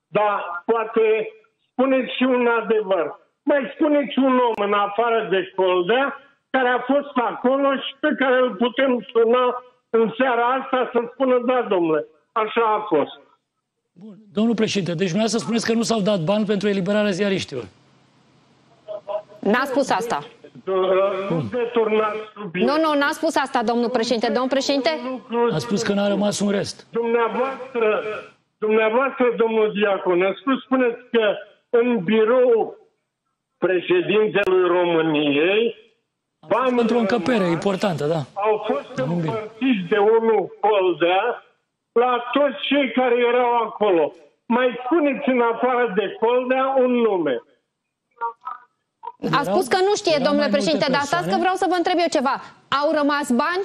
Dar poate spuneți și un adevăr. Mai spuneți un om în afară de Coldea care a fost acolo și pe care îl putem suna în seara asta să spună da, domnule, așa a fost. Bun. Domnul președinte, deci vreau să spuneți că nu s-au dat bani pentru eliberarea ziariștilor. N-a spus asta. Nu deturnați subiect. Nu, n-a spus asta, domnul președinte. Domnul președinte? A spus că n-a rămas un rest. Dumneavoastră, domnul Diaconescu, spuneți că în birou președintelui României Pentru o încăpere importantă, da. au fost împărțiți de unul Coldea la toți cei care erau acolo. Mai spuneți în afară de Coldea un nume. A spus că nu știe, domnule președinte, dar stați că vreau să vă întreb eu ceva. Au rămas bani?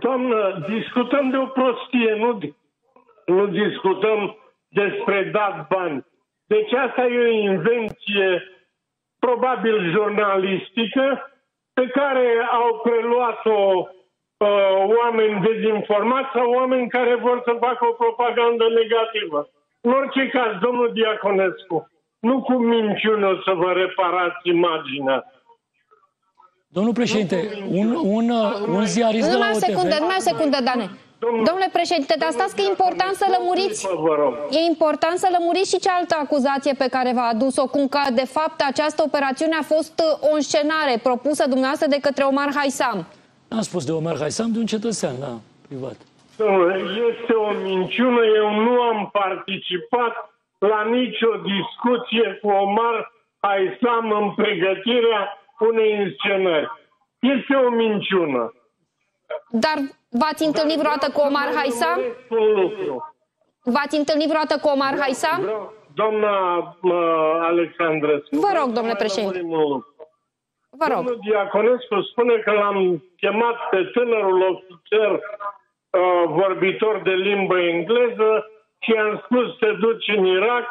Doamnă, discutăm de o prostie, nu discutăm despre dat bani. Deci asta e o invenție probabil jurnalistică pe care au preluat-o oameni dezinformați sau oameni care vor să facă o propagandă negativă. În orice caz, domnul Diaconescu, nu cu minciună o să vă reparați imaginea. Domnul președinte, un ziarist de la OTV... Numai o secundă, Dane. Domnule președinte, dar stați că e important să lămuriți. E important să lămuriți și cealaltă acuzație pe care v-a adus-o, cum că, de fapt, această operațiune a fost o înscenare propusă dumneavoastră de către Omar Haisam. N-am spus de Omar Haisam, de un cetățean, da, privat. Este o minciună, eu nu am participat la nicio discuție cu Omar Haisam în pregătirea unei înscenări. Este o minciună. Dar v-ați întâlnit vreodată cu Omar Haisam? V-ați întâlnit vreodată cu Omar Haisam? Doamna Alexandrescu. Vă rog, domnule președinte. Vă rog. Domnul Diaconescu spune că l-am chemat pe tânărul ofițer vorbitor de limbă engleză și i-am spus te duci în Irak.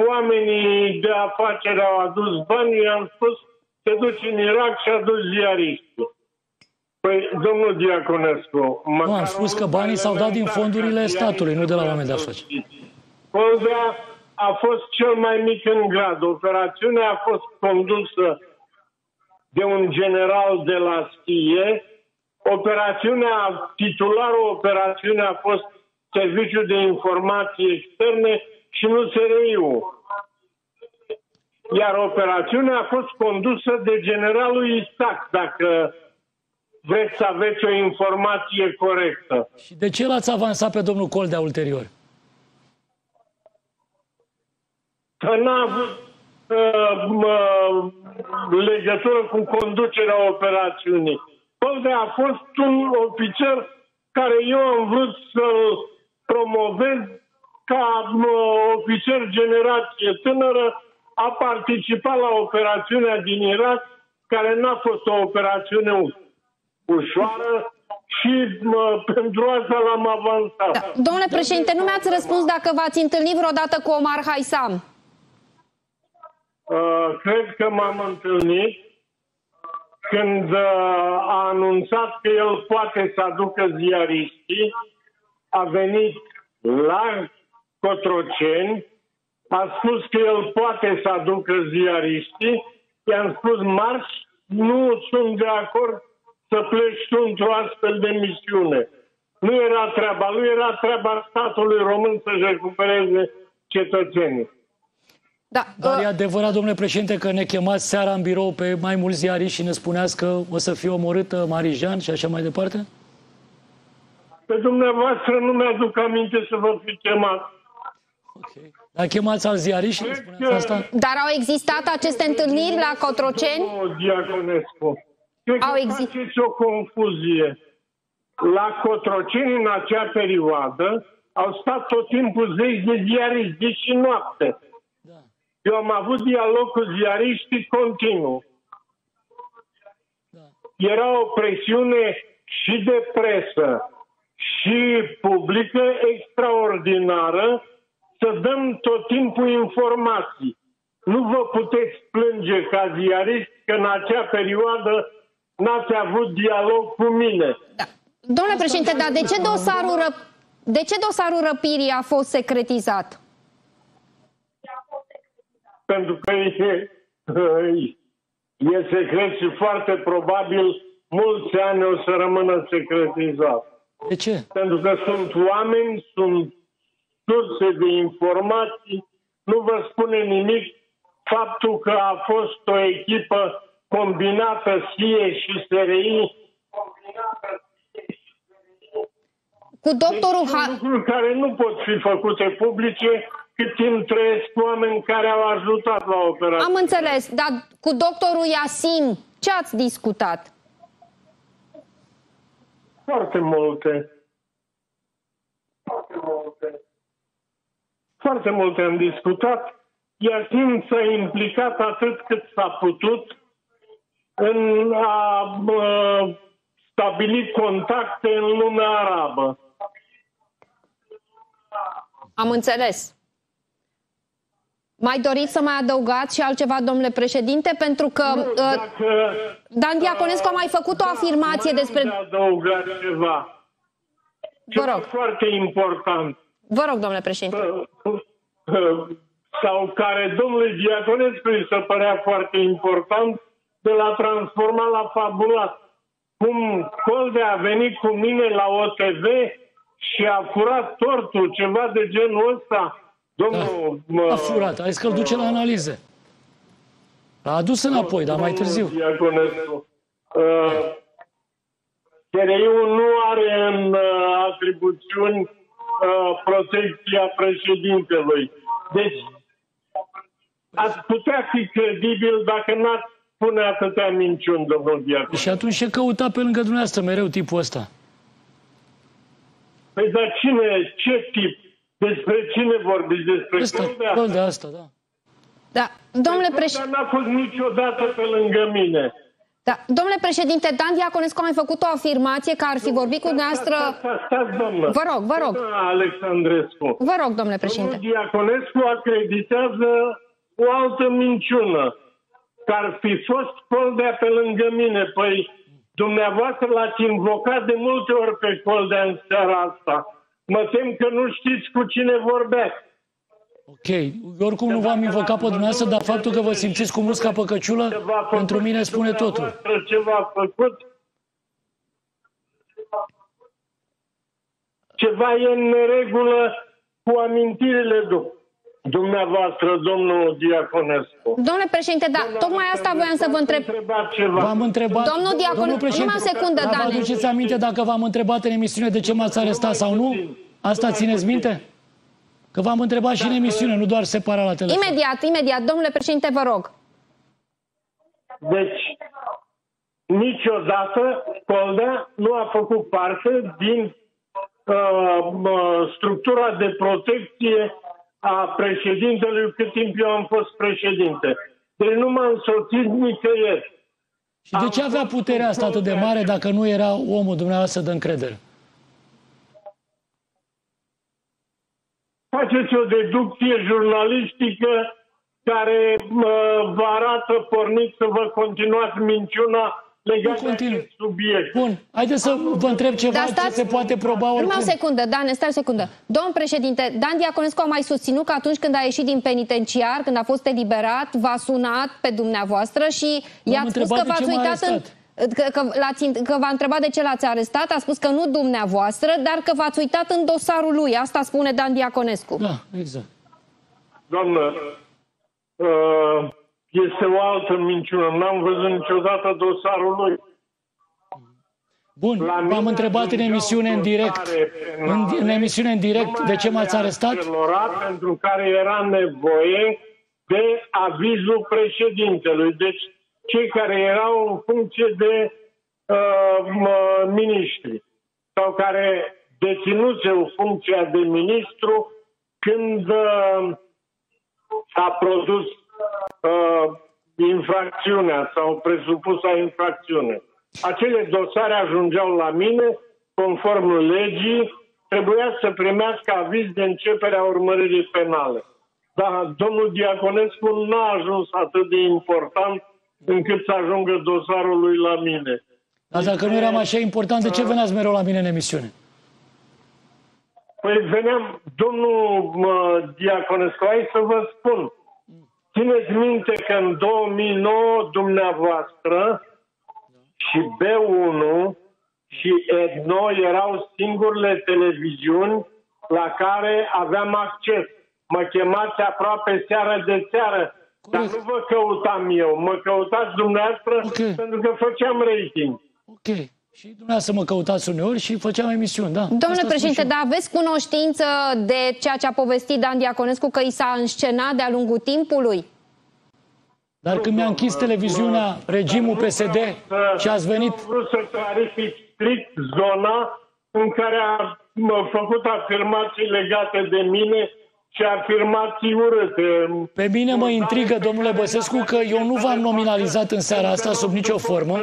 Oamenii de afaceri au adus bani, i-am spus te duci în Irak și aduci ziariștii. Păi, domnul Diaconescu... Nu, am spus că banii s-au dat din fondurile statului, nu de la oameni de afaceri. Coldea a fost cel mai mic în grad. Operațiunea a fost condusă de un general de la STIE. Titularul operațiunii a fost Serviciul de Informații Externe și nu SRI-ul. Iar operațiunea a fost condusă de generalul Isac, dacă vreți să aveți o informație corectă. Și de ce l-ați avansat pe domnul Coldea ulterior? Că n-a avut legătură cu conducerea operațiunii. Coldea a fost un ofițer care eu am vrut să-l promovez ca ofițer generație tânără, a participat la operațiunea din Irak, care n-a fost o operațiune ușoară și pentru asta l-am avansat. Da. Domnule președinte, nu mi-ați răspuns dacă v-ați întâlnit vreodată cu Omar Haisam. Cred că m-am întâlnit când a anunțat că el poate să aducă ziariștii. A venit la Cotroceni, a spus că el poate să aducă ziariștii. I-am spus, marș, nu sunt de acord să pleci tu într-o astfel de misiune. Nu era treaba lui, era treaba statului român să-și recupereze cetățenii. Da. Dar e adevărat, domnule președinte, că ne chemați seara în birou pe mai mulți ziariști și ne spuneați că o să fie omorâtă Marijan și așa mai departe? Pe dumneavoastră nu mi-aduc aminte să vă fi chemat. Ok. Dar chemați alți ziariști și ne spuneați asta? Dar au existat aceste întâlniri la Cotroceni? Diaconescu. Cred că faceți o confuzie. La Cotroceni, în acea perioadă, au stat tot timpul zeci de ziariști, zi și noapte. Da. Eu am avut dialog cu ziariștii continuu. Da. Era o presiune și de presă și publică extraordinară să dăm tot timpul informații. Nu vă puteți plânge ca ziariști că în acea perioadă n-ați avut dialog cu mine. Da. Domnule președinte, dar de ce dosarul răpirii a fost secretizat? Pentru că e secret și foarte probabil mulți ani o să rămână secretizat. De ce? Pentru că sunt oameni, sunt surse de informații, nu vă spune nimic faptul că a fost o echipă combinată SIE și SRI. Cu doctorul deci, sunt lucruri care nu pot fi făcute publice cât timp trăiesc oameni care au ajutat la operație. Am înțeles, dar cu doctorul Iasin ce ați discutat? Foarte multe. Foarte multe am discutat. Iasin s-a implicat atât cât s-a putut în a stabili contacte în lumea arabă. Am înțeles. Mai doriți să mai adăugați și altceva, domnule președinte? Pentru că Dan Diaconescu a mai făcut o afirmație despre... adăugat ceva. Vă rog. Foarte important. Vă rog, domnule președinte. Sau care domnului Diaconescu îi se părea foarte important, de l-a transformat la fabulat. Cum Coldea a venit cu mine la OTV și a furat tortul, ceva de genul ăsta. Domnul... A furat, a zis că îl duce la analize. L-a adus înapoi, dar mai târziu. Diaconescu. SRI-ul nu are în atribuțiuni protecția președintelui. Deci, ați putea fi credibil dacă n-ați spune atâtea minciuni, domnul Diacon. Și atunci ce căuta pe lângă dumneavoastră mereu tipul ăsta? Păi dar cine, ce tip? Despre cine vorbiți? Despre Coldea asta, da. Da, domnule președinte... n-a fost niciodată pe lângă mine. Da, domnule președinte, Dan Diaconescu a mai făcut o afirmație că ar fi vorbit cu dumneavoastră... Stați, doamnă. Vă rog, vă rog. Alexandrescu. Vă rog, domnule președinte. Domnul Diaconescu acreditează o altă minciună. Că ar fi fost Coldea pe lângă mine. Păi, dumneavoastră l-ați invocat de multe ori pe Coldea în seara asta. Mă tem că nu știți cu cine vorbeați. Ok. Eu oricum nu v-am invocat pe dumneavoastră, dar faptul că vă simțiți cu musca pe căciulă, pentru mine spune totul. Ce v-a făcut? Ceva e în neregulă cu amintirile dumneavoastră, domnul Diaconescu. Domnule președinte, da, tocmai asta voiam să vă întreb. V-am întrebat... Domnul Diaconescu, numai o secundă, Dane. Vă aduceți aminte dacă v-am întrebat în emisiune de ce m-ați arestat sau nu? Asta țineți minte? Că v-am întrebat și în emisiune, nu doar separat la telefon. Imediat, domnule președinte, vă rog. Deci, niciodată Coldea nu a făcut parte din structura de protecție a președintelui cât timp eu am fost președinte. Deci nu m-a însoțit nicăieri. Și de ce avea puterea asta atât de mare dacă nu era omul dumneavoastră de încredere? Faceți o deducție jurnalistică care vă arată porniți să vă continuați minciuna legată de acest subiect. Bun, haideți să vă întreb ceva ce se poate proba oricum. Numai o secundă, Dan, stai o secundă. Domnul președinte, Dan Diaconescu a mai susținut că atunci când a ieșit din penitenciar, când a fost eliberat, v-a sunat pe dumneavoastră și i-ați spus că v-ați uitat în... Că v-a întrebat de ce l-ați arestat, a spus că nu dumneavoastră, dar că v-ați uitat în dosarul lui. Asta spune Dan Diaconescu. Da, exact. Doamnă, este o altă minciună. N-am văzut niciodată dosarul lui. Bun, v-am întrebat în emisiune în direct, în emisiune în direct, de ce m-ați arestat? Pentru care era nevoie de avizul președintelui. Deci, cei care erau în funcție de miniștri sau care deținuseau funcția de ministru când a produs infracțiunea sau presupusa infracțiune. Acele dosare ajungeau la mine, conform legii, trebuia să primească aviz de începere a urmăririi penale. Dar domnul Diaconescu n-a ajuns atât de important încât să ajungă dosarul lui la mine. Dar dacă nu eram așa important, de ce veneați mereu la mine în emisiune? Păi veneam, domnul Diaconescu, hai să vă spun. Țineți minte că în 2009 dumneavoastră și B1 și Edno erau singurele televiziuni la care aveam acces. Mă chemați aproape seară de seară, dar nu vă căutam eu, mă căutați dumneavoastră pentru că făceam rating. Ok. Și dumneavoastră mă căutați uneori și făceam emisiuni, da. Domnule președinte, dar aveți cunoștință de ceea ce a povestit Dan Diaconescu, că i s-a înscenat de-a lungul timpului? Dar când mi-a închis televiziunea regimul PSD și ați venit... Am vrut să clarific strict zona în care a făcut afirmații legate de mine și afirmații urâte. Pe mine mă intrigă, domnule Băsescu, că eu nu v-am nominalizat în seara asta sub nicio formă.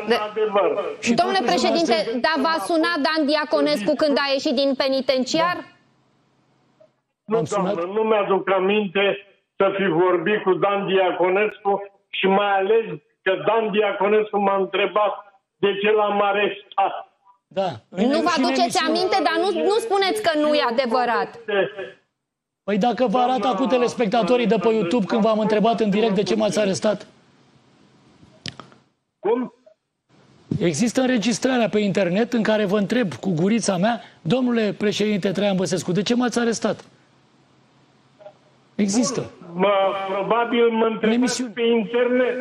Domnule președinte, dar v-a sunat Dan Diaconescu când a ieșit din penitenciar? Nu, doamnă, nu mi-aduc aminte să fi vorbit cu Dan Diaconescu și mai ales că Dan Diaconescu m-a întrebat de ce l-am arestat. Da. Nu vă aduceți aminte, dar nu spuneți că nu e adevărat. Păi dacă vă arată cu telespectatorii de pe YouTube când v-am întrebat în direct de ce m-ați arestat? Cum? Există înregistrarea pe internet în care vă întreb cu gurița mea, domnule președinte Traian Băsescu, de ce m-ați arestat? Există. Probabil mă întrebați pe internet.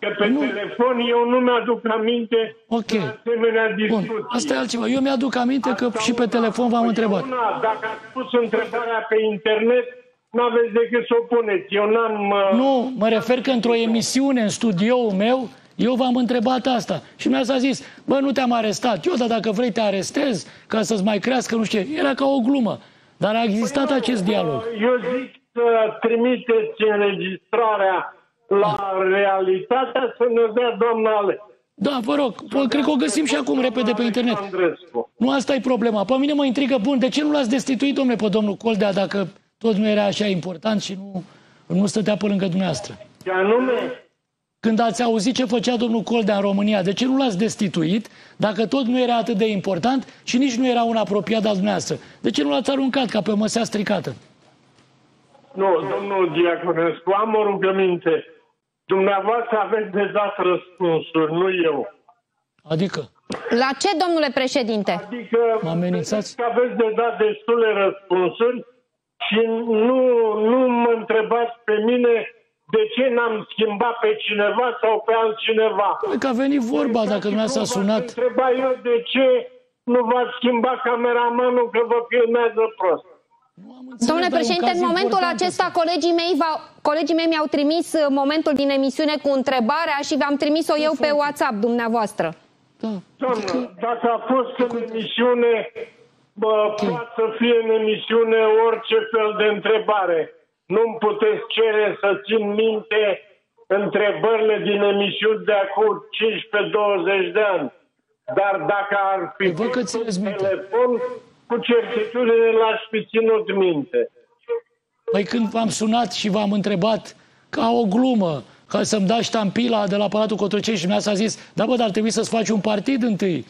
Că pe telefon eu nu mi-aduc aminte de asemenea discuții. Bun, asta e altceva. Eu mi-aduc aminte că și pe telefon v-am întrebat. Dacă ați pus întrebarea pe internet, n-aveți decât să o puneți. Eu n-am... Nu, mă refer că într-o emisiune în studioul meu, eu v-am întrebat asta. Și mi-a zis, bă, nu te-am arestat. Eu, dar dacă vrei te arestez ca să-ți mai crească, nu știu ce. Era ca o glumă. Dar a existat acest dialog. Eu zic să trimiteți înregistrarea la realitatea să ne dea doamna Ale. Da, vă rog, cred că o găsim și acum repede pe internet. Nu asta e problema. Pe mine mă intrigă, bun, de ce nu l-ați destituit, domnule, pe domnul Coldea, dacă tot nu era așa important și nu stătea pe lângă dumneavoastră? Ce anume? Când ați auzit ce făcea domnul Coldea în România, de ce nu l-ați destituit, dacă tot nu era atât de important și nici nu era un apropiat al dumneavoastră? De ce nu l-ați aruncat ca pe măsea stricată? Nu, domnul Diaconescu, am o rugăminte. Dumneavoastră aveți de dat răspunsuri, nu eu. Adică? La ce, domnule președinte? Adică mă amenințați? că aveți de dat destule răspunsuri și nu mă întrebați pe mine de ce n-am schimbat pe cineva sau pe altcineva. Păi că a venit vorba dacă dumneavoastră a sunat. Întreba eu de ce nu v-ați schimbat cameramanul că vă filmează prost. Domnule președinte, în momentul acesta colegii mei mi-au trimis momentul din emisiune cu întrebarea și v-am trimis-o eu pe WhatsApp dumneavoastră. Da. Doamnă, dacă a fost în emisiune, poate să fie în emisiune orice fel de întrebare. Nu-mi puteți cere să țin minte întrebările din emisiuni de acum 15-20 de ani. Dar dacă ar fi telefon, cu certitudine l-aș fi ținut minte. Păi când v-am sunat și v-am întrebat ca o glumă, ca să-mi dați ștampila de la Palatul Cotroceni și mi-a zis, da bă, dar ar trebui să-ți faci un partid întâi,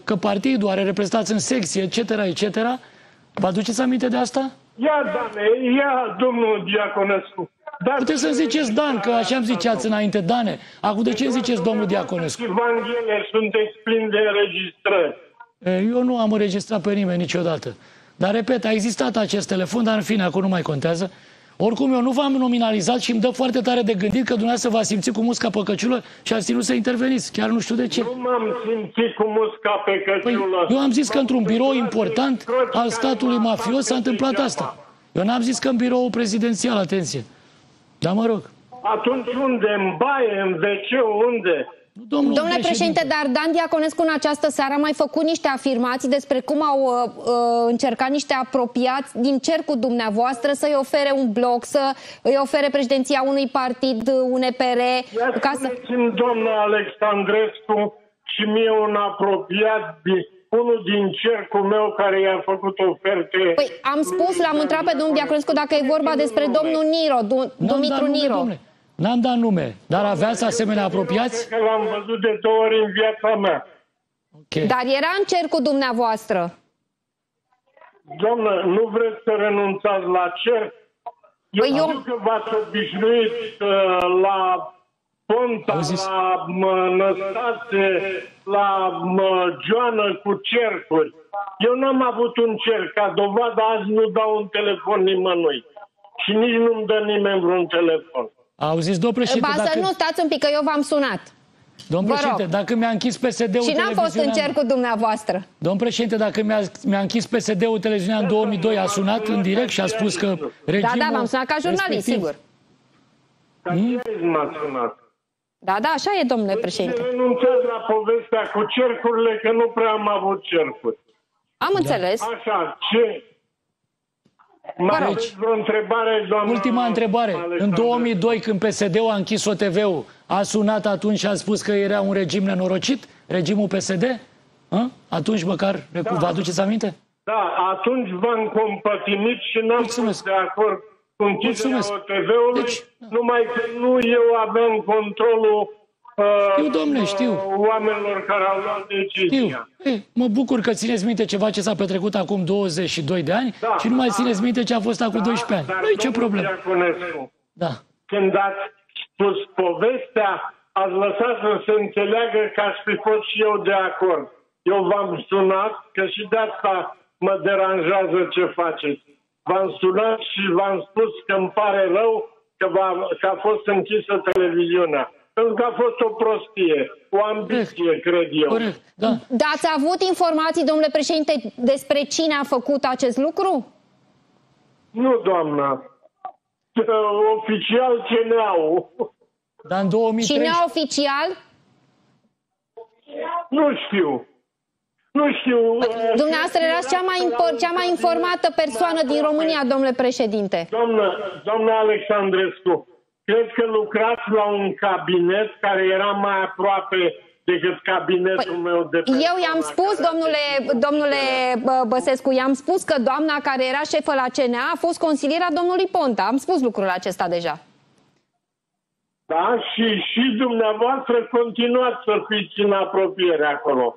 că partidul are reprezentați în secție, etc., etc. Vă aduceți aminte de asta? Ia, Dane, ia, domnul Diaconescu. Puteți să-mi ziceți Dan, că așa îmi ziceați înainte, Dane. Acum de ce îmi ziceți domnul Diaconescu? Evanghelie, sunteți plini de înregistrări. Eu nu am înregistrat pe nimeni niciodată. Dar, repet, a existat acest telefon, dar în fine, acum nu mai contează. Oricum, eu nu v-am nominalizat și îmi dă foarte tare de gândit că dumneavoastră v-a simțit cu musca pe căciulă și ați ținut să interveniți. Chiar nu știu de ce. Nu m-am simțit cu musca pe căciulă. Păi, eu am zis că într-un birou important al statului mafios s-a întâmplat asta. Eu n-am zis că în biroul prezidențial, atenție. Dar mă rog. Atunci unde? În baie, în WC, unde? Domnule președinte, dar Dan Diaconescu în această seară a mai făcut niște afirmații despre cum au încercat niște apropiați din cercul dumneavoastră să-i ofere un bloc, să îi ofere președinția unui partid, UNPR. Spuneți-mi, doamna Alexandrescu, și mie un apropiat, unul din cercul meu care i-a făcut oferte. Păi am spus, l-am întrebat pe domnul Diaconescu dacă e vorba despre domnul Niro, Dumitru Niro. N-am dat nume, dar aveați asemenea apropiați? Că l-am văzut de 2 ori în viața mea. Okay. Dar era în cercul dumneavoastră. Doamnă, nu vreți să renunțați la cer? Eu știu că v-ați obișnuit la Ponta, la Năstase, la Joană cu cercuri. Eu n-am avut un cerc. Ca dovadă, azi nu dau un telefon nimănui. Și nici nu-mi dă nimeni vreun telefon. Auziți, domnul președinte, Să nu stați un pic, că eu v-am sunat. Domnul președinte, dacă mi-a închis PSD-ul și n-am fost în cercul dumneavoastră. Domnul președinte, dacă mi-a închis PSD-ul televiziunea în 2002, a sunat în direct și a spus că regimul... Da, v-am sunat ca jurnalist, sigur. Dar m-a sunat. Da, așa e, domnule președinte. Renunțați la povestea cu cercurile, că nu prea am avut cercuri. Am înțeles. Așa, ce... Mai aveți vreo întrebare, doamna? Ultima întrebare. În 2002, când PSD-ul a închis OTV-ul, a sunat atunci și a spus că era un regim nenorocit? Regimul PSD? Atunci măcar vă aduceți aminte? Da, atunci v-am compătimit și n-am fost de acord cu închiderea OTV-ului, deci, numai că nu eu aveam controlul oamenilor care au luat decizia. Mă bucur că țineți minte ceva ce s-a petrecut acum 22 de ani și nu mai țineți minte ce a fost acum 12 ani. Nu e ce problemă. Da. Când ați spus povestea, ați lăsat să se înțeleagă că aș fi fost și eu de acord. Eu v-am sunat, că și de asta mă deranjează ce faceți. V-am sunat și v-am spus că îmi pare rău că a fost închisă televiziunea. Pentru că a fost o prostie, o ambiție, cred eu. Corect, da. Dar ați avut informații, domnule președinte, despre cine a făcut acest lucru? Nu, doamna. Oficial CNA-ul. Dar în 2003... Cine oficial? Nu știu. Nu știu. Dumneavoastră erați cea mai informată persoană din România, domnule președinte. Doamna Alexandrescu, cred că lucrați la un cabinet care era mai aproape decât cabinetul meu de personal. Eu i-am spus, domnule Băsescu, i-am spus că doamna care era șefă la CNA a fost consiliera domnului Ponta. Am spus lucrul acesta deja. Da, și dumneavoastră continuați să fiți în apropiere acolo.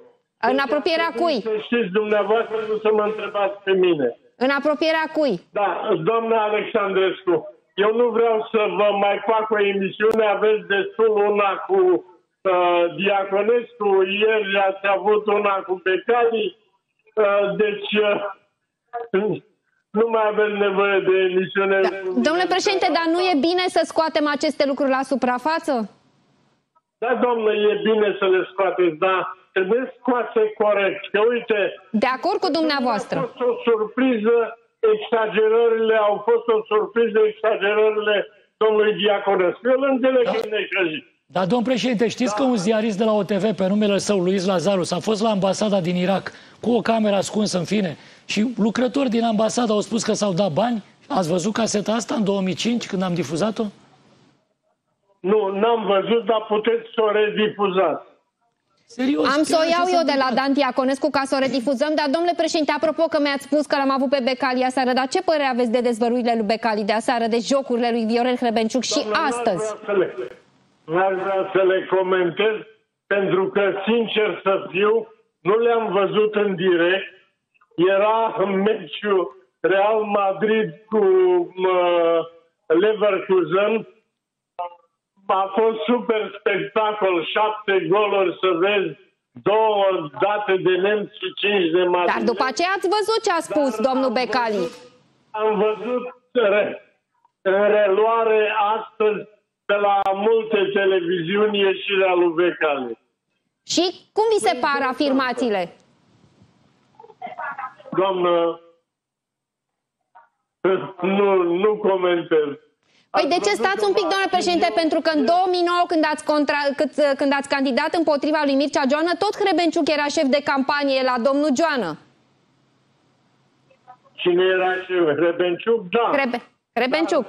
În apropierea cui? Să știți dumneavoastră, nu să mă întrebați pe mine. În apropierea cui? Da, doamna Alexandrescu, eu nu vreau să vă mai fac o emisiune, aveți destul una cu Diaconescu, ieri ați avut una cu Becali, deci nu mai aveți nevoie de emisiune. Da. Domnule președinte, dar nu e bine să scoatem aceste lucruri la suprafață? Da, doamnă, e bine să le scoateți, dar trebuie scoase corect. Că uite... De acord cu dumneavoastră. A fost o surpriză, exagerările, au fost o surpriză, exagerările domnului Diaconescu. Eu îl înțeleg că e necăjit. Dar, domn președinte, știți că un ziarist de la OTV, pe numele său, Luis Lazarus, a fost la ambasada din Irak cu o cameră ascunsă, în fine, și lucrători din ambasadă au spus că s-au dat bani? Ați văzut caseta asta în 2005, când am difuzat-o? Nu, n-am văzut, dar puteți să o redifuzați. Serios? Am să o iau eu de la Dan Diaconescu ca să o redifuzăm, dar, domnule președinte, apropo că mi-ați spus că l-am avut pe Becali aseară, dar ce părere aveți de dezvăluirile lui Becali de aseară, de jocurile lui Viorel Hrebenciuc și astăzi? N-aș vrea să le comentez, pentru că, sincer să fiu, nu le-am văzut în direct. Era în meciul Real Madrid cu Leverkusen. A fost super spectacol, 7 goluri să vezi, 2 date de nemți și 5 de madrid. Dar după aceea ați văzut ce a spus domnul Becali. Am văzut în reluare astăzi de la multe televiziuni ieșirea lui Becali. Și cum vi se par afirmațiile? Doamnă, nu comentez. Păi de ce stați un pic, domnule președinte, pentru că în 2009, când ați candidat împotriva lui Mircea Joană, tot Hrebenciuc era șef de campanie la domnul Joană. Cine era șef? Hrebenciuc? Da. Hrebenciuc.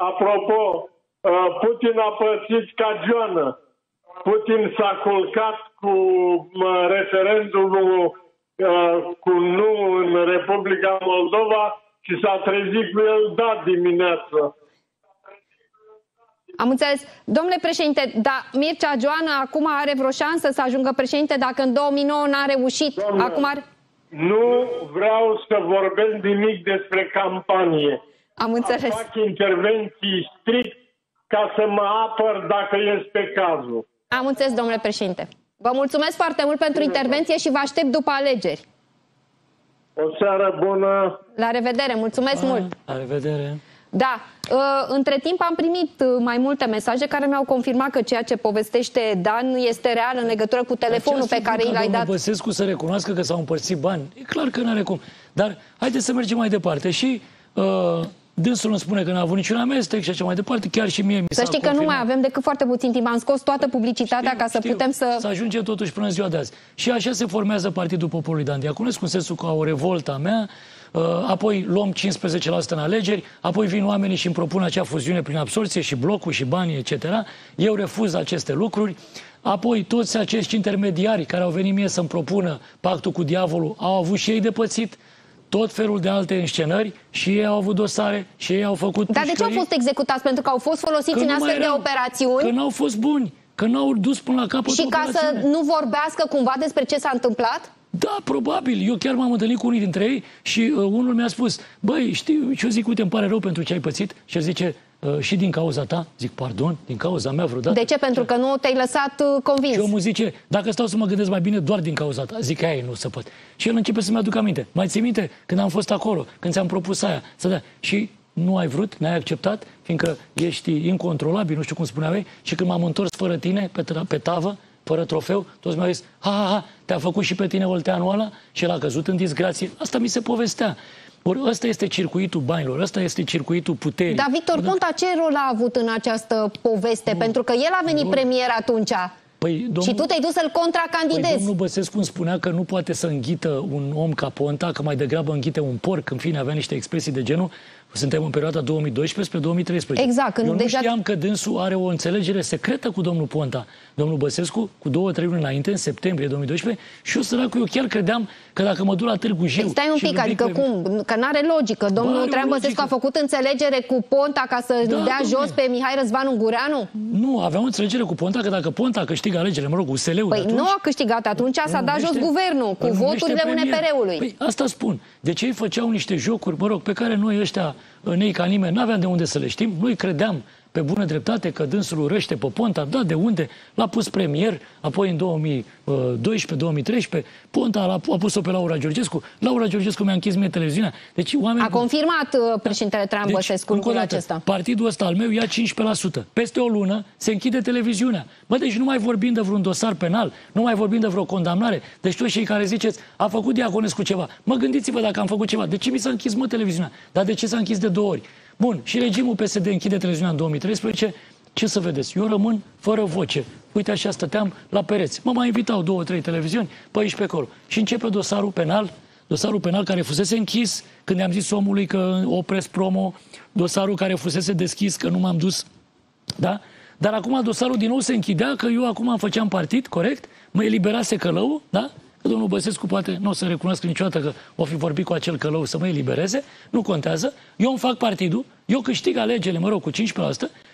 Apropo, Putin a pățit ca Joană. Putin s-a culcat cu referendumul cu nu în Republica Moldova și s-a trezit cu el dimineață. Am înțeles. Domnule președinte, dar Mircea Joana acum are vreo șansă să ajungă președinte dacă în 2009 n-a reușit? Doamne, Acum are... nu vreau să vorbesc nimic despre campanie. Am înțeles. Fac intervenții strict ca să mă apăr dacă este cazul. Am înțeles, domnule președinte. Vă mulțumesc foarte mult pentru intervenție și vă aștept după alegeri. O seară bună! La revedere, mulțumesc mult! La revedere! Da, între timp am primit mai multe mesaje care mi-au confirmat că ceea ce povestește Dan este real în legătură cu telefonul pe care i l-ai dat. Băsescu să recunoască că s-au împărțit bani. E clar că n-are cum. Dar haideți să mergem mai departe. Și dânsul îmi spune că n-a avut niciun amestec și așa mai departe. Chiar și mie mi s-a Să știi că nu mai avem decât foarte puțin timp. Am scos toată publicitatea ca să putem să... Să ajungem totuși până în ziua de azi. Și așa se formează Partidul Poporului Dan Diaconescu, în sensul că au o revoltă a mea, apoi luăm 15% în alegeri, apoi vin oamenii și îmi propun acea fuziune prin absorție și blocul și banii, etc. Eu refuz aceste lucruri. Apoi toți acești intermediari care au venit mie să-mi propună pactul cu diavolul au avut și ei de pățit tot felul de alte înscenări și ei au avut dosare și ei au făcut Dar de ce au fost executați? Pentru că au fost folosiți în astfel de operațiuni? Că n-au fost buni, că n-au dus până la capăt și ca să nu vorbească cumva despre ce s-a întâmplat? Da, probabil. Eu chiar m-am întâlnit cu unii dintre ei și unul mi-a spus: băi, știu, și eu zic, uite, îmi pare rău pentru ce ai pățit. Și el zice: și din cauza ta? Zic, pardon, din cauza mea vreodată? De ce? Pentru că nu te-ai lăsat convins. Și omul zice: dacă stau să mă gândesc mai bine, doar din cauza ta. Zic, aia nu se poate. Și el începe să-mi aduc aminte. Mai ții minte când am fost acolo, când ți-am propus aia? Să da. Și nu ai vrut, n-ai acceptat, fiindcă ești incontrolabil, nu știu cum spuneau ei, și când m-am întors fără tine, pe tavă, fără trofeu, toți mi-au zis: ha, te-a făcut și pe tine Olteanul ăla și el a căzut în disgrație. Asta mi se povestea. Ori ăsta este circuitul banilor, ăsta este circuitul puterii. Dar Victor Ponta ce rol a avut în această poveste? Pentru că el a venit premier atunci. Și tu te-ai dus să-l contracandidezi. Domnul Băsescu îmi spunea că nu poate să înghită un om ca Ponta, că mai degrabă înghite un porc. În fine, avea niște expresii de genul. Suntem în perioada 2012-2013. Exact. Eu nu știam că dânsul are o înțelegere secretă cu domnul Ponta. Domnul Băsescu, cu 2-3 luni înainte, în septembrie 2012, și eu, săracul, eu chiar credeam că dacă mă duc la Târgu Jiu... Stai un pic, adică cum? Că n-are logică. Domnul Traian Băsescu a făcut înțelegere cu Ponta ca să dea jos pe Mihai Răzvan Ungureanu? Nu, avea o înțelegere cu Ponta că dacă Ponta câștigă alegerile, mă rog, USL-ul Păi nu a câștigat, atunci s-a dat jos guvernul cu voturile UNPR-ului. Păi asta spun. Deci ei făceau niște jocuri, mă rog, pe care noi ăștia, nei ca nimeni, n-aveam de unde să le știm. Noi credeam pe bună dreptate că dânsul urăște pe Ponta, da, de unde? L-a pus premier, apoi în 2012-2013, Ponta a pus-o pe Laura Georgescu. Laura Georgescu mi-a închis mie televiziunea. Deci oamenii... A confirmat președintele Traian Băsescu lucrul acesta. Partidul ăsta al meu ia 15%. Peste o lună se închide televiziunea. Bă, deci nu mai vorbim de vreun dosar penal, nu mai vorbim de vreo condamnare. Deci toți cei care ziceți: a făcut Diaconescu ceva. Mă, gândiți-vă dacă am făcut ceva. De ce mi s-a închis, mă, televiziunea? Dar de ce s-a închis de 2 ori? Bun, și regimul PSD închide televiziunea în 2013, ce să vedeți? Eu rămân fără voce. Uite, așa stăteam la pereți. Mă mai invitau 2-3 televiziuni pe aici pe acolo. Și începe dosarul penal care fusese închis când i-am zis omului că opresc promo, dosarul care fusese deschis că nu m-am dus, da? Dar acum dosarul din nou se închidea că eu acum făceam partid, corect? Mă eliberase călăul, da? Că domnul Băsescu poate nu o să recunoască niciodată că o fi vorbit cu acel călău să mă elibereze, nu contează. Eu îmi fac partidul, eu câștig alegerile, mă rog, cu 15%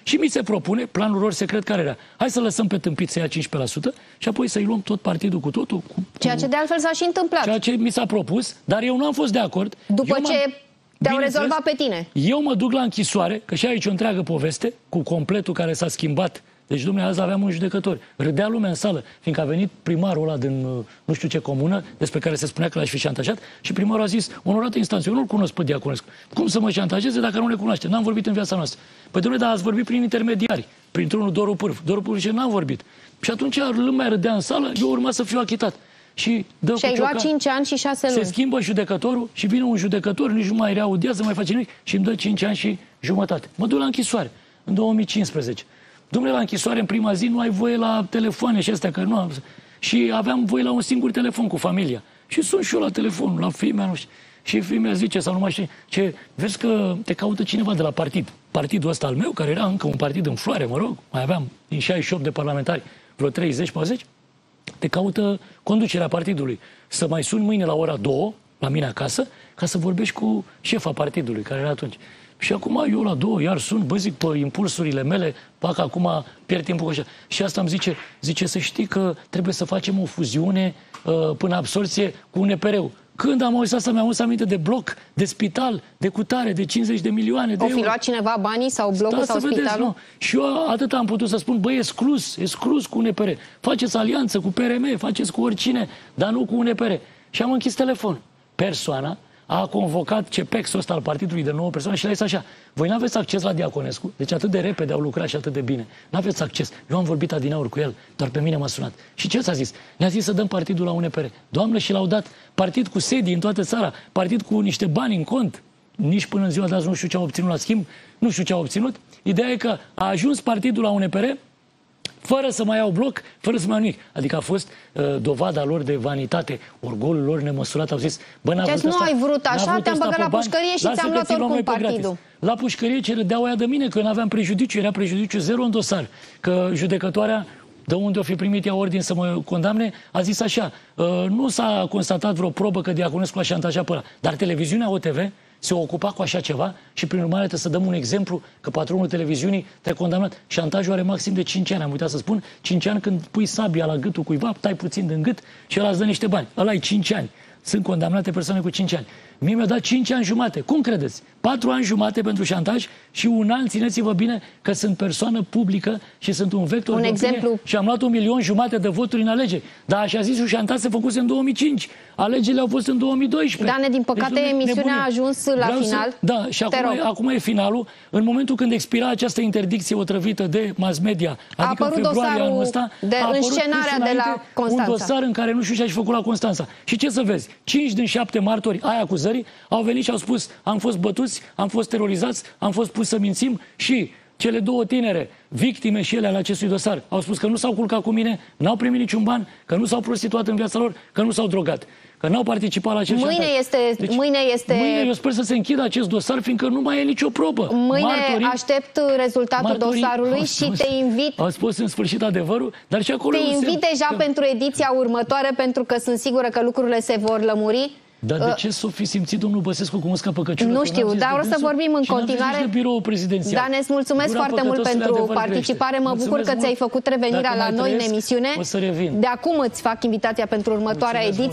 și mi se propune, planul lor secret care era: hai să lăsăm pe tâmpit să ia 15% și apoi să-i luăm tot partidul cu totul. Ceea ce de altfel s-a și întâmplat. Ceea ce mi s-a propus, dar eu nu am fost de acord. După ce te-au rezolvat pe tine. Eu mă duc la închisoare, că și aici o întreagă poveste, cu completul care s-a schimbat. Deci, dom'le, azi aveam un judecător. Râdea lumea în sală, fiindcă a venit primarul ăla din nu știu ce comună, despre care se spunea că l-aș fi șantajat, și primarul a zis: onorată instanță, eu nu-l cunosc pe Diaconescu. Cum să mă șantajeze dacă nu le cunoaște? N-am vorbit în viața noastră. Păi, dom'le, dar ați vorbit prin intermediari, printr-unul Doru Pârv. Doru Pârv zice: n-am vorbit. Și atunci lumea râdea în sală, eu urma să fiu achitat. Și ai luat 5 ani și 6 luni. Se schimbă judecătorul și vine un judecător, nici nu mai reaudiază, nu mai face nimic și îmi dă 5 ani și jumătate. Mă duc la închisoare în 2015. Dom'le, la închisoare în prima zi nu ai voie la telefoane și astea, că nu am... Și aveam voie la un singur telefon cu familia. Și sun și eu la telefon, la femeia, nu știu. Și femeia zice, sau nu mai știu, ce, vezi că te caută cineva de la partid. Partidul ăsta al meu, care era încă un partid în floare, mă rog, mai aveam din 68 de parlamentari, vreo 30-40, te caută conducerea partidului. Să mai suni mâine la ora 2, la mine acasă, ca să vorbești cu șefa partidului, care era atunci. Și acum eu la 2, iar sun, bă, zic, pe impulsurile mele, fac acum, pierd timpul așa. Și asta îmi zice, să știi că trebuie să facem o fuziune până absorție cu UNPR-ul. Când am auzit asta, mi-am adus aminte de bloc, de spital, de cutare, de 50 de milioane de euro. O fi luat cineva banii sau blocul sau spitalul? Vedeți, nu. Și eu atât am putut să spun, băi, exclus cu UNPR. Faceți alianță cu PRM, faceți cu oricine, dar nu cu UNPR. Și am închis telefon. Persoana a convocat CPEX-ul ăsta al partidului de 9 persoane și le-a zis așa: voi nu aveți acces la Diaconescu, deci atât de repede au lucrat și atât de bine. Nu aveți acces. Eu am vorbit adineauri cu el, doar pe mine m-a sunat. Și ce s-a zis? Ne-a zis să dăm partidul la UNPR. Doamne, și l-au dat. Partid cu sedii în toată țara, partid cu niște bani în cont. Nici până în ziua de azi nu știu ce au obținut la schimb, nu știu ce au obținut. Ideea e că a ajuns partidul la UNPR fără să mai iau bloc, fără să mai iau nimic. Adică a fost dovada lor de vanitate, orgolul lor nemăsurat. Au zis, bă, n-a vrut deci nu asta, ai vrut așa, te-am băgat la pușcărie și ți-am luat oricum partidul. Gratis. La pușcărie ce râdeau aia de mine, că eu n-aveam prejudiciu, era prejudiciu zero în dosar. Că judecătoarea, de unde o fi primit ea ordin să mă condamne, a zis așa: nu s-a constatat vreo probă că Diaconescu a șantajat pe ăla, dar televiziunea OTV se ocupa cu așa ceva și, prin urmare, trebuie să dăm un exemplu că patronul televiziunii te-a condamnat. Șantajul are maxim de 5 ani. Am uitat să spun, 5 ani când pui sabia la gâtul cuiva, tai puțin din gât și ăla îți dă niște bani. Ăla e 5 ani. Sunt condamnate persoane cu 5 ani. Mie mi-a dat 5 ani jumate. Cum credeți? 4 ani jumate pentru șantaj și un an, țineți-vă bine, că sunt persoană publică și sunt un vector de opinie și am luat 1,5 milion de voturi în alegeri. Dar așa zis, șantaj se făcuse în 2005. Alegerile au fost în 2012. Dane, din păcate, deci, emisiunea a ajuns la final. Da, și acum e finalul. În momentul când expira această interdicție otrăvită de mass media, adică în februarie anul ăsta, de înscenarea de la Constanța. Un dosar în care nu știu ce a făcut la Constanța. Și ce să vezi? 5 din 7 martori ai acuzării au venit și au spus: am fost bătuți, am fost terorizați, am fost pus să mințim. Și cele două tinere, victime și ele ale acestui dosar, au spus că nu s-au culcat cu mine, n-au primit niciun ban, că nu s-au prostituat în viața lor, că nu s-au drogat, că n-au participat la acest Mâine este... Mâine eu sper să se închidă acest dosar, fiindcă nu mai e nicio probă. Mâine aștept rezultatul dosarului și te invit... Au spus în sfârșit adevărul, dar și acolo... Te invit deja pentru ediția următoare, pentru că sunt sigură că lucrurile se vor lămuri. Dar de ce s-o fi simțit domnul Băsescu cum musca păcăciună? Nu știu, dar o să vorbim în continuare. Dan, îți mulțumesc foarte mult pentru participare. Mă bucur că ți-ai făcut revenirea la noi în emisiune. O să revin. De acum îți fac invitația pentru următoarea ediție.